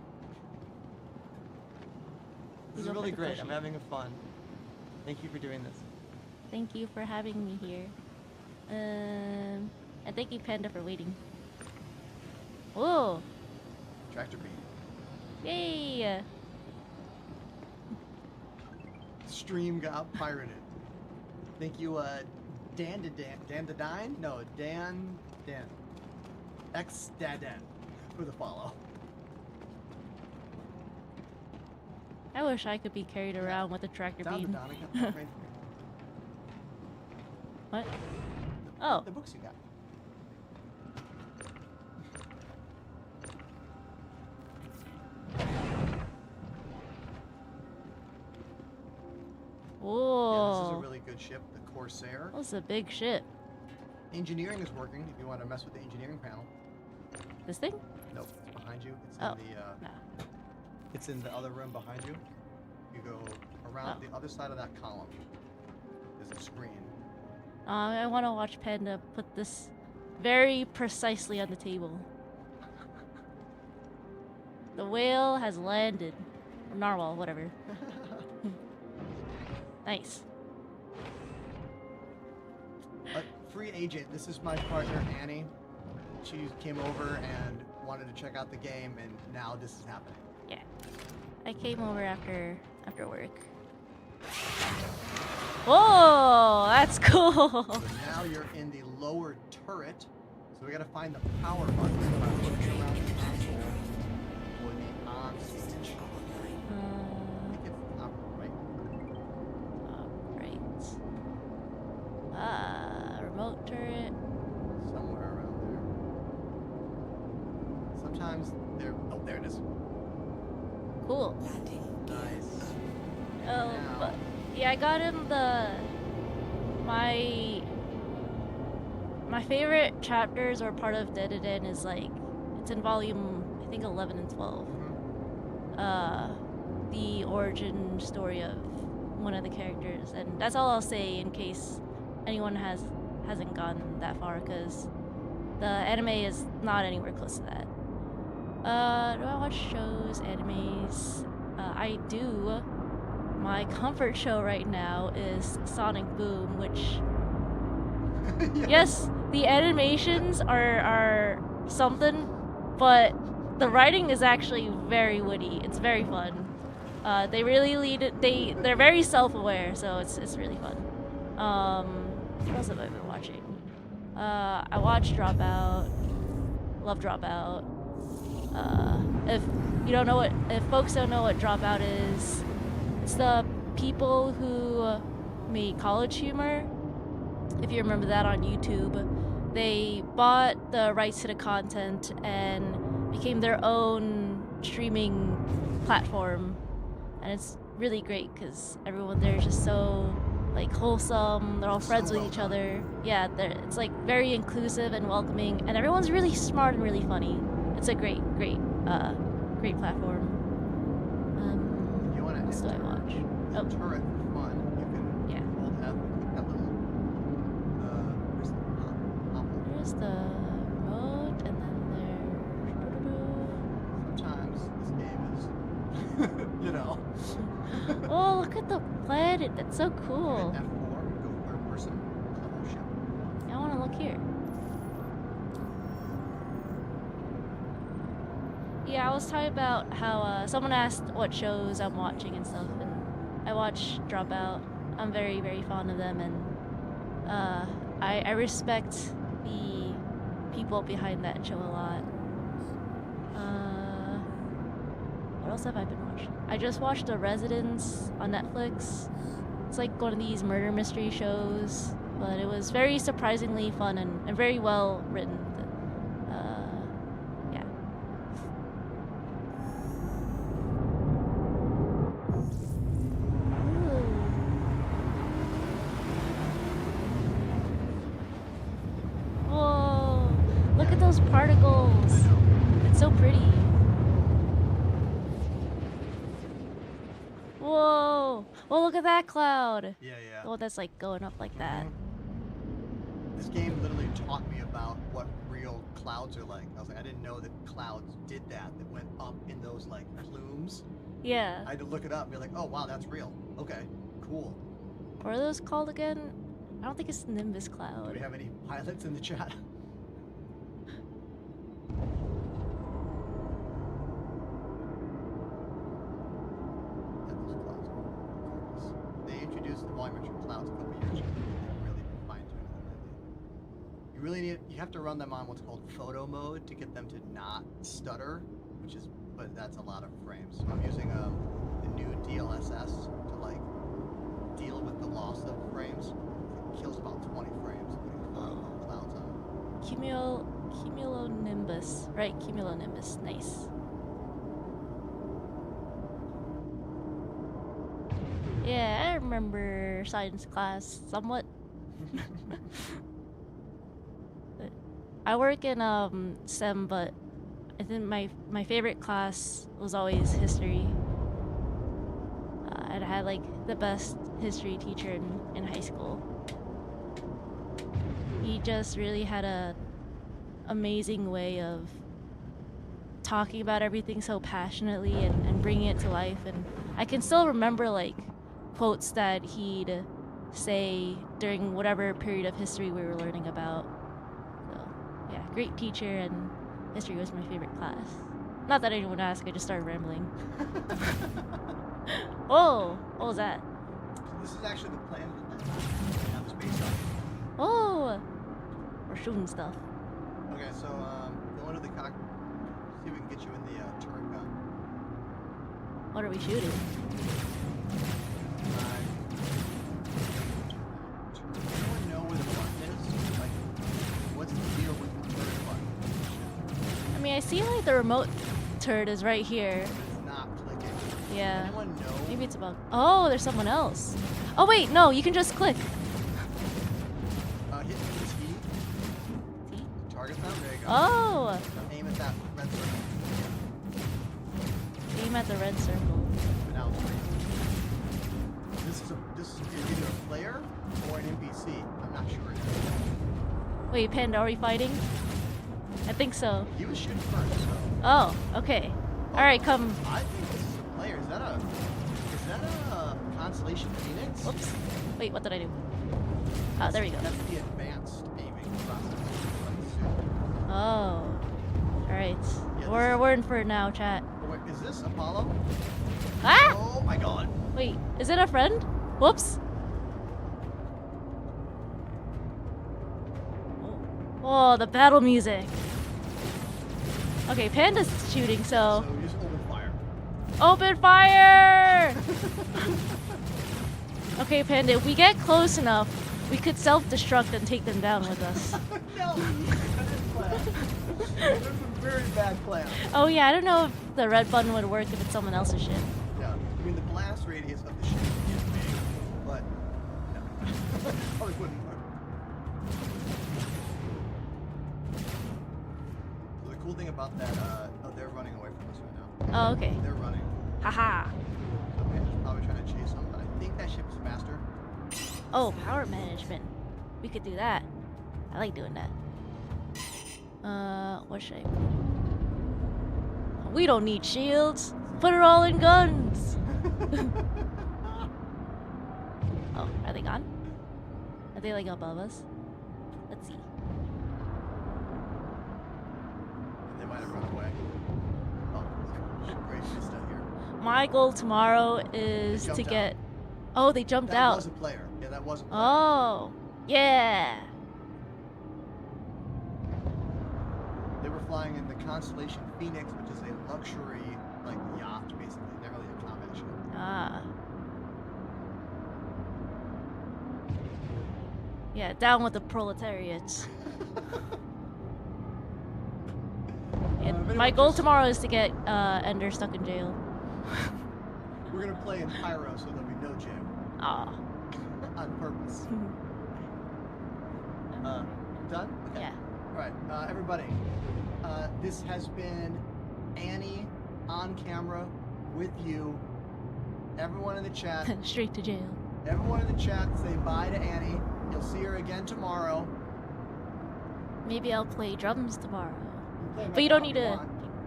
We This is go for really the great. I'm plushie. having fun. Thank you for doing this. Thank you for having me here. And thank you, Panda, for waiting. Whoa! Tractor beam. Yay! Stream got pirated. Thank you, Dan to Dine? No, Dan. X Daden for the follow. I wish I could be carried around with a tractor Down to beam. Don, I got that right. What? Oh. The books you got. ship, the Corsair. That was a big ship. Engineering is working if you want to mess with the engineering panel. This thing? Nope, it's behind you. It's Oh, in the no. it's in the other room behind you. You go around the other side of that column. There's a screen. I want to watch Panda put this very precisely on the table. The whale has landed. Or narwhal, whatever. Nice. Free agent. This is my partner Annie. She came over and wanted to check out the game, and now this is happening. Yeah. I came over after work. Whoa, that's cool. So now you're in the lower turret. So we gotta find the power button by looking around the console for the on switch. I think it's the top right. Remote turret. Somewhere around there. Sometimes they're. Oh, there it is. Cool. Nice. Oh, Now- but yeah, I got him my favorite chapters or part of Dead to End is like it's in volume I think 11 and 12. The origin story of one of the characters, and that's all I'll say in case anyone hasn't gone that far, because the anime is not anywhere close to that. Do I watch shows, animes? I do. My comfort show right now is Sonic Boom, which yes, the animations are something, but the writing is actually very witty. It's very fun. They really lead it. They're very self-aware, so it's really fun. What else have I been watching? I watched Dropout. Love Dropout. If folks don't know what Dropout is, it's the people who made College Humor. If you remember that on YouTube, they bought the rights to the content and became their own streaming platform, and it's really great because everyone there is just so like wholesome. They're all friends with each other. Yeah, it's like very inclusive and welcoming, and everyone's really smart and really funny. It's a great platform. You want to What else do I watch? Oh, turret for fun. You can hold F and click that little. Where's the popple? there's the remote, and then Sometimes this game is, you know. there's. Oh, look at the planet! That's so cool. Hit F4, go third person on the whole ship. I want to look here. Yeah, I was talking about how someone asked what shows I'm watching and stuff, and I watch Dropout. I'm very, very fond of them, and I respect the people behind that show a lot. What else have I been watching? I just watched The Residence on Netflix. It's like one of these murder mystery shows, but it was very surprisingly fun and very well written. Yeah. Whoa! Look at those particles. It's so pretty. Whoa! Well, look at that cloud. Yeah. Oh, that's like going up like that. This game literally taught me about what real clouds are like. I was like, I didn't know that clouds did that went up in those like plumes. Yeah. I had to look it up and be like, oh wow, that's real. Okay, cool. What are those called again? I don't think it's Nimbus Do Cloud. we have any pilots in the chat? They introduced the volumetric clouds a couple years ago. They've really been fine-tuning them lately. You have to run them on what's called photo mode to get them to not stutter, but that's a lot of frames. So I'm using the new DLSS to like deal with the loss of frames. It kills about 20 frames putting photo mode clouds on. Cumulonimbus, right? Cumulonimbus, nice. Yeah, I remember science class somewhat. I work in STEM, but I think my favorite class was always history. And I had like the best history teacher in high school. He just really had a amazing way of talking about everything so passionately and bringing it to life. And I can still remember like quotes that he'd say during whatever period of history we were learning about. So yeah, great teacher, and history was my favorite class. Not that anyone asked, I just started rambling. Oh, what was that? This is actually the plan that I have this based on. Oh, we're shooting stuff. Okay, so go into the cockpit. See if we can get you in the turret gun. What are we shooting? Anyone know where the button is? Like, what's the deal with the turret button? I mean, I see like the remote turret is right here. It's not clicking. Yeah. Anyone know? Maybe it's about. Oh, there's someone else. Oh wait, no, you can just click. Hit T. T? Target them. There you go. Oh. Aim at that red circle. Aim at the red circle. And now it's green. This is either a player or an NPC. I'm not sure. Wait, Panda, are we fighting? I think so. He was shooting first, so. Oh, okay. All right, come. I think this is a player. Is that a Constellation Phoenix? Whoops. Wait, what did I do? Oh, there we go. That's the advanced aiming process. Oh. All right. Yeah, We're in for it now, chat. Oh, wait, is this Apollo? Ah! Oh my God. Wait, is it a friend? Whoops. Oh, the battle music. Okay, Panda's shooting, so. So just open fire. Open fire! Okay, Panda, if we get close enough, we could self-destruct and take them down with us. No, that's a very bad plan. Oh yeah, I don't know if the red button would work if it's someone else's ship. Yeah, I mean the blast radius of the ship is big, but no, probably wouldn't work. So the cool thing about that, oh, they're running away from us right now. Oh, okay. They're running. Haha. So Panda's probably trying to chase them, but I think that ship is faster. Oh, power management. We could do that. I like doing that. What should I put? We don't need shields. Put it all in guns. Oh, are they gone? Are they like above us? Let's see. They might have run away. Oh, great vista here. My goal tomorrow is to get. Oh, they jumped out. That was a player. Yeah, that was a player. Oh, yeah. They were flying in the Constellation Phoenix, which is a luxury, like, yacht, basically. They're really a combat ship. Ah. Yeah, down with the proletariats. Yeah, my goal tomorrow is to get Ender stuck in jail. We're gonna play in Pyro so there'll be no jail. Ah. On purpose. Done? Okay. Yeah. Alright, everybody. This has been Annie on camera with you. Everyone in the chat. Straight to jail. Everyone in the chat, say bye to Annie. You'll see her again tomorrow. Maybe I'll play drums tomorrow. Play But you don't need to.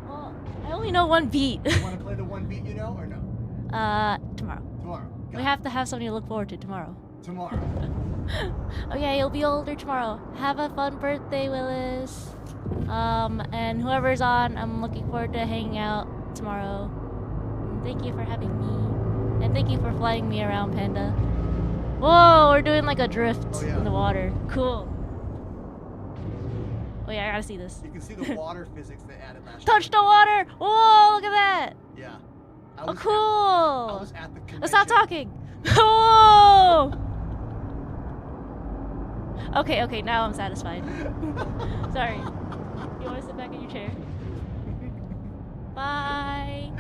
Oh, I only know one beat. You want to play the one beat you know or no? Tomorrow. Tomorrow. We have to have something to look forward to tomorrow. Tomorrow. Okay, you'll be older tomorrow. Have a fun birthday, Willis. And whoever's on, I'm looking forward to hanging out tomorrow. Thank you for having me. And thank you for flying me around, Panda. Whoa, we're doing like a drift in the water. Cool. Oh yeah, I gotta see this. You can see the water physics they added last Touch the water! Whoa, look at that! Yeah. Oh, cool! I was at the convention. Stop talking! Whoa! Okay, now I'm satisfied. Sorry. You wanna sit back in your chair? Bye!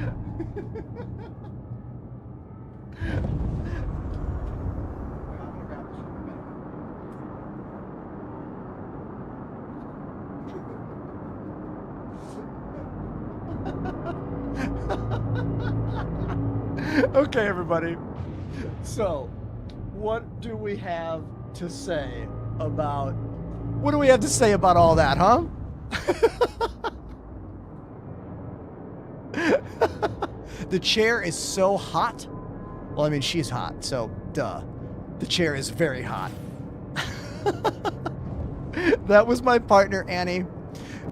Okay, everybody. So, what do we have to say about... What do we have to say about all that, huh? The chair is so hot. Well, I mean, she's hot, so duh. The chair is very hot. That was my partner, Annie.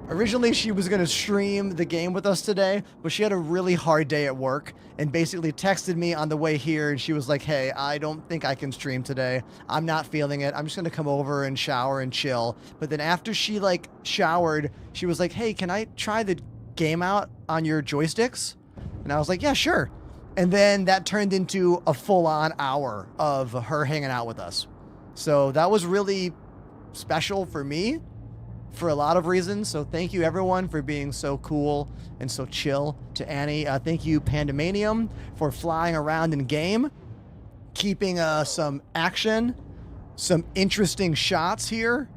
Originally, she was going to stream the game with us today, but she had a really hard day at work and basically texted me on the way here, and she was like, hey, I don't think I can stream today. I'm not feeling it. I'm just going to come over and shower and chill. But then after she, like, showered, she was like, hey, can I try the game out on your joysticks? And I was like, yeah, sure. And then that turned into a full-on hour of her hanging out with us. So that was really special for me for a lot of reasons. So thank you everyone for being so cool and so chill to Annie. Thank you Pandemanium for flying around in game, keeping some action, some interesting shots here.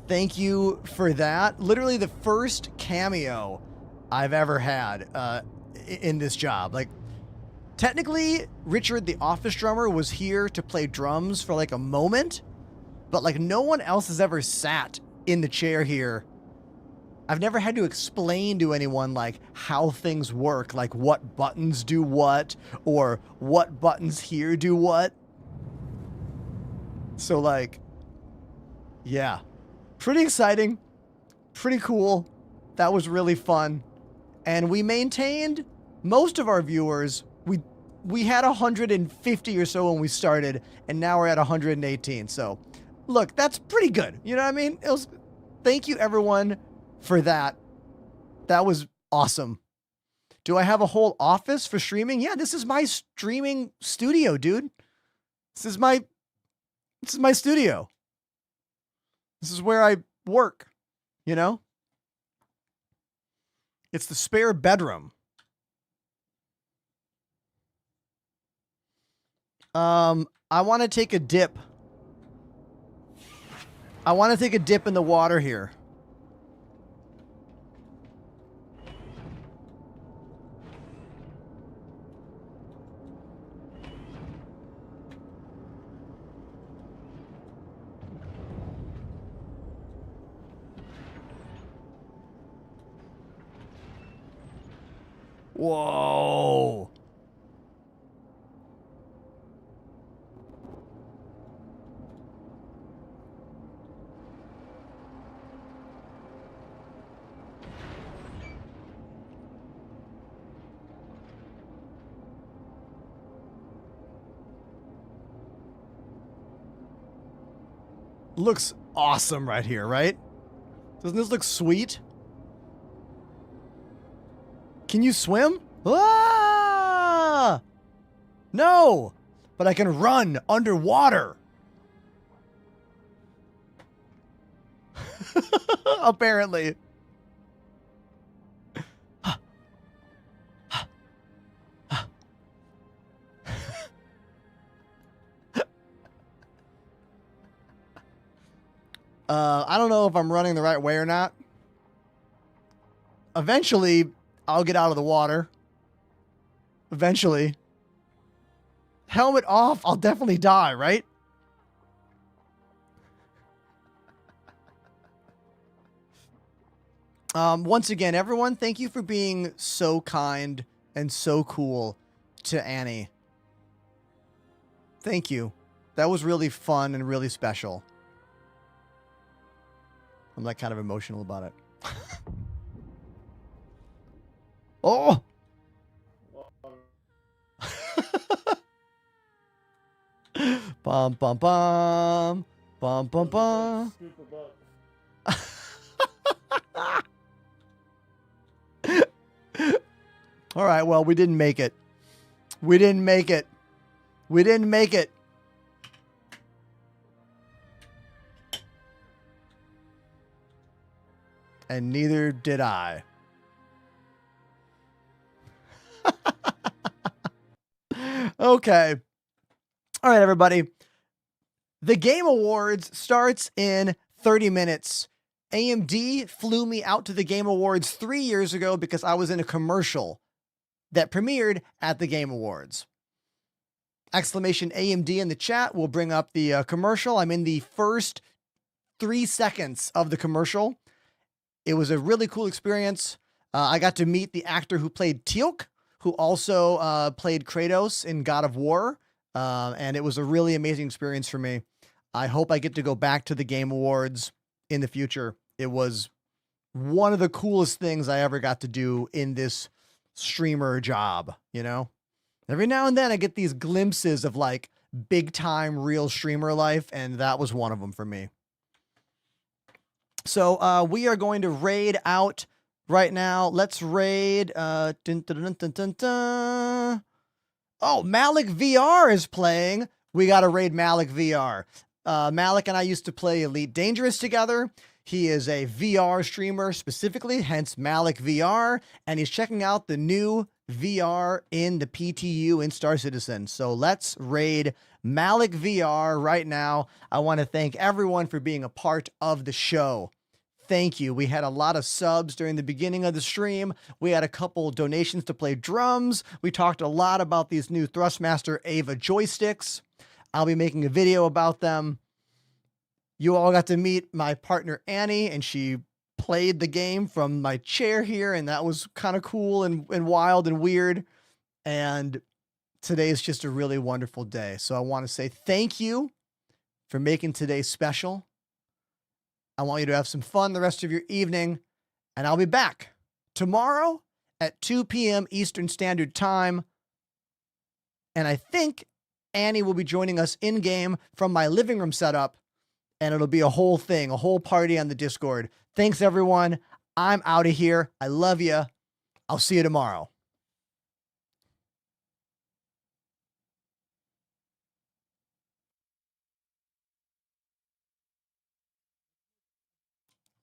Thank you for that. Literally the first cameo I've ever had in this job. Like, technically, Richard, the office drummer, was here to play drums for like a moment, but like no one else has ever sat in the chair here. I've never had to explain to anyone like how things work, like what buttons do what, or what buttons here do what. So like, yeah, pretty exciting, pretty cool. That was really fun. And we maintained most of our viewers. We had 150 or so when we started, and now we're at 118. So look, that's pretty good. You know what I mean? It was, thank you everyone for that. That was awesome. Do I have a whole office for streaming? Yeah, this is my streaming studio, dude. This is my studio. This is where I work, you know? It's the spare bedroom. I want to take a dip. I want to take a dip in the water here. Whoa. Looks awesome right here, right? Doesn't this look sweet? Can you swim? Ah! No, but I can run underwater. Apparently. I don't know if I'm running the right way or not. Eventually, I'll get out of the water. Eventually. Helmet off, I'll definitely die, right? Once again, everyone, thank you for being so kind and so cool to Annie. Thank you. That was really fun and really special. I'm like kind of emotional about it. Oh! Bum bum bum. Bum bum bum. All right, well, we didn't make it. We didn't make it. We didn't make it. And neither did I. Okay. All right, everybody. The Game Awards starts in 30 minutes. AMD flew me out to the Game Awards 3 years ago because I was in a commercial that premiered at the Game Awards. Exclamation AMD in the chat will bring up the commercial. I'm in the first 3 seconds of the commercial. It was a really cool experience. I got to meet the actor who played Teal'c, who also played Kratos in God of War. And it was a really amazing experience for me. I hope I get to go back to the Game Awards in the future. It was one of the coolest things I ever got to do in this streamer job, you know? Every now and then I get these glimpses of like big time real streamer life, and that was one of them for me. So we are going to raid out right now. Let's raid. Oh, Malik VR is playing. We got to raid Malik VR. Malik and I used to play Elite Dangerous together. He is a VR streamer specifically, hence Malik VR, and he's checking out the new VR in the PTU in Star Citizen. So let's raid Malik VR right now. I want to thank everyone for being a part of the show. Thank you. We had a lot of subs during the beginning of the stream. We had a couple donations to play drums. We talked a lot about these new Thrustmaster AVA joysticks. I'll be making a video about them. You all got to meet my partner Annie, and she played the game from my chair here, and that was kind of cool and wild and weird. And today is just a really wonderful day. So I want to say thank you for making today special. I want you to have some fun the rest of your evening, and I'll be back tomorrow at 2 p.m. Eastern Standard Time. And I think Annie will be joining us in-game from my living room setup, and it'll be a whole thing, a whole party on the Discord. Thanks, everyone. I'm out of here. I love you. I'll see you tomorrow.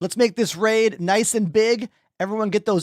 Let's make this raid nice and big. Everyone get those